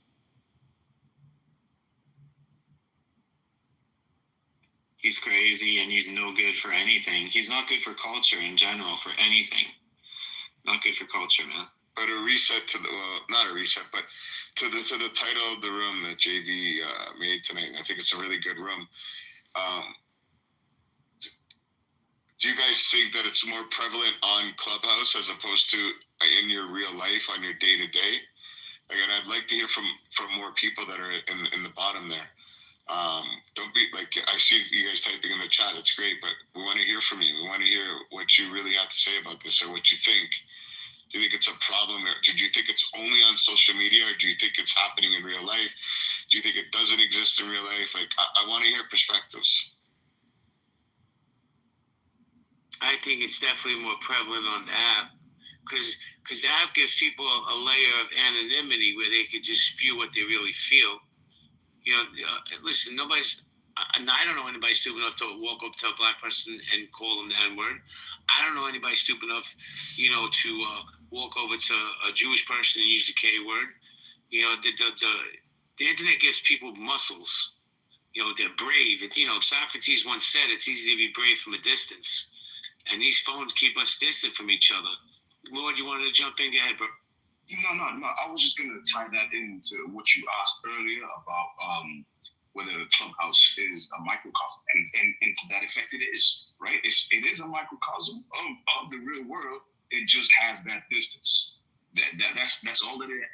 He's crazy, and he's no good for anything. He's not good for culture in general, for anything. Not good for culture, man. But a reset to the, well, not a reset, but to the title of the room that JB made tonight. I think it's a really good room. Do you guys think that it's more prevalent on Clubhouse as opposed to in your real life, on your day to day? Again, I'd like to hear from more people that are in the bottom there. Don't be like, I see you guys typing in the chat. It's great, but we want to hear from you. We want to hear what you really have to say about this, or what you think. Do you think it's a problem, or do you think it's only on social media, or do you think it's happening in real life? Do you think it doesn't exist in real life? Like, I want to hear perspectives. I think it's definitely more prevalent on the app, because the app gives people a layer of anonymity where they could just spew what they really feel. You know, listen, I don't know anybody stupid enough to walk up to a black person and call them the N-word. I don't know anybody stupid enough, you know, to walk over to a Jewish person and use the K-word. You know, the internet gives people muscles. You know, they're brave. You know, Socrates once said it's easy to be brave from a distance. And these phones keep us distant from each other. Lord, you wanted to jump in? Go ahead, bro. No. I was just going to tie that into what you asked earlier about whether the Clubhouse is a microcosm. And to that effect, it is, right? It is a microcosm of the real world. It just has that distance. That's all that it is.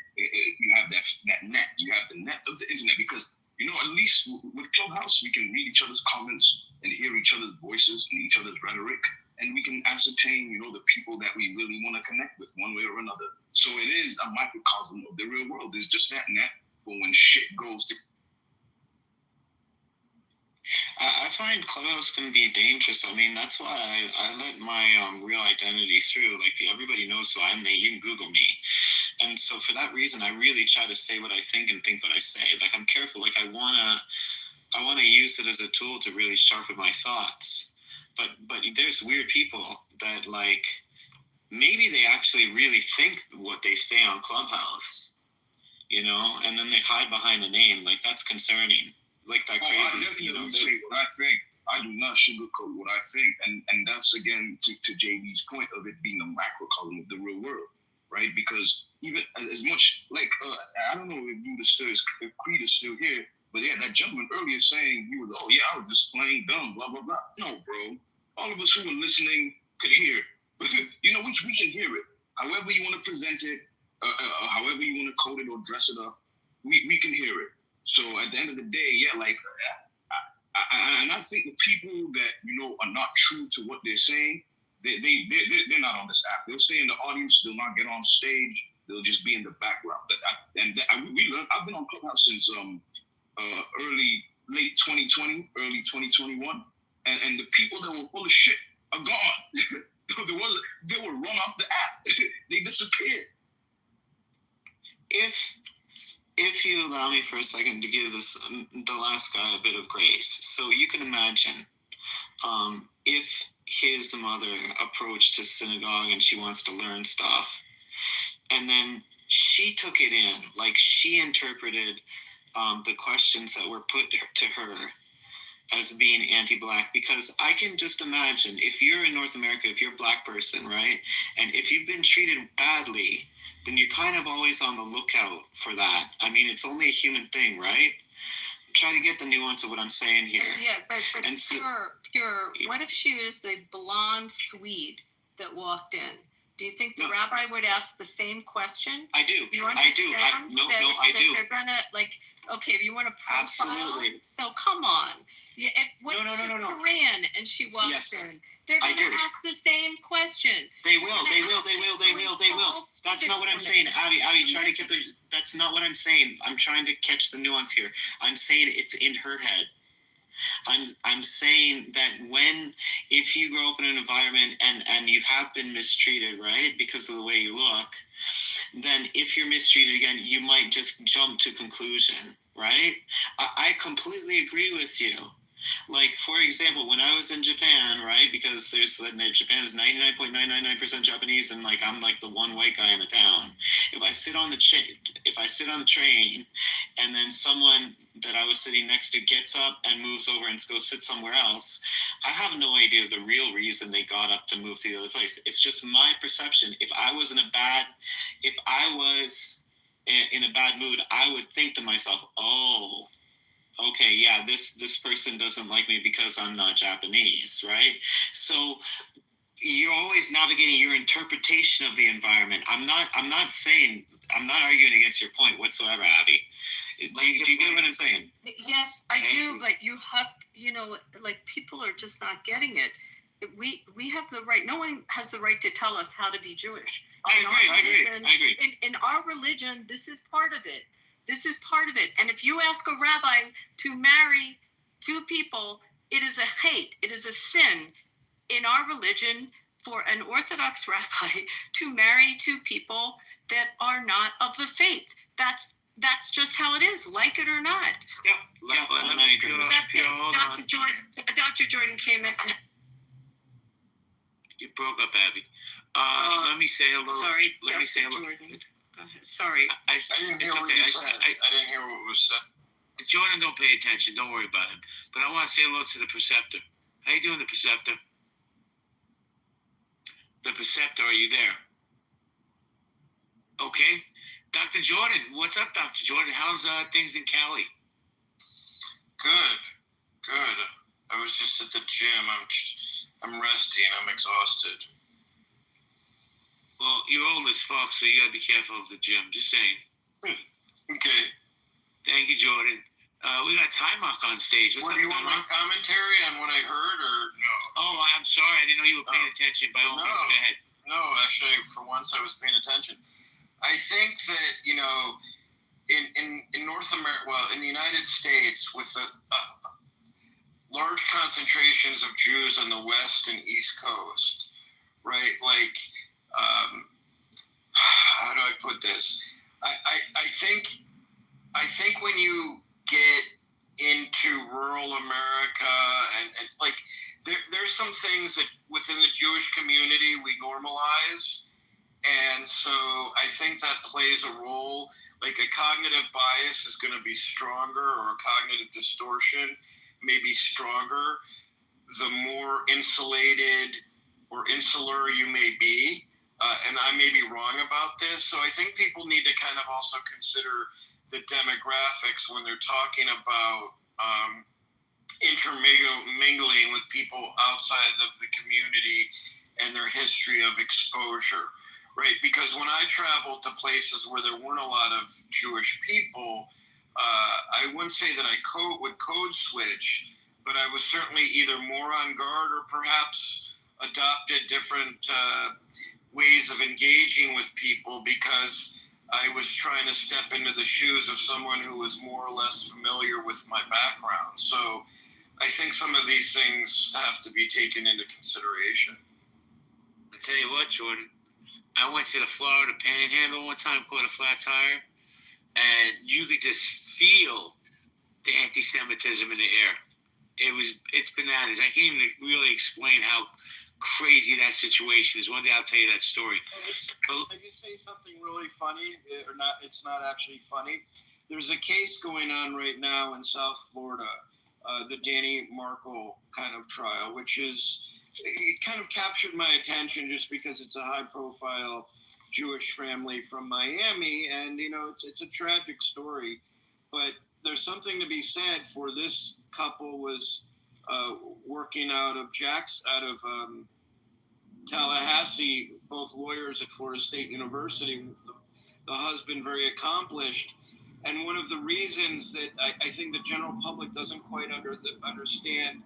You have that net. You have the net of the internet, because, you know, at least with Clubhouse, we can read each other's comments and hear each other's voices and each other's rhetoric. And we can ascertain, you know, the people that we really want to connect with one way or another. So it is a microcosm of the real world. It's just that net for when shit goes to. I find Clubhouse can be dangerous. I mean, that's why I let my real identity through. Like, everybody knows who I am. You can Google me. And so for that reason, I really try to say what I think and think what I say. Like, I'm careful. Like, I wanna use it as a tool to really sharpen my thoughts. But there's weird people that, like, maybe they actually really think what they say on Clubhouse, you know, and then they hide behind a name. Like, that's concerning. Like that crazy, I definitely say what I think. I do not sugarcoat what I think, and that's again to JB's point of it being a macrocosm of the real world, right? Because even as much like I don't know if Creed is still here, but yeah, that gentleman earlier saying he was, I was just playing dumb, blah blah blah. No, bro. All of us who were listening could hear. You know, we can hear it. However you want to present it, however you want to code it or dress it up, we can hear it. So at the end of the day, yeah, like, and I think the people that, you know, are not true to what they're saying, they're not on this app. They'll stay in the audience. They'll not get on stage. They'll just be in the background. We learned. I've been on Clubhouse since late 2020, early 2021. And the people that were full of shit are gone. They were run off the app. They disappeared. If you allow me for a second to give the last guy a bit of grace. So you can imagine if his mother approached his synagogue and she wants to learn stuff, and then she took it in, like she interpreted the questions that were put to her as being anti-black, because I can just imagine if you're in North America, if you're a black person, right, and if you've been treated badly, then you're kind of always on the lookout for that. I mean, it's only a human thing, right? Try to get the nuance of what I'm saying here. Yeah, but and pure. What if she was the blonde Swede that walked in? Do you think the rabbi would ask the same question? I do. You I do. I do. They're gonna, like, okay, if you want to profile. Absolutely. So come on. Yeah, No. Korean and she walks in. They're going to ask the same question. They will. That's not what I'm saying. Abby, try to get that's not what I'm saying. I'm trying to catch the nuance here. I'm saying it's in her head. I'm saying that if you grow up in an environment and you have been mistreated, right, because of the way you look, then if you're mistreated again, you might just jump to conclusion, right? I completely agree with you. Like, for example, when I was in Japan, right, because Japan is 99.999% Japanese, and like I'm like the one white guy in the town. If I sit on the train, and then someone that I was sitting next to gets up and moves over and goes sit somewhere else, I have no idea the real reason they got up to move to the other place. It's just my perception. If I was in a bad mood, I would think to myself, oh, okay, yeah, this person doesn't like me because I'm not Japanese, right? So you're always navigating your interpretation of the environment. I'm not arguing against your point whatsoever, Abby. Do you get what I'm saying? Yes, I do, but you have, like, people are just not getting it. We have the right. No one has the right to tell us how to be Jewish. I agree. In our religion, this is part of it. This is part of it. And if you ask a rabbi to marry two people, it is a hate. It is a sin in our religion for an Orthodox rabbi to marry two people that are not of the faith. That's just how it is, like it or not. That's it. Dr. Jordan came in. You broke up, Abby. Let me say hello. Sorry. Let me say hello. Go ahead. Sorry. I didn't hear what you said. I didn't hear what was said. Jordan don't pay attention. Don't worry about him. But I want to say hello to the preceptor. How you doing, the preceptor? The preceptor, are you there? Okay. Dr. Jordan, what's up, Dr. Jordan? How's things in Cali? Good. I was just at the gym. I'm resting. I'm exhausted. Well, you're old as fuck, so you gotta be careful of the gym. Just saying. Okay. Thank you, Jordan. We got Time Rock on stage. What, do you want my commentary on what I heard, or no? Oh, I'm sorry. I didn't know you were paying attention. By all means, go ahead. No, actually, for once I was paying attention. I think that, in North America, well, in the United States, with the large concentrations of Jews on the West and East Coast, right? Like, how do I put this? I think when you get into rural America and like there's some things that within the Jewish community we normalize, and so I think that plays a role. Like a cognitive bias is going to be stronger, or a cognitive distortion may be stronger the more insulated or insular you may be. And I may be wrong about this. So I think people need to kind of also consider the demographics when they're talking about intermingling with people outside of the community and their history of exposure, right? Because when I traveled to places where there weren't a lot of Jewish people, I wouldn't say that I would code switch, but I was certainly either more on guard or perhaps adopted different ways of engaging with people because I was trying to step into the shoes of someone who was more or less familiar with my background. So I think some of these things have to be taken into consideration. I tell you what, Jordan, I went to the Florida Panhandle one time, caught a flat tire, and you could just feel the anti-Semitism in the air. It's bananas. I can't even really explain how crazy that situation is. One day I'll tell you that story. Can you say something really funny, or not? It's not actually funny. There's a case going on right now in South Florida, the Danny Markle kind of trial, which is, it kind of captured my attention just because it's a high-profile Jewish family from Miami, and it's a tragic story. But there's something to be said for this couple was working out of Tallahassee, both lawyers at Florida State University, the husband very accomplished. And one of the reasons that I think the general public doesn't quite understand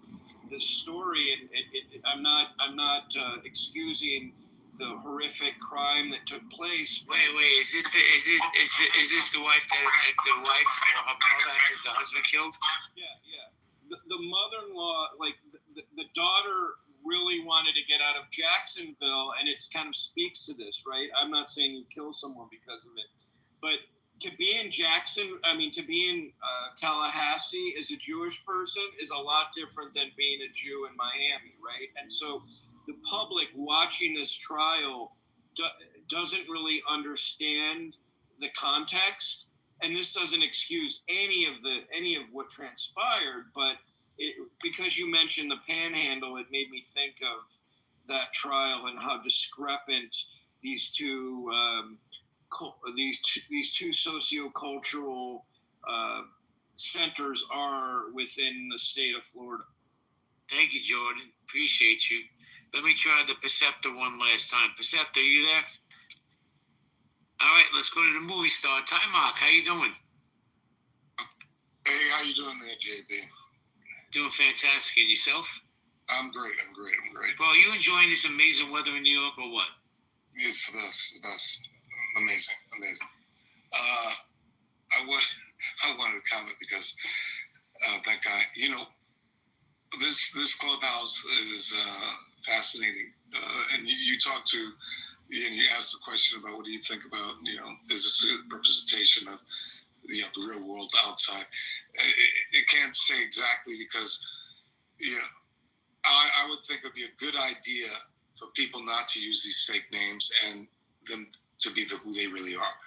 this story, and I'm not excusing the horrific crime that took place. Wait, is this the wife that the wife or her mother had the husband killed? Yeah. The mother-in-law, like the daughter, really wanted to get out of Jacksonville, and it kind of speaks to this, right? I'm not saying you kill someone because of it, but to be in Tallahassee as a Jewish person is a lot different than being a Jew in Miami, right? And so the public watching this trial doesn't really understand the context, and this doesn't excuse any of what transpired, but because you mentioned the Panhandle, it made me think of that trial and how discrepant these two sociocultural centers are within the state of Florida. Thank you, Jordan. Appreciate you. Let me try the Perceptor one last time. Perceptor, are you there? All right, let's go to the movie star. Time Mark, how you doing? Hey, how you doing there, JB? Doing fantastic. And yourself? I'm great. Bro, are you enjoying this amazing weather in New York or what? It's the best. Amazing. I wanted to comment because that guy, this clubhouse is fascinating. And you talk to, and you ask the question about what do you think about, is this a representation of, the real world outside? It can't say exactly because, I would think it would be a good idea for people not to use these fake names and them to be who they really are.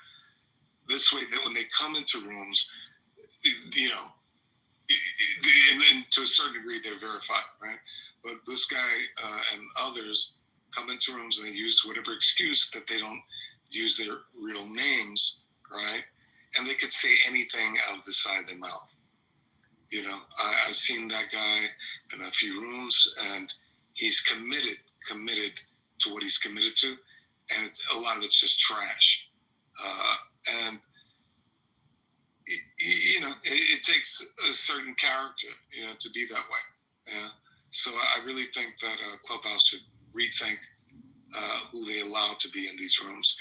This way, that when they come into rooms, and to a certain degree, they're verified, right? But this guy and others come into rooms and they use whatever excuse that they don't use their real names, right? And they could say anything out of the side of their mouth. I've seen that guy in a few rooms, and he's committed to what he's committed to, and a lot of it's just trash. And it takes a certain character, to be that way. Yeah. So I really think that Clubhouse should rethink who they allow to be in these rooms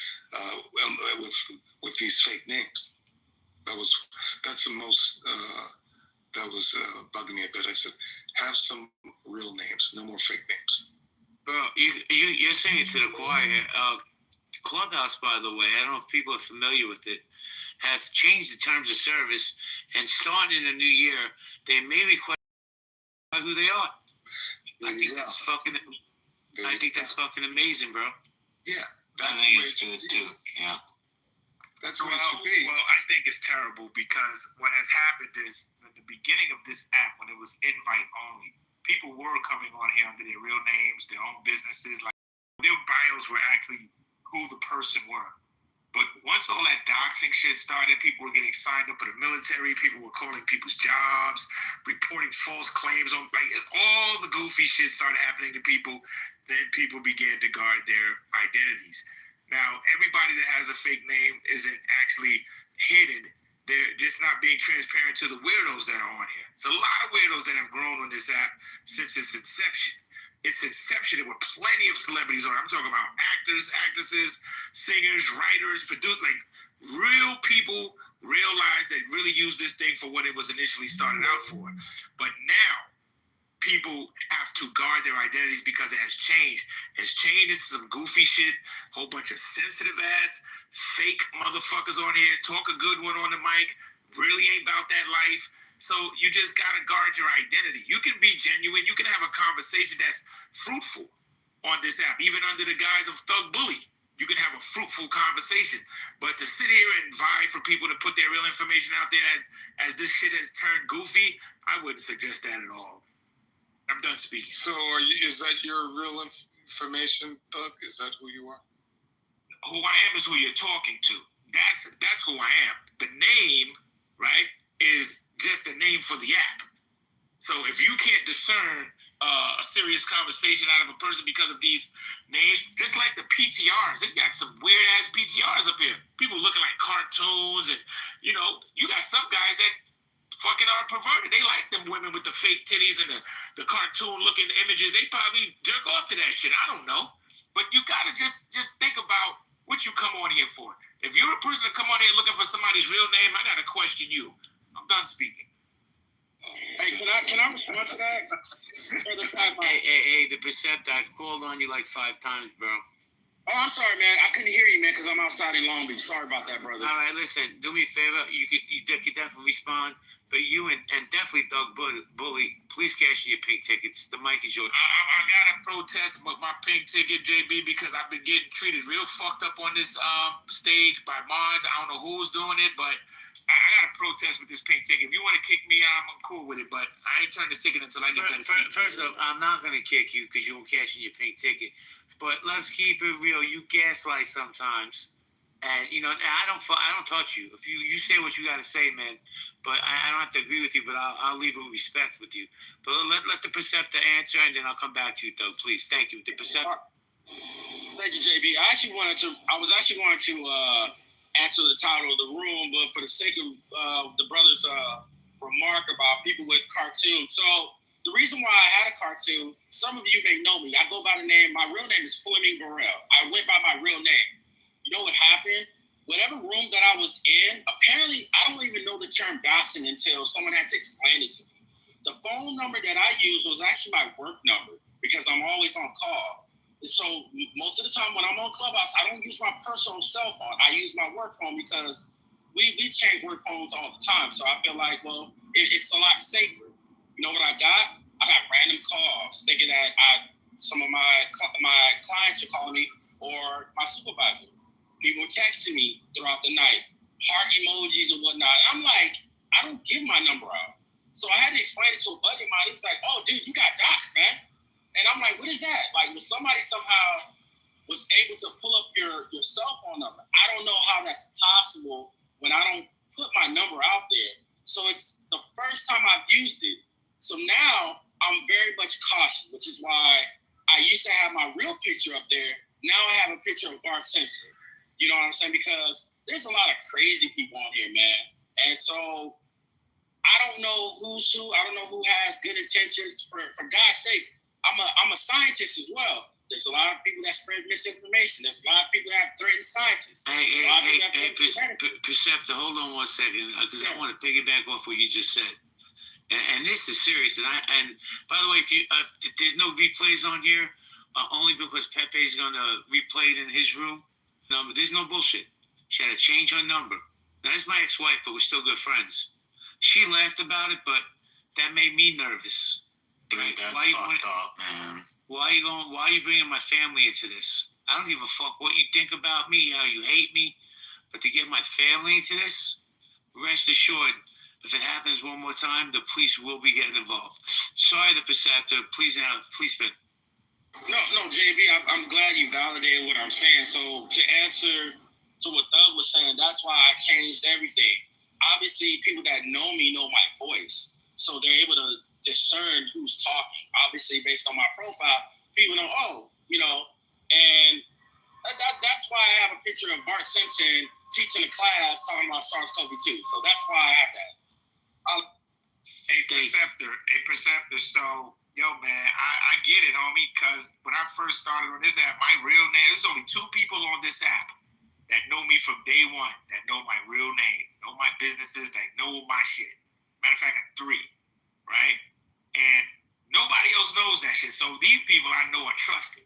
with these fake names. That's the most that was bugging me a bit. I said, have some real names, no more fake names. Bro, you're saying it to the choir. Clubhouse, by the way, I don't know if people are familiar with it, have changed the terms of service, and starting in the new year, they may require who they are. I think that's fucking amazing, bro. Yeah, I think it's good too. Yeah. That's what it should be. Well, I think it's terrible because what has happened is at the beginning of this app, when it was invite only, people were coming on here under their real names, their own businesses, like their bios were actually who the person were. But once all that doxing shit started, people were getting signed up for the military, people were calling people's jobs, reporting false claims on, like, all the goofy shit started happening to people. Then people began to guard their identities. Now, everybody that has a fake name isn't actually hidden. They're just not being transparent to the weirdos that are on here. It's a lot of weirdos that have grown on this app since its inception. There were plenty of celebrities on it. I'm talking about actors, actresses, singers, writers, producers, like real people, real lives that really use this thing for what it was initially started out for. But now, people have to guard their identities because it has changed. It's changed into some goofy shit, whole bunch of sensitive ass, fake motherfuckers on here, talk a good one on the mic, really ain't about that life. So you just gotta guard your identity. You can be genuine, you can have a conversation that's fruitful on this app, even under the guise of thug bully. You can have a fruitful conversation. But to sit here and vie for people to put their real information out there as this shit has turned goofy, I wouldn't suggest that at all. I'm done speaking. So is that your real information, Doug? Is that who you are? Who I am is who you're talking to. That's who I am. The name, right, is just a name for the app. So if you can't discern a serious conversation out of a person because of these names, just like the PTRs, they got some weird ass PTRs up here. People looking like cartoons, and you got some guys that fucking are perverted. They like them women with the fake titties and the cartoon looking images. They probably jerk off to that shit. I don't know. But you gotta just think about what you come on here for. If you're a person that come on here looking for somebody's real name, I gotta question you. I'm done speaking. Hey, can I respond to that? Hey, the Perceptor, I've called on you like 5 times, bro. Oh, I'm sorry, man. I couldn't hear you, man, because I'm outside in Long Beach. Sorry about that, brother. All right, listen. Do me a favor. You could definitely respond, but you and definitely Doug Bully, please cash in your pink tickets. The mic is yours. I gotta protest with my pink ticket, JB, because I've been getting treated real fucked up on this stage by mods. I don't know who's doing it, but I gotta protest with this pink ticket. If you want to kick me out, I'm cool with it, but I ain't turn this ticket until I get better. First off, I'm not gonna kick you because you won't cash in your pink ticket. But let's keep it real. You gaslight sometimes. And, you know, I don't touch you. If you say what you got to say, man, but I don't have to agree with you, but I'll leave it with respect with you. But let the Perceptor answer, and then I'll come back to you, Doug, please. Thank you. The Perceptor. Thank you, JB. I was actually going to answer the title of the room, but for the sake of the brother's remark about people with cartoons. So the reason why I had a cartoon, some of you may know me. I go by the name, my real name is Fleming Burrell. I went by my real name. You know what happened? Whatever room that I was in, apparently I don't even know the term doxing until someone had to explain it to me. The phone number that I used was actually my work number because I'm always on call. And so most of the time when I'm on Clubhouse, I don't use my personal cell phone. I use my work phone because we change work phones all the time. So I feel like, well, it's a lot safer. You know what I got? I got random calls thinking that some of my clients are calling me or my supervisor. People texting me throughout the night, heart emojis and whatnot. I'm like, I don't give my number out. So I had to explain it to a buddy of mine. He was like, oh, dude, you got doxed, man. And I'm like, what is that? Like, was somebody somehow was able to pull up your cell phone number? I don't know how that's possible when I don't put my number out there. So it's the first time I've used it. So now I'm very much cautious, which is why I used to have my real picture up there. Now I have a picture of Bart Simpson. You know what I'm saying? Because there's a lot of crazy people on here, man. And so I don't know who's who. I don't know who has good intentions. For God's sakes, I'm a scientist as well. There's a lot of people that spread misinformation. There's a lot of people that have threatened scientists. Hey, Perceptor, hold on 1 second, because I want to piggyback off what you just said. And this is serious. And by the way, if there's no replays on here, only because Pepe's gonna replay it in his room. No, but there's no bullshit. She had to change her number. Now, that's my ex-wife, but we're still good friends. She laughed about it, but that made me nervous. Right? That's fucked up, man. Why are you bringing my family into this? I don't give a fuck what you think about me, how you hate me, but to get my family into this, rest assured, if it happens one more time, the police will be getting involved. Sorry, the Perceptor. Please fit. No, JB, I'm glad you validated what I'm saying. So to answer to what Doug was saying, that's why I changed everything. Obviously, people that know me know my voice. So they're able to discern who's talking. Obviously, based on my profile, people know, and that's why I have a picture of Bart Simpson teaching a class talking about SARS-CoV-2. So that's why I have that. A Perceptor. So, yo, man, I get it, homie, because when I first started on this app, my real name, there's only 2 people on this app that know me from day one, that know my real name, know my businesses, that know my shit. Matter of fact, 3, right? And nobody else knows that shit. So these people I know are trusted.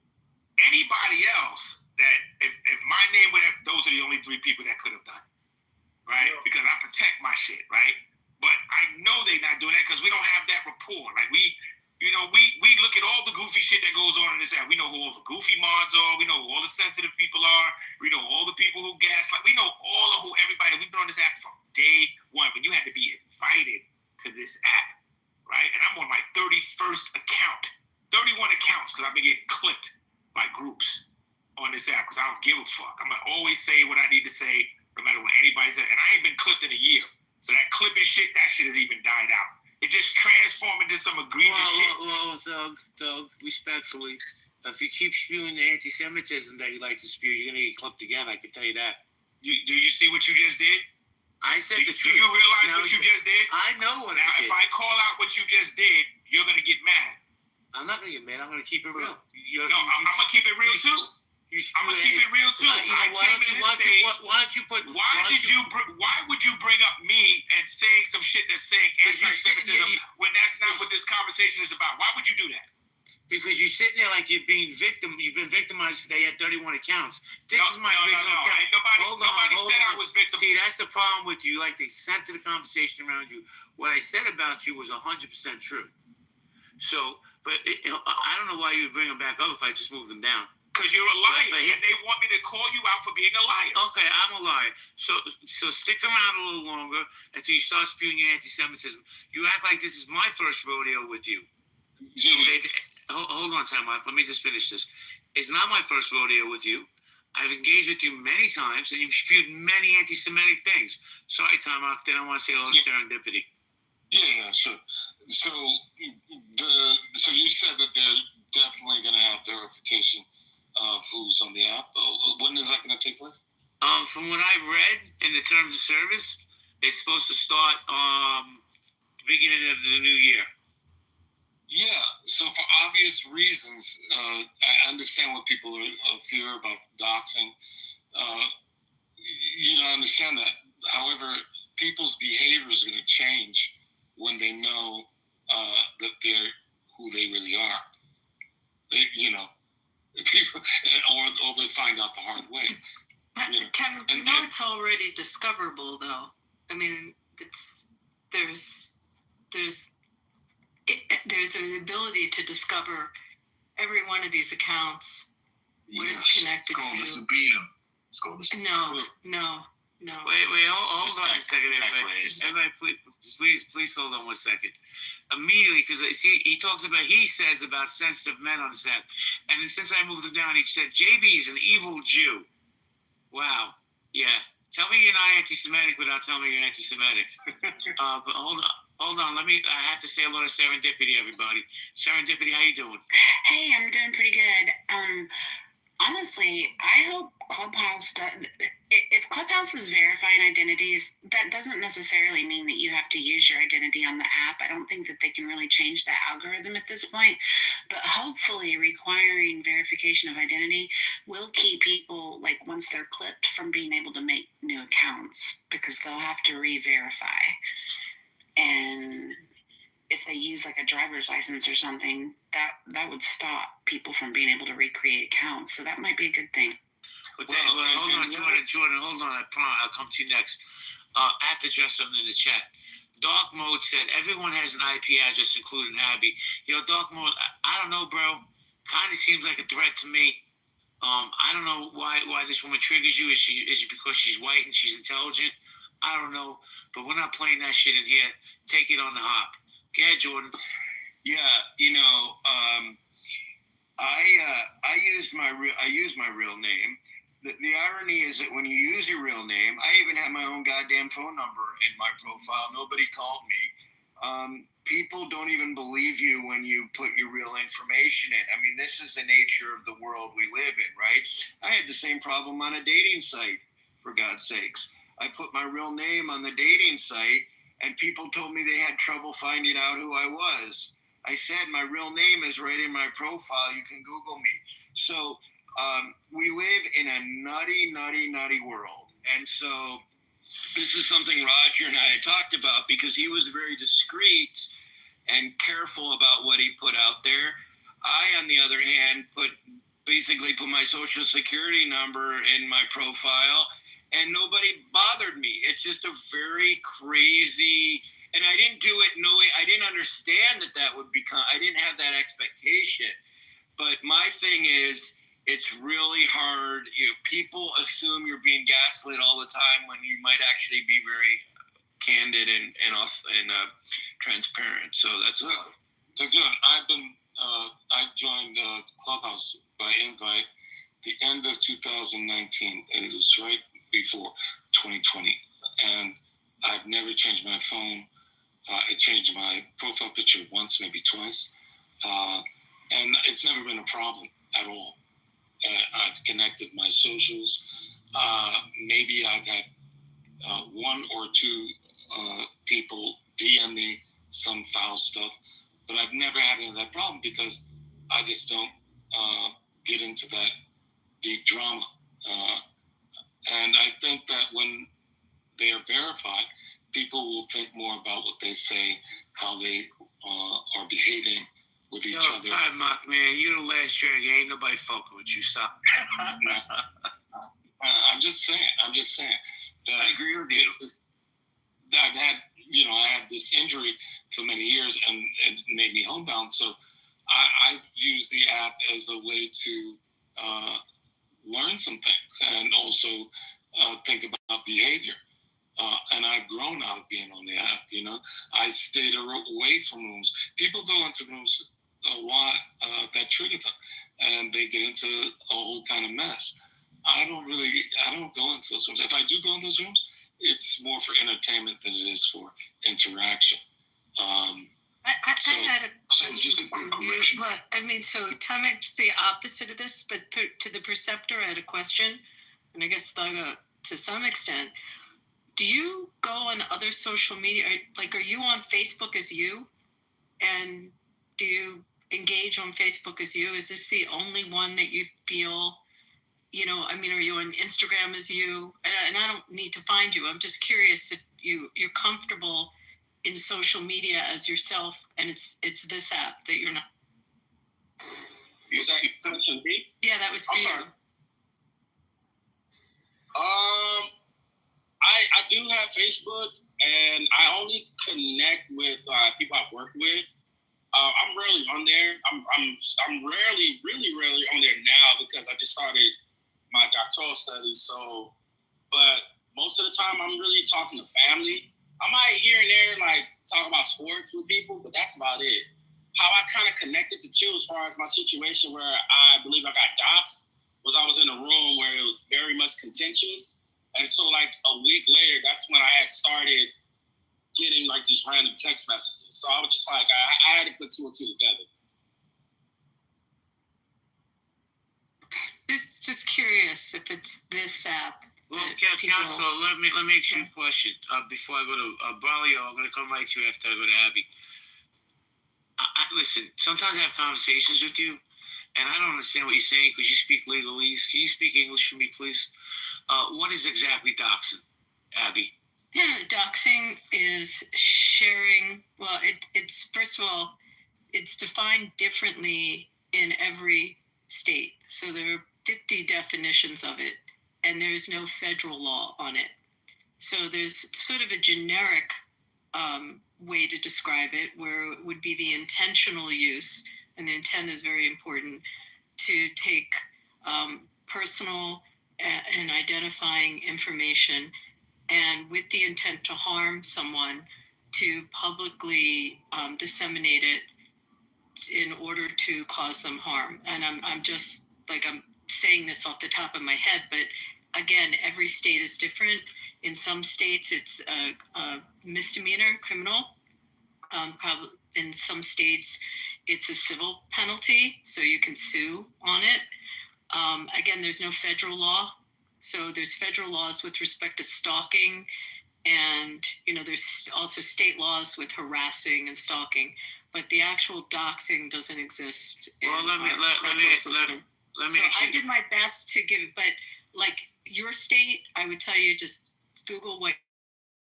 Anybody else that, if my name would have, those are the only 3 people that could have done it, right? Yeah. Because I protect my shit, right? But I know they're not doing that because we don't have that rapport. Like we look at all the goofy shit that goes on in this app. We know who all the goofy mods are. We know who all the sensitive people are. We know all the people who gaslight. We know all of who everybody. We've been on this app from day one. When you had to be invited to this app, right? And I'm on my 31st account, 31 accounts, because I've been getting clipped by groups on this app because I don't give a fuck. I'm gonna always say what I need to say, no matter what anybody says. And I ain't been clipped in a year. So that clipping shit, that shit has even died out. It just transformed into some egregious shit. Well, Doug, respectfully, if you keep spewing the anti-Semitism that you like to spew, you're going to get clipped again, I can tell you that. Do you see what you just did? I said the truth. Do you realize what you just did? I know what I did. If I call out what you just did, you're going to get mad. I'm not going to get mad. I'm going to keep it real. I'm going to keep it real, too. I'm gonna keep it real too. Why would you bring up me and saying some shit that's saying anti-Semitism when that's not what this conversation is about? Why would you do that? Because you're sitting there like you've been victimized. They had 31 accounts. This is my no. account. Nobody said I was victim. See, that's the problem with you. Like they centered the conversation around you. What I said about you was 100% true. So, but I don't know why you would bring them back up if I just moved them down. Because you're a liar, and they want me to call you out for being a liar. Okay, I'm a liar. So stick around a little longer until you start spewing your anti-Semitism. You act like this is my first rodeo with you. Okay, hold on, time out. Let me just finish this. It's not my first rodeo with you. I've engaged with you many times, and you've spewed many anti-Semitic things. Sorry, time out. Then I want to say a little serendipity. Yeah, sure. So you said that they're definitely going to have verification of who's on the app. When is that going to take place? From what I've read in the terms of service, it's supposed to start the beginning of the new year. Yeah, so for obvious reasons, I understand what people fear about doxing. I understand that. However, people's behavior is going to change when they know that they're who they really are. People, or they find out the hard way. Kevin, it's already discoverable, though. I mean, there's an ability to discover every one of these accounts, what it's connected to. It's called the subpoena. No. Wait, hold on a second. Everybody, please hold on 1 second. Immediately, because he says about sensitive men on the set. And then since I moved him down, he said, JB is an evil Jew. Wow. Yeah. Tell me you're not anti-Semitic without telling me you're anti-Semitic. But hold on. I have to say a lot of serendipity, everybody. Serendipity, how you doing? Hey, I'm doing pretty good. Honestly, I hope Clubhouse if Clubhouse is verifying identities, that doesn't necessarily mean that you have to use your identity on the app. I don't think that they can really change the algorithm at this point, but hopefully requiring verification of identity will keep people, like once they're clipped, from being able to make new accounts because they'll have to re-verify. And if they use like a driver's license or something, that would stop people from being able to recreate accounts. So that might be a good thing. Hold on, Jordan, hold on. I'll come to you next. I have to address something in the chat. Dark Mode said everyone has an IP address, including Abby. Dark Mode, I don't know, bro. Kind of seems like a threat to me. I don't know why this woman triggers you. Is it because she's white and she's intelligent? I don't know. But we're not playing that shit in here. Take it on the hop. Go ahead, Jordan. Yeah, I use my real name. The irony is that when you use your real name, I even have my own goddamn phone number in my profile. Nobody called me. People don't even believe you when you put your real information in. I mean, this is the nature of the world we live in, right? I had the same problem on a dating site, for God's sakes. I put my real name on the dating site, and people told me they had trouble finding out who I was. I said, my real name is right in my profile. You can Google me. So we live in a nutty world. And so this is something Roger and I had talked about because he was very discreet and careful about what he put out there. I, on the other hand, basically put my social security number in my profile, and nobody bothered me. It's just a very crazy, and I didn't do it knowing, I didn't understand that would become, I didn't have that expectation. But my thing is, it's really hard. People assume you're being gaslit all the time when you might actually be very candid and transparent. So that's good. So good. I joined Clubhouse by invite the end of 2019. It was right before 2020, and I've never changed my phone. I changed my profile picture once, maybe twice, and it's never been a problem at all. I've connected my socials. Maybe I've had one or two people DM me some foul stuff, but I've never had any of that problem because I just don't get into that deep drama. And I think that when they are verified, people will think more about what they say, how they are behaving with each Yo, other. sorry, Mark, man. You the last drag. Ain't nobody fucking with you. Stop. I'm just saying that I agree with you. I've had, I had this injury for many years, and it made me homebound. So I use the app as a way to learn some things and also think about behavior. And I've grown out of being on the app. I stayed away from rooms. People go into rooms a lot that trigger them, and they get into a whole kind of mess. I don't go into those rooms. If I do go in those rooms, it's more for entertainment than it is for interaction. I had a question. Just a quick correction. Well, I mean, so Tomic's the opposite of this, but to the Perceptor, I had a question, and I guess Thaga, to some extent, do you go on other social media? Are you on Facebook as you? And do you engage on Facebook as you? Is this the only one that you feel, are you on Instagram as you? And I don't need to find you. I'm just curious if you're comfortable in social media as yourself, and it's this app that you're not. Was that question B? Yeah, that was. I'm sorry. I do have Facebook, and I only connect with people I work with. I'm rarely on there. I'm really rarely on there now because I just started my doctoral studies. So, but most of the time I'm really talking to family. I might here and there talk about sports with people, but that's about it. How I kind of connected to you as far as my situation where I believe I got doxxed was I was in a room where it was very much contentious. And so a week later, that's when I had started getting these random text messages. So I was just I had to put two and two together. Just curious if it's this app. Well, Council, let me ask you a question before I go to Braulio. I'm going to come right to you after I go to Abby. Listen, sometimes I have conversations with you, and I don't understand what you're saying because you speak legalese. Can you speak English for me, please? What is exactly doxing, Abby? Doxing is sharing. Well, it's first of all, it's defined differently in every state. So there are 50 definitions of it, and there's no federal law on it. So there's sort of a generic way to describe it, where it would be the intentional use, and the intent is very important, to take personal and identifying information, and with the intent to harm someone, to publicly disseminate it in order to cause them harm. And I'm just I'm saying this off the top of my head, but again, every state is different. In some states, it's a misdemeanor, criminal. Probably in some states, it's a civil penalty, so you can sue on it. Again, there's no federal law. So there's federal laws with respect to stalking, and there's also state laws with harassing and stalking. But the actual doxing doesn't exist. Well, let me So I did my best to give it, but your state, I would tell you just Google what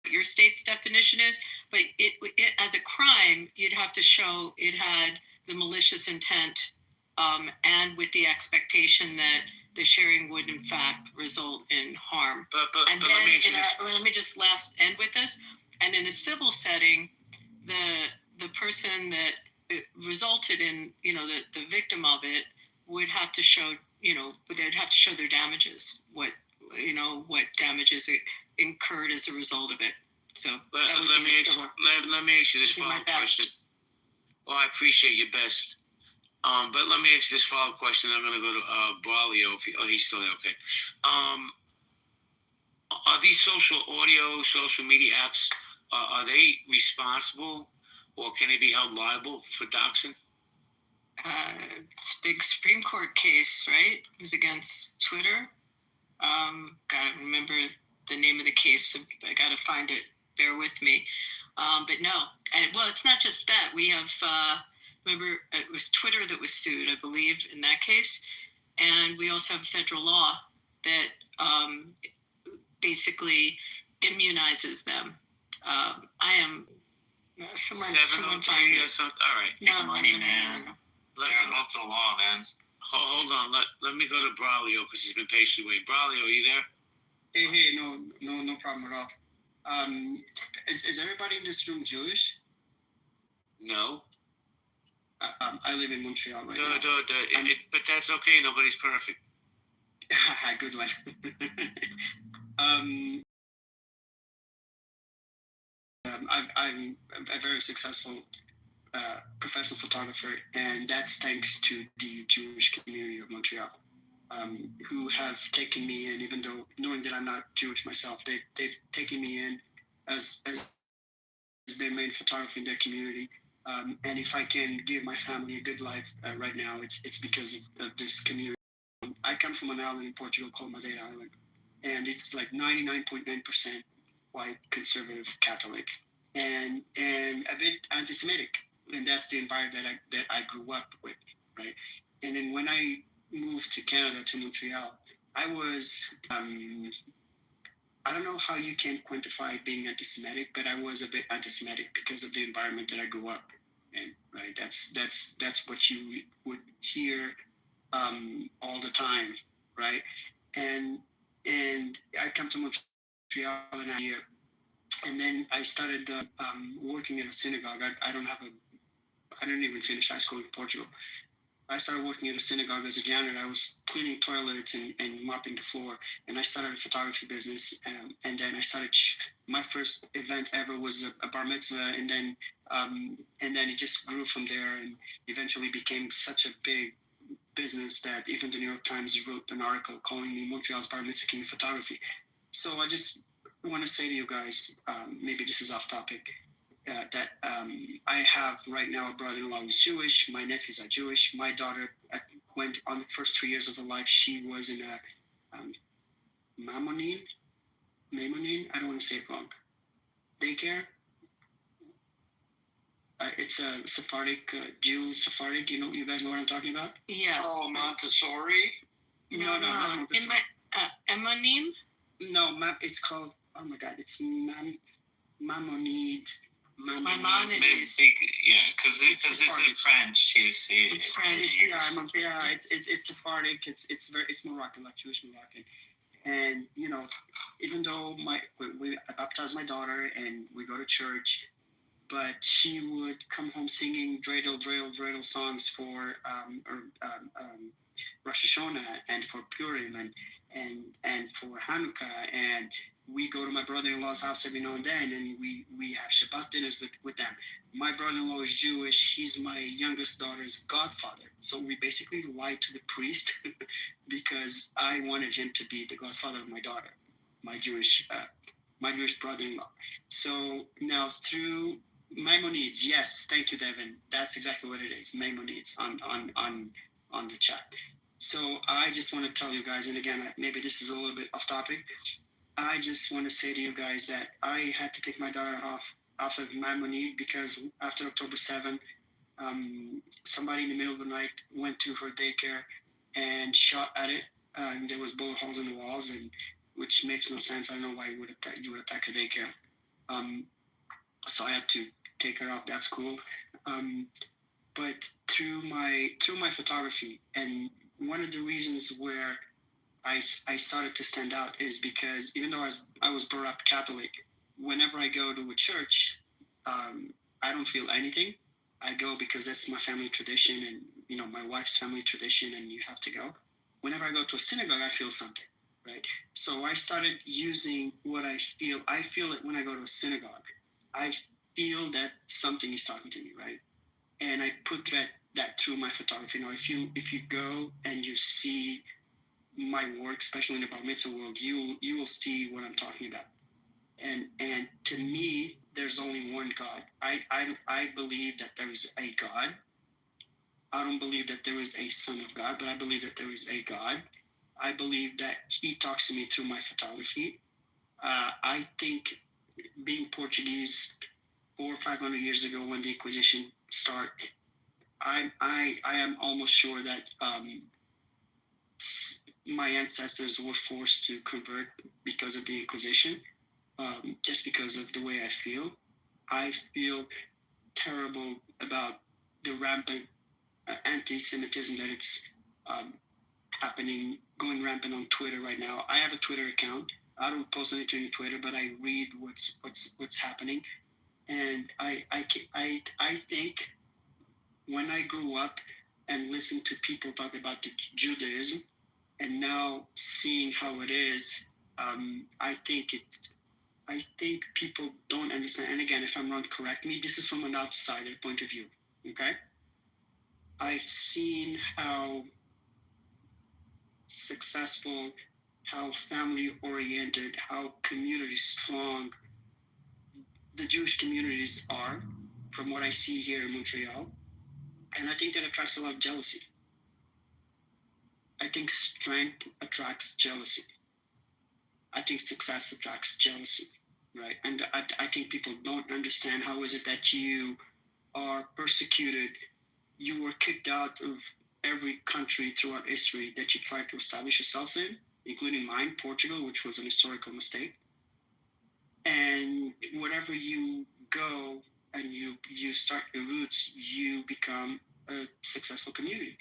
your state's definition is. But it as a crime, you'd have to show it had the malicious intent, and with the expectation that the sharing would in fact result in harm. But let me just end with this. And in a civil setting, the person that resulted in the victim of it would have to show they'd have to show their damages, what damages incurred as a result of it. So let me ask you this follow-up question. Well, I appreciate your best. But let me ask you this follow-up question. I'm going to go to Braulio. He's still there. Okay. Are these social media apps, are they responsible, or can they be held liable for doxing? It's a big Supreme Court case, right? It was against Twitter. Gotta remember the name of the case. So I gotta find it. Bear with me. But no. It's not just that. We have, remember, it was Twitter that was sued, I believe, in that case. And we also have a federal law that basically immunizes them. I am Someone 7:03 or something. All right. No, money, man. That's a law, man. Hold on. Let me go to Braulio because he's been patiently waiting. Braulio, are you there? Hey, no problem at all. Is everybody in this room Jewish? No. I live in Montreal right now. But that's okay. Nobody's perfect. Good one. I'm a very successful professional photographer, and that's thanks to the Jewish community of Montreal, who have taken me in, even though knowing that I'm not Jewish myself, they've taken me in as their main photographer in their community. And if I can give my family a good life right now, it's because of this community. I come from an island in Portugal called Madeira Island, and it's like 99.9% white, conservative, Catholic, and a bit anti-Semitic, and that's the environment that I grew up with, right? And then when I moved to Canada, to Montreal, I was I don't know how you can quantify being anti-Semitic, but I was a bit anti-Semitic because of the environment that I grew up in, right? That's what you would hear all the time, right? And I come to Montreal and then I started working in a synagogue. I didn't even finish high school in Portugal. I started working at a synagogue as a janitor. I was cleaning toilets and mopping the floor, and I started a photography business. And then I started. My first event ever was a bar mitzvah, and then it just grew from there, and eventually became such a big business that even the New York Times wrote an article calling me Montreal's bar mitzvah king of photography. So I just want to say to you guys, maybe this is off topic. That I have right now a brother-in-law who's Jewish. My nephews are Jewish. My daughter went on the first 3 years of her life. She was in a Maimonin. I don't want to say it wrong. Daycare. It's a Sephardic Jew. Sephardic. You guys know what I'm talking about? Yes. Oh, Montessori. No, not Montessori. Emonim? No, it's called. Oh my God! It's Mamonid. Maimonides. Yeah, because it's in French. It's French. It's Sephardic. It's Moroccan, like Jewish Moroccan. And even though I baptized my daughter and we go to church, but she would come home singing dreidel songs for Rosh Hashanah and for Purim and for Hanukkah, and we go to my brother-in-law's house every now and then, and we have Shabbat dinners with them. My brother-in-law is Jewish. He's my youngest daughter's godfather. So we basically lied to the priest because I wanted him to be the godfather of my daughter, my Jewish brother-in-law. So now through Maimonides, yes, thank you, Devin. That's exactly what it is, Maimonides on the chat. So I just want to tell you guys, and again, maybe this is a little bit off topic. I just want to say to you guys that I had to take my daughter off of Maimonides because after October 7, somebody in the middle of the night went to her daycare and shot at it. And there was bullet holes in the walls, and which makes no sense. I don't know why you would attack a daycare. So I had to take her off that school. But through my photography, and one of the reasons where I started to stand out is because even though I was brought up Catholic, whenever I go to a church, I don't feel anything. I go because that's my family tradition and my wife's family tradition, and you have to go. Whenever I go to a synagogue, I feel something, right? So I started using what I feel. I feel it when I go to a synagogue. I feel that something is talking to me, right? And I put that through my photography. If you go and you see my work, especially in the bar mitzvah world, you will see what I'm talking about. And to me, there's only one God. I believe that there is a God. I don't believe that there is a Son of God, but I believe that there is a God. I believe that He talks to me through my photography. I think being Portuguese 400 or 500 years ago when the Inquisition started, I am almost sure that my ancestors were forced to convert because of the Inquisition, just because of the way I feel. I feel terrible about the rampant anti-Semitism that it's going rampant on Twitter right now. I have a Twitter account. I don't post anything on Twitter, but I read what's happening, and I think when I grew up and listened to people talk about the Judaism, and now seeing how it is, I think people don't understand. And again, if I'm wrong, correct me. This is from an outsider point of view. Okay, I've seen how successful, how family-oriented, how community-strong the Jewish communities are, from what I see here in Montreal. And I think that attracts a lot of jealousy. I think strength attracts jealousy. I think success attracts jealousy, right? And I think people don't understand how is it that you are persecuted, you were kicked out of every country throughout history that you tried to establish yourselves in, including mine, Portugal, which was an historical mistake. And wherever you go and you start your roots, you become a successful community.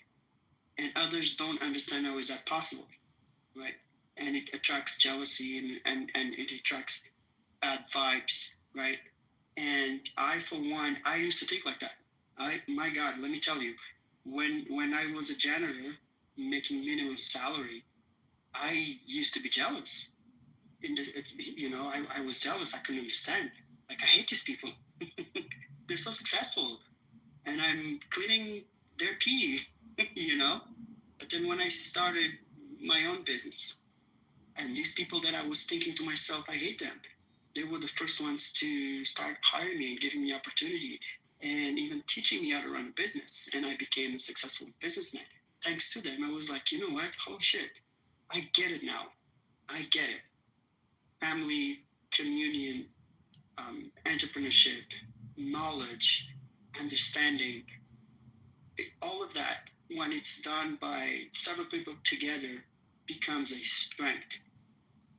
And others don't understand how is that possible, right? And it attracts jealousy and it attracts bad vibes, right? And I, for one, I used to think like that. My God, let me tell you, when I was a janitor making minimum salary, I used to be jealous. I was jealous. I couldn't understand. Like, I hate these people. They're so successful, and I'm cleaning their pee, But then when I started my own business, and these people that I was thinking to myself, I hate them, they were the first ones to start hiring me and giving me opportunity and even teaching me how to run a business. And I became a successful businessman. Thanks to them, I was like, you know what? Holy shit. I get it now. I get it. Family, communion, entrepreneurship, knowledge, understanding, all of that, when it's done by several people together, becomes a strength.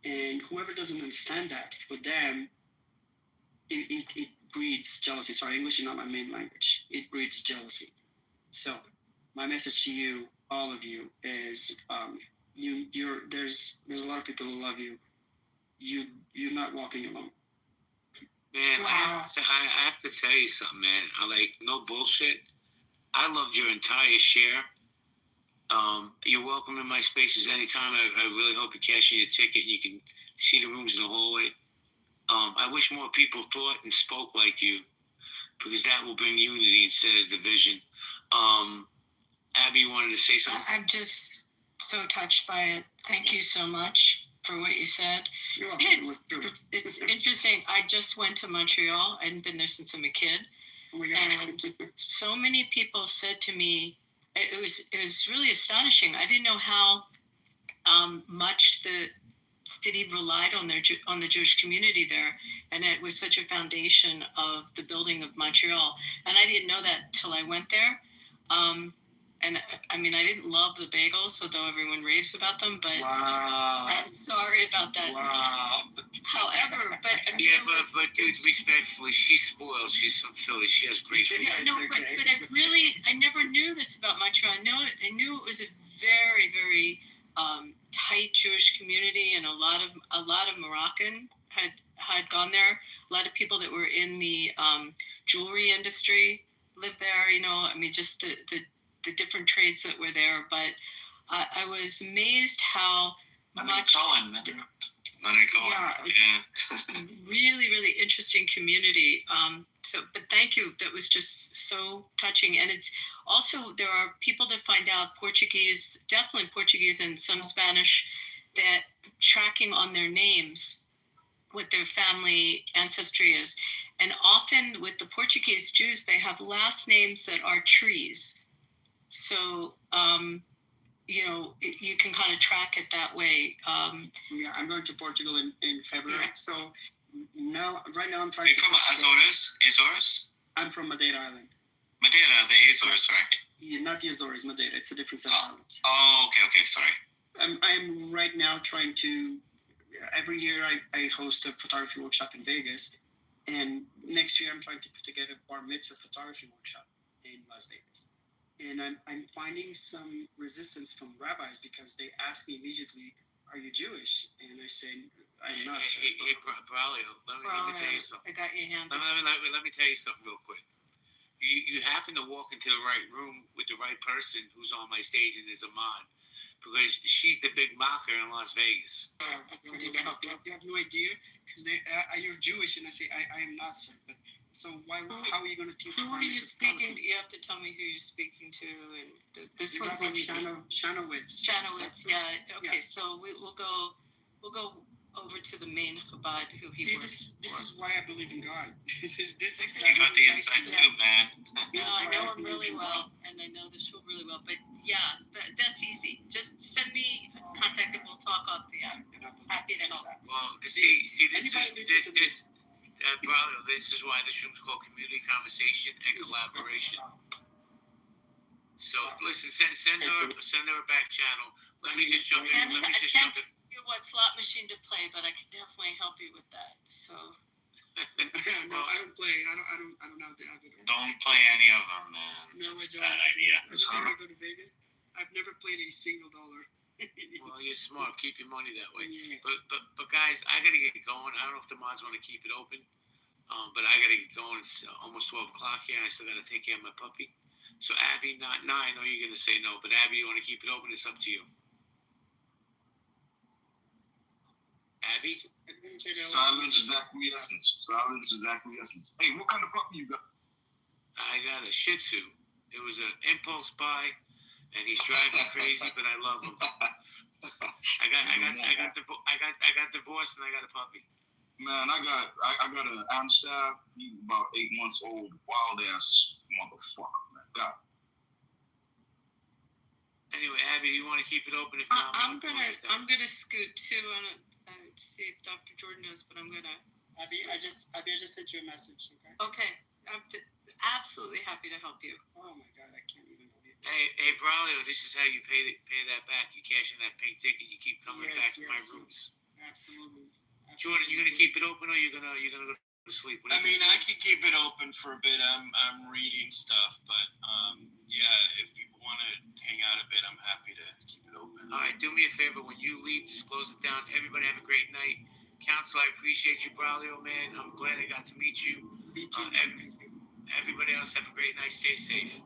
And whoever doesn't understand that, for them, it breeds jealousy. Sorry, English is not my main language. It breeds jealousy. So my message to you, all of you, is there's a lot of people who love you. You're not walking alone. Man, wow. I have to tell you something, man. No bullshit. I loved your entire share. You're welcome in my spaces anytime. I really hope you cash in your ticket and you can see the rooms in the hallway. I wish more people thought and spoke like you, because that will bring unity instead of division. Abby, you wanted to say something? I'm just so touched by it. Thank you so much for what you said. It's interesting. I just went to Montreal. I hadn't been there since I'm a kid. Oh my God. And so many people said to me, it was really astonishing. I didn't know how much the city relied on the Jewish community there, and it was such a foundation of the building of Montreal. And I didn't know that till I went there. And I mean, I didn't love the bagels, although everyone raves about them. But wow. I'm sorry about that. Wow. However, but I mean, but dude, respectfully, she's spoiled. She's from Philly. She has great food. Yeah, no, but I never knew this about Montreal. I knew it was a very, very tight Jewish community, and a lot of Moroccan had gone there. A lot of people that were in the jewelry industry lived there. I mean, just the different trades that were there. But I was amazed how much. Really, really interesting community. But thank you. That was just so touching. And it's also, there are people that find out Portuguese, definitely Portuguese and some Spanish, that tracking on their names what their family ancestry is. And often with the Portuguese Jews, they have last names that are trees. So, you can kind of track it that way. Yeah, I'm going to Portugal in February. Yeah. So right now I'm trying. Are you from Azores? I'm from Madeira Island. Madeira, the Azores, right? Yeah, not the Azores, Madeira. It's a different set of islands. Oh, okay, sorry. I'm right now trying to. Every year I host a photography workshop in Vegas, And next year, I'm trying to put together a bar mitzvah photography workshop in Las Vegas. And I'm finding some resistance from rabbis because they ask me immediately, "Are you Jewish?" And I say, "I'm not." Hey, Braulio, let me tell you something. I got your hand. Let me tell you something real quick. You happen to walk into the right room with the right person who's on my stage and is Ahmad, because she's the big mocker in Las Vegas. You have no idea because you're Jewish, and I say I am not, sir. But so how are you going to teach? Who are you speaking? You have to tell me who you're speaking to, and this one's easy. Shanowitz. Yeah. Okay, so we'll go over to the main Chabad who he works. This is why I believe in God. this You got the inside scoop, man. No, I know him really well, and I know the show really well. But yeah, that's easy. Just send me contact and we'll talk off the app. Happy to help. Well, see, Braulio, this is why the show's called Community Conversation and Collaboration. So listen, send her a back channel. Let me just jump in. I can't tell you what slot machine to play, but I can definitely help you with that. So. No, I don't play. I don't know the habit. Don't play any of them, man. No, That's I don't. a bad idea. Every time I go to Vegas, I've never played a single dollar. Well, you're smart. Keep your money that way. Yeah. But guys, I gotta get going. I don't know if the mods want to keep it open, but I gotta get going. It's almost 12 o'clock here. I still gotta take care of my puppy. So Abby, I know you're gonna say no, but Abby, you want to keep it open? It's up to you. Abby? Silence is acquiescence. Silence is acquiescence. Hey, what kind of puppy you got? I got a Shih Tzu. It was an impulse buy, and he's driving me crazy, but I love him. I got divorced and I got a puppy. Man, I got an Amstaff. He's about 8 months old. Wild ass motherfucker, man. God. Anyway, Abby, do you want to keep it open? If not, I'm gonna scoot too and see if Dr. Jordan does, but I'm gonna. Abby, I just sent you a message. Okay. Okay. I'm absolutely happy to help you. Oh my God, I can't even believe it. Hey, Braulio, this is how you pay that back. You cash in that pink ticket. You keep coming back to my rooms. Absolutely. Jordan, you gonna keep it open or you gonna go to sleep? I mean, I can keep it open for a bit. I'm reading stuff, but yeah, if people want to hang out a bit, I'm happy to keep it open. All right, do me a favor. When you leave, just close it down. Everybody have a great night. Council, I appreciate you, Braulio, man. I'm glad I got to meet you. Everybody else have a great night. Stay safe.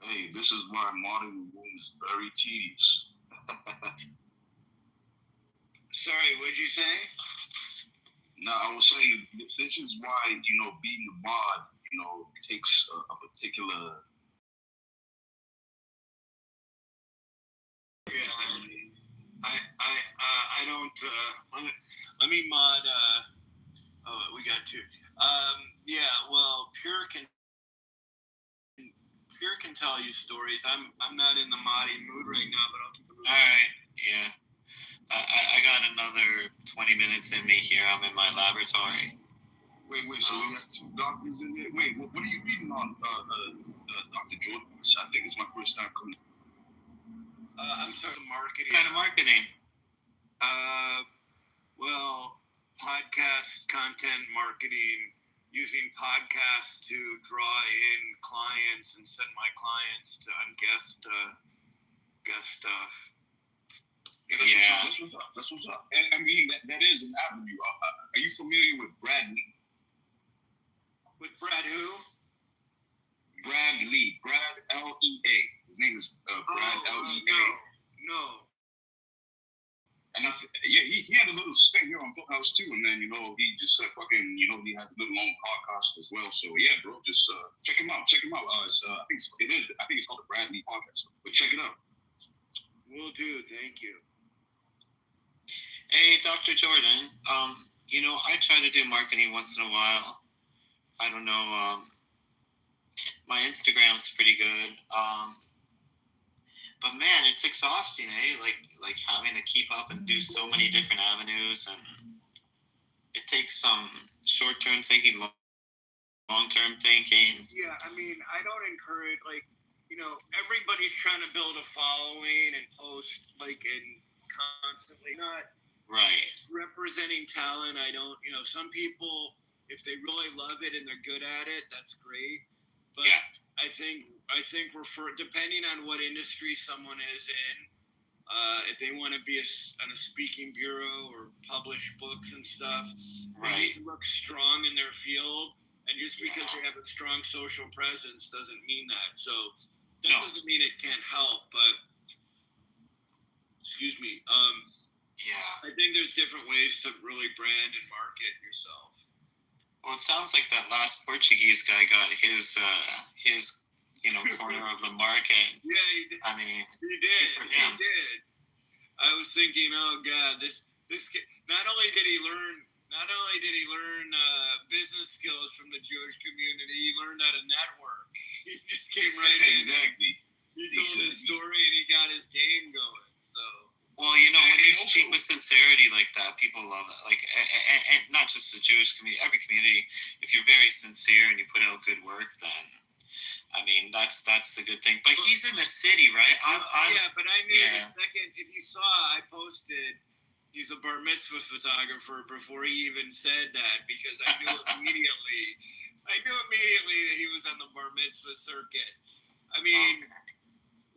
Hey, this is why modding the room is very tedious. Sorry, what'd you say? No, I was saying this is why, being a mod, takes a particular. Yeah, I don't. Let me mod. We got two. Yeah, well, Pure can tell you stories. I'm not in the modding mood right now, but I'll keep it. All right. Yeah. I got another 20 minutes in me here. I'm in my laboratory. Wait, so we got two doctors in there? Wait, what are you reading on, Dr. Jordan? I think it's my first time coming. I'm sorry, marketing. What kind of marketing? Well, podcast content marketing, using podcasts to draw in clients and send my clients to guest stuff. Yeah, that's what's up. And I mean, that is an avenue. Are you familiar with Brad Lee? With Brad who? Brad Lee. Brad L-E-A. His name is Brad L-E-A. No. And he had a little stint here on Clubhouse too, and then he just said fucking he has a little own podcast as well. So yeah, bro, just check him out. I think it's called the Brad Lee Podcast. But check it out. Will do. Thank you. Hey, Dr. Jordan. I try to do marketing once in a while. I don't know. my Instagram's pretty good. But man, it's exhausting, eh? Like having to keep up and do so many different avenues, and it takes some short-term thinking, long-term thinking. Yeah, I mean, I don't encourage, like, you know, everybody's trying to build a following and post, like, and constantly not right representing talent. I don't, you know, some people, if they really love it and they're good at it, that's great. But yeah. I think depending on what industry someone is in, if they want to be on a speaking bureau or publish books and stuff, they need to look strong in their field. And just because they have a strong social presence doesn't mean that. So that doesn't mean it can't help. But excuse me. I think there's different ways to really brand and market yourself. Well, it sounds like that last Portuguese guy got his corner of the market. Yeah, he did. I mean, he did. He did. I was thinking, oh God, this kid, not only did he learn business skills from the Jewish community, he learned how to network. He just came right in. Exactly. He told his story and he got his game going. So. Well, you know, when you speak with sincerity like that, people love it. Like, and not just the Jewish community, every community. If you're very sincere and you put out good work, then, I mean, that's the good thing. But he's in the city, right? But I knew the second, if you saw, I posted, he's a bar mitzvah photographer before he even said that, because I knew immediately that he was on the bar mitzvah circuit. I mean,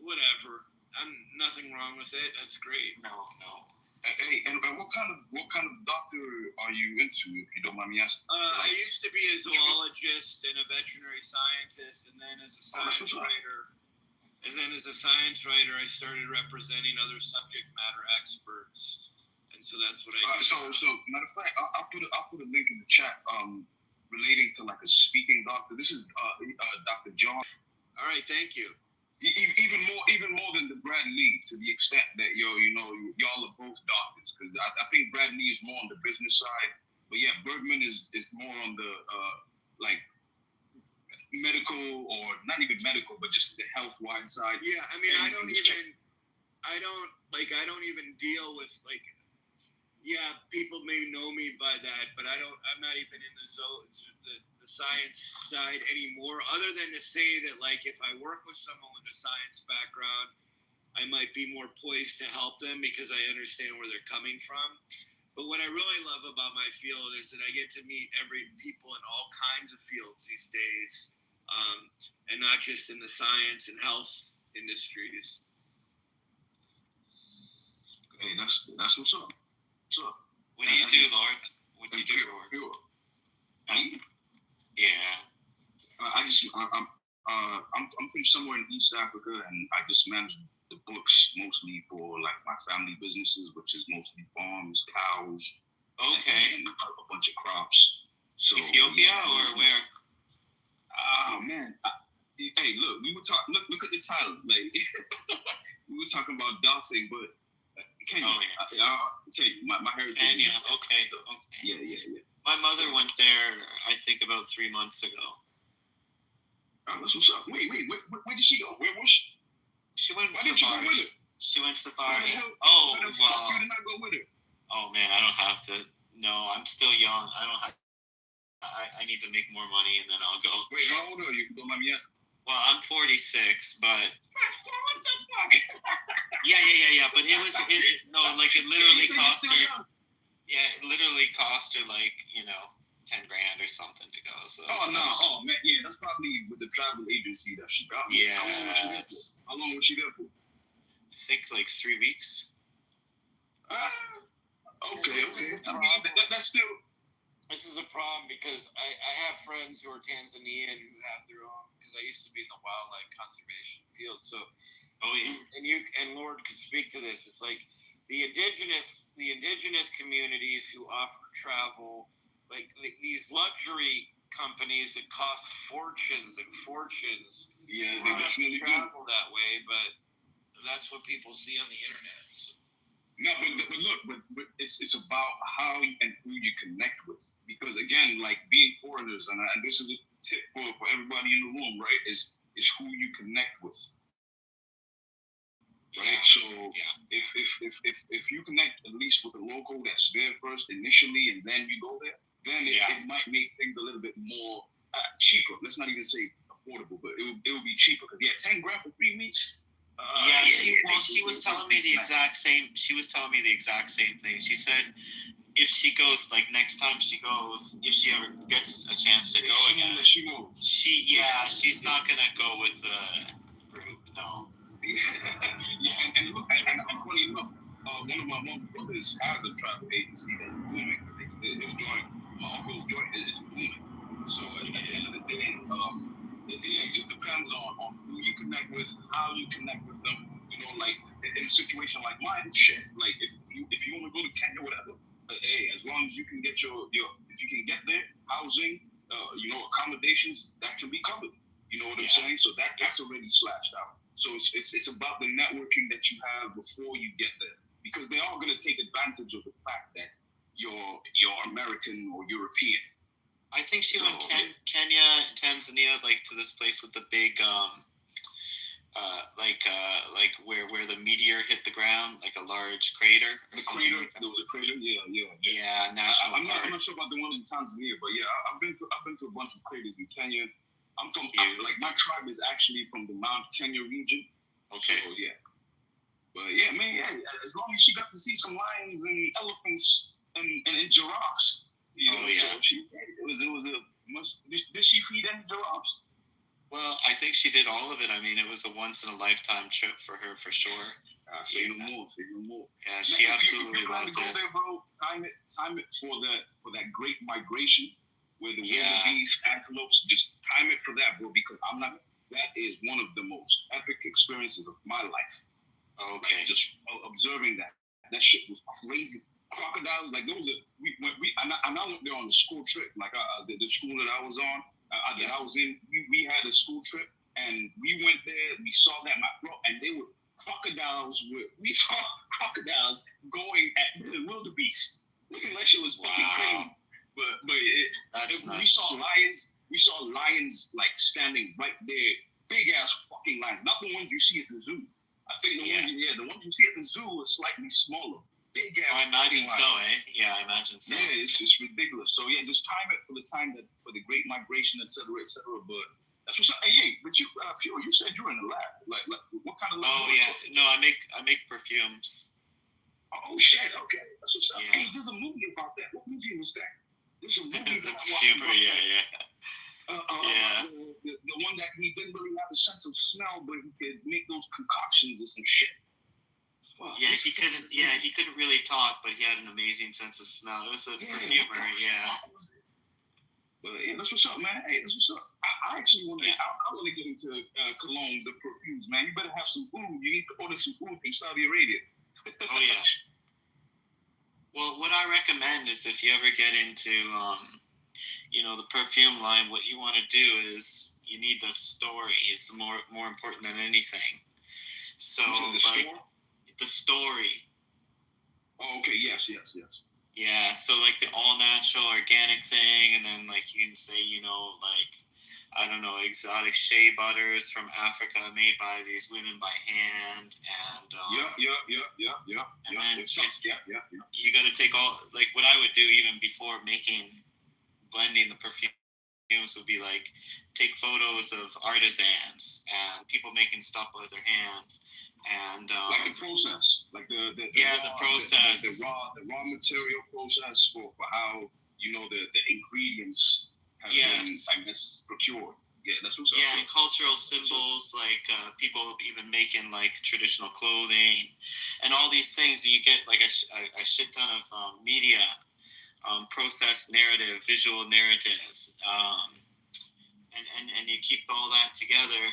whatever. Nothing wrong with it. That's great. No. Hey, and what kind of doctor are you into, if you don't mind me asking? I used to be a zoologist and a veterinary scientist, and then as a science writer, I started representing other subject matter experts, and so that's what I do. So matter of fact, I'll put a link in the chat relating to like a speaking doctor. This is Dr. John. All right, thank you. Even more than the Brad Lee, to the extent that y'all are both doctors, because I think Brad Lee is more on the business side, but yeah, Bergman is more on the like medical, or not even medical, but just the health wide side. Yeah, I mean, I don't even deal with, like, yeah, people may know me by that, but I'm not even in the science side anymore, other than to say that, like, if I work with someone with a science background, I might be more poised to help them because I understand where they're coming from. But what I really love about my field is that I get to meet people in all kinds of fields these days, and not just in the science and health industries. Hey, that's what's up. What do you do, Lord? What do you do for work? Yeah. I'm from somewhere in East Africa, and I just manage the books mostly for like my family businesses, which is mostly farms, cows, and a bunch of crops. So Ethiopia or where? Oh man. Hey, look, we were talking. Look at the title. Like we were talking about doxing, but Kenya. My heritage. Kenya. Okay. Yeah. My mother went there, I think, about 3 months ago. Oh, that's what's up. Wait, where did she go? Where was she? She went Why didn't you go with her? She went safari. Why the fuck you did not go with her? Oh man, I don't have to. No, I'm still young. I don't have. I need to make more money and then I'll go. Wait, how old are you? Don't let me ask. Well, I'm 46, but. What the fuck? Yeah. But it literally cost her. Yeah, it literally cost her like, $10,000 or something to go. So oh man, yeah, that's probably with the travel agency that she got. Yeah. How long was she there for? I think like 3 weeks. Okay. I mean, that's still. This is a problem because I have friends who are Tanzanian who have their own, because I used to be in the wildlife conservation field. So, and Lord could speak to this. It's like the indigenous communities who offer travel, like these luxury companies that cost fortunes and fortunes. Yeah, they definitely travel that way, but that's what people see on the internet. So. No, but look, but it's about how and who you connect with. Because again, like being foreigners, and this is tip for everybody in the room, right? Is who you connect with. Right, so if you connect at least with a local that's there first initially, and then you go there, then it might make things a little bit more cheaper. Let's not even say affordable, but it will be cheaper because $10 grand for 3 weeks. She was telling me the exact same. She was telling me the exact same thing. She said if she goes, like next time she goes, if she ever gets a chance to go again, she's not gonna go with the group. No. And look, and funny enough, one of my mom's brothers has a travel agency that's booming. His joint, my uncle's joint is booming. So at the end of the day, it just depends on who you connect with, how you connect with them. You know, like in a situation like mine, shit. Like if you want to go to Kenya, whatever. Hey, as long as you can get your if you can get there, housing, accommodations, that can be covered. You know what I'm saying? So that's already slashed out. So it's about the networking that you have before you get there, because they are going to take advantage of the fact that you're American or European. I think she went Kenya, Tanzania, like to this place with the big, like where the meteor hit the ground, like a large crater. Or something. Crater, there was a crater. Yeah. Yeah, national park. I'm not sure about the one in Tanzania, but yeah, I've been to a bunch of craters in Kenya. I'm from like my tribe is actually from the Mount Kenya region. Okay. So yeah. But yeah, man, as long as she got to see some lions and elephants and giraffes, you know. So did she feed any giraffes? Well, I think she did all of it. I mean, it was a once in a lifetime trip for her, for sure. Say no more. Yeah, she absolutely loved it. If you plan to go there, bro, time it for that great migration, where the wildebeest, antelopes, just time it for that, bro. Because that is one of the most epic experiences of my life. Okay. Like, just observing that shit was crazy. Crocodiles, like those are I went there on a school trip. Like the school that I was on, that I was in, we had a school trip, and we went there. We saw that, and they were crocodiles. We saw crocodiles going at the wildebeest. Looking like shit was fucking crazy. But we saw lions. We saw lions like standing right there, big ass fucking lions. Not the ones you see at the zoo. I think the ones you see at the zoo are slightly smaller. Big ass. I imagine so, eh? Yeah, I imagine so. Yeah, it's ridiculous. So yeah, just time it for the time for the great migration, etc., etc. But that's what's up. Hey, but you, Pure, you said you were in the lab. Like what kind of lab? Oh yeah, no, I make perfumes. Oh shit, okay, that's what's up. Yeah. Hey, there's a movie about that. What movie was that? There's a movie the that perfumer, the one that he didn't really have a sense of smell, but he could make those concoctions or some shit. Well, he couldn't really talk, but he had an amazing sense of smell. It was a perfumer, But yeah, that's what's up, man. Hey, that's what's up. I actually want to. I want to get into colognes and perfumes, man. You better have some food. You need to order some food from Saudi Arabia. Oh yeah. Well, what I recommend is if you ever get into, the perfume line, what you want to do is you need the story. It's more important than anything. So the story. Oh, okay. Yes. Yeah. So like the all natural organic thing, and then like you can say, I don't know, exotic shea butters from Africa made by these women by hand, and you got to take all, like what I would do even before blending the perfumes would be like take photos of artisans and people making stuff with their hands, and like the process, like the process, the raw material process for how the ingredients have been, I guess, procured. Yeah, that's what's up. Yeah, and cultural symbols, like people even making like traditional clothing and all these things that you get like a shit ton of media, process narrative, visual narratives, and you keep all that together,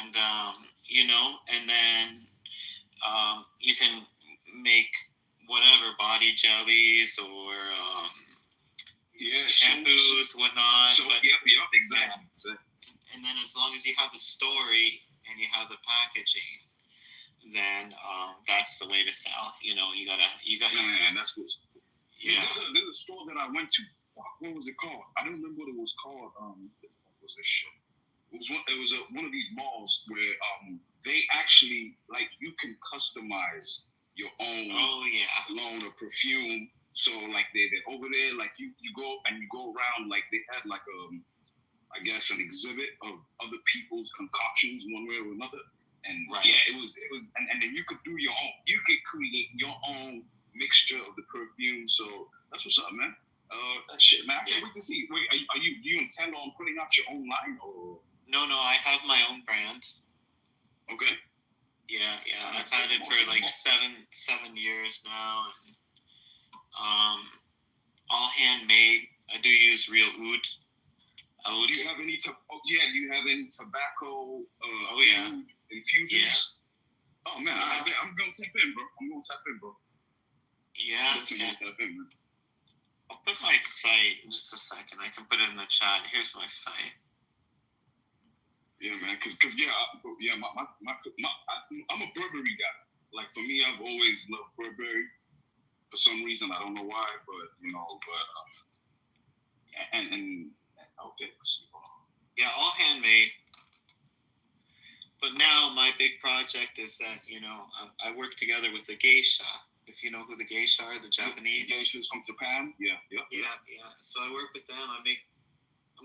and and then you can make whatever body jellies or shampoos, whatnot. Exactly. And then as long as you have the story and you have the packaging, then that's the way to sell. You got. Man, that's what's. Yeah. There's a store that I went to. What was it called? I don't remember what it was called. What was this shit? It was one of these malls where they actually, like, you can customize your own cologne or perfume. So like they're over there, like you go around, like they had like I guess an exhibit of other people's concoctions one way or another. And it was and then you could do your own. You could create your own mixture of the perfume. So that's what's up, man. That shit, man. I can't wait to see. Wait, do you intend on putting out your own line or? No, I have my own brand. Okay. Yeah. I've had it for like 7 years now. And, all handmade. I do use real oud. Do you have any? Do you have any tobacco? Infusions. Yeah. Oh man, I'm gonna tap in, bro. Yeah. I'll put my site in just a second. I can put it in the chat. Here's my site. Yeah, man. Cause I'm a Burberry guy. Like for me, I've always loved Burberry. For some reason, I don't know why, but okay. Yeah, all handmade. But now my big project is that I work together with the geisha. If you know who the geisha are, the Japanese. Geishas from Japan. Yeah. So I work with them. I'm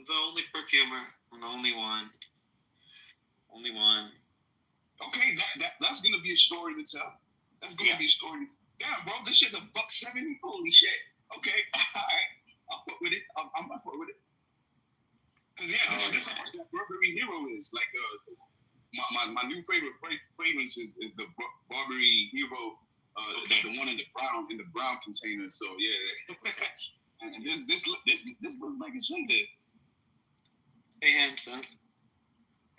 the only perfumer. I'm the only one. Okay, that's gonna be a story to tell. That's gonna be a story. Damn, bro, this shit's $1.70. Holy shit. Okay, all right. I'll fuck with it. I'm gonna fuck with it. Cause this is how much that Burberry Hero is. Like my new favorite fragrance is the Burberry Hero. The one in the brown container. So yeah. And this looks like it's in there. Hey, Hanson.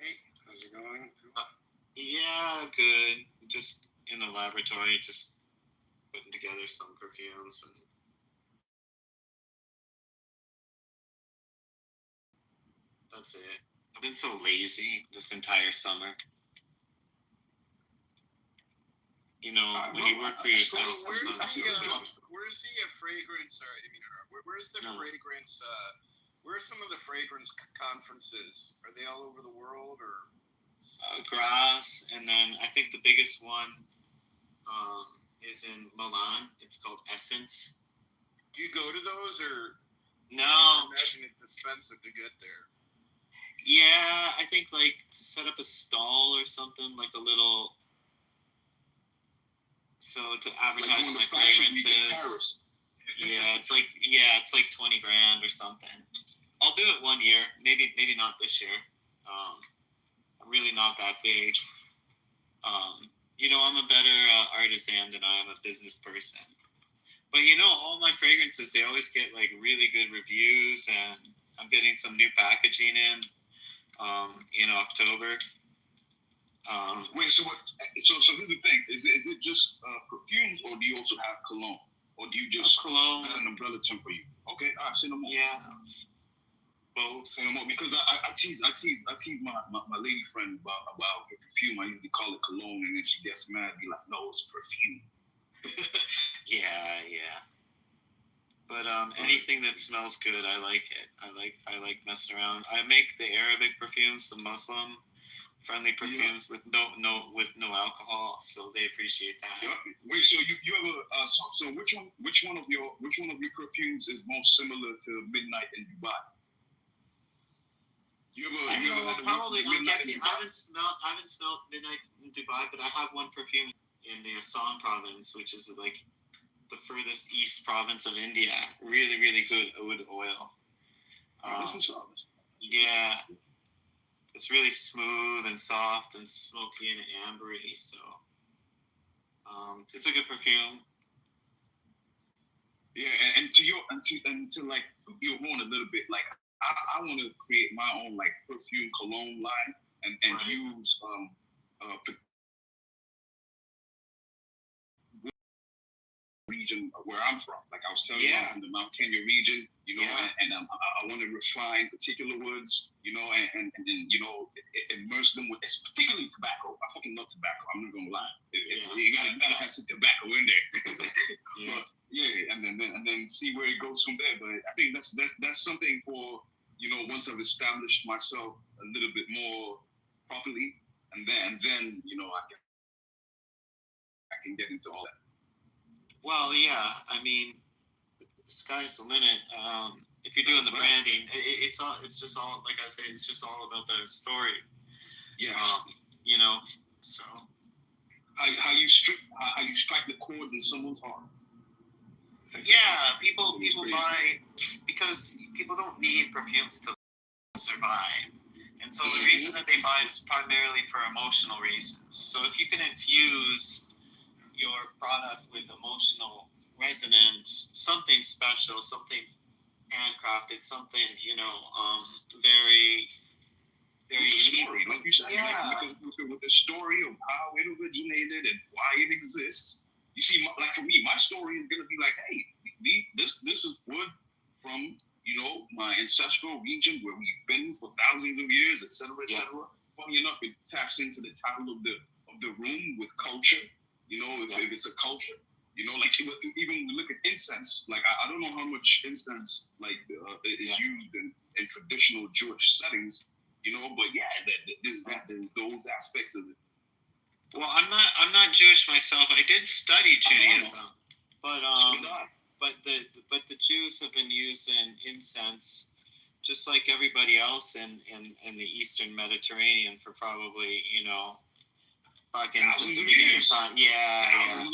Hey, how's it going? Yeah, good. Just in the laboratory, just putting together some perfumes and. That's it. I've been so lazy this entire summer. When you work for yourself, where's the fragrance? Where's the fragrance? Where's some of the fragrance conferences? Are they all over the world or? Grass, and then I think the biggest one is in Milan. It's called Essence. Do you go to those or? No. I imagine it's expensive to get there. Yeah, I think like to set up a stall or something, like a little. So to advertise my fragrances. Yeah, it's like $20,000 or something. I'll do it one year, maybe not this year. I'm really not that big. I'm a better artisan than I am a business person. But all my fragrances, they always get like really good reviews, and I'm getting some new packaging in October. Wait, so what? So here's the thing: is it just perfumes, or do you also have cologne, or do you just cologne? An umbrella term for you? Okay, say no more. Yeah. Both. Say no more because I tease my lady friend about her perfume. I usually call it cologne, and then she gets mad, be like, "No, it's perfume." Yeah. But anything that smells good, I like it. I like messing around. I make the Arabic perfumes, the Muslim friendly perfumes with no alcohol, so they appreciate that. Yeah. Wait, so you ever so which one of your perfumes is most similar to Midnight in Dubai? I haven't smelled Midnight in Dubai, but I have one perfume in the Assam province, which is like the furthest east province of India. Really, really good oud oil. Yeah. It's really smooth and soft and smoky and ambery, so it's a good perfume. Yeah, and to like toot your horn a little bit, like I want to create my own like perfume cologne line and use region where I'm from. Like I was telling you, I'm from the Mount Kenya region, and I want to refine particular woods, and then immerse them with, particularly tobacco. I fucking love tobacco. I'm not gonna lie. You gotta have some tobacco in there. But, and then and see where it goes from there. But I think that's something for, once I've established myself a little bit more properly, and then I can get into all that. Well, yeah. I mean, the sky's the limit. If you're doing the branding, it's just all, like I say, it's just all about the story. Yeah. So how you strike the chords in someone's heart. Yeah, people buy because people don't need perfumes to survive, and so the reason that they buy it is primarily for emotional reasons. So if you can infuse your product with emotional resonance, something special, something handcrafted, something very story, like you said, yeah. with the story of how it originated and why it exists. You see, like for me, my story is gonna be like, hey, this is wood from my ancestral region where we've been for thousands of years, etc., etc. Funny enough, it taps into the title of the room with culture. If it's a culture, like even we look at incense. Like I don't know how much incense is used in traditional Jewish settings. But yeah, there's those aspects of it. Well, I'm not Jewish myself. I did study Judaism, but the Jews have been using incense just like everybody else in the Eastern Mediterranean for probably fucking since the beginning of time. Yeah.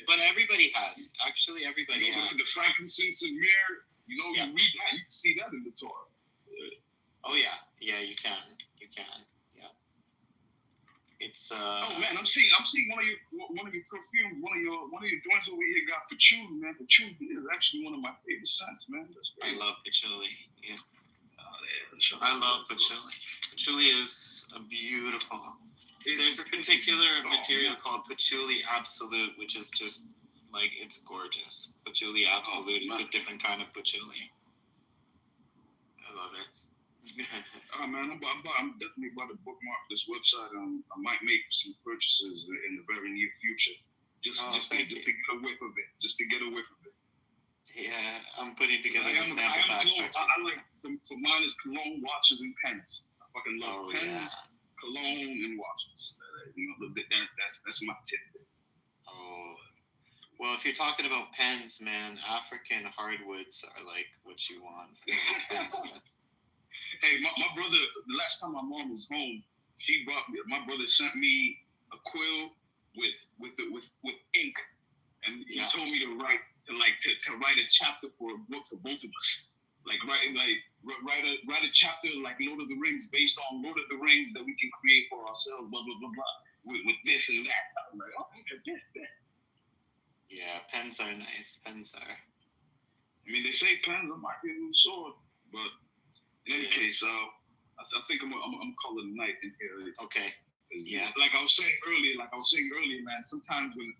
But everybody has. Actually, everybody has. The frankincense and myrrh. You read that, you can see that in the Torah. Oh yeah, you can. Yeah. It's Oh man, I'm seeing one of your perfumes, one of your joints over here got patchouli, man. Patchouli is actually one of my favorite scents, man. That's great. I love patchouli. Yeah. I love patchouli. Patchouli is a beautiful. There's a particular material called patchouli absolute, which is just like it's gorgeous. Patchouli absolute. It's a different kind of patchouli. I love it. Oh man, I'm definitely about to bookmark this website. I might make some purchases in the very near future. Just to get a whiff of it. Just to get a whiff of it. Yeah, I'm putting together the sample pack section. I like for mine is cologne, watches, and pens. I fucking love pens, cologne, and watches. That's my tip. Oh. Well, if you're talking about pens, man, African hardwoods are like what you want for pens with. Hey, my brother, the last time my mom was home, my brother sent me a quill with ink, and he told me to write a chapter for a book for both of us. Write a chapter like Lord of the Rings based on Lord of the Rings that we can create for ourselves, blah blah blah blah, with this and that. I'm like, oh, yeah. Yeah, pens are nice. Pens are. I mean, they say pens might be a new sword, but in any case, I think I'm calling it a night in here. Okay. Yeah. Like I was saying earlier, man. Sometimes when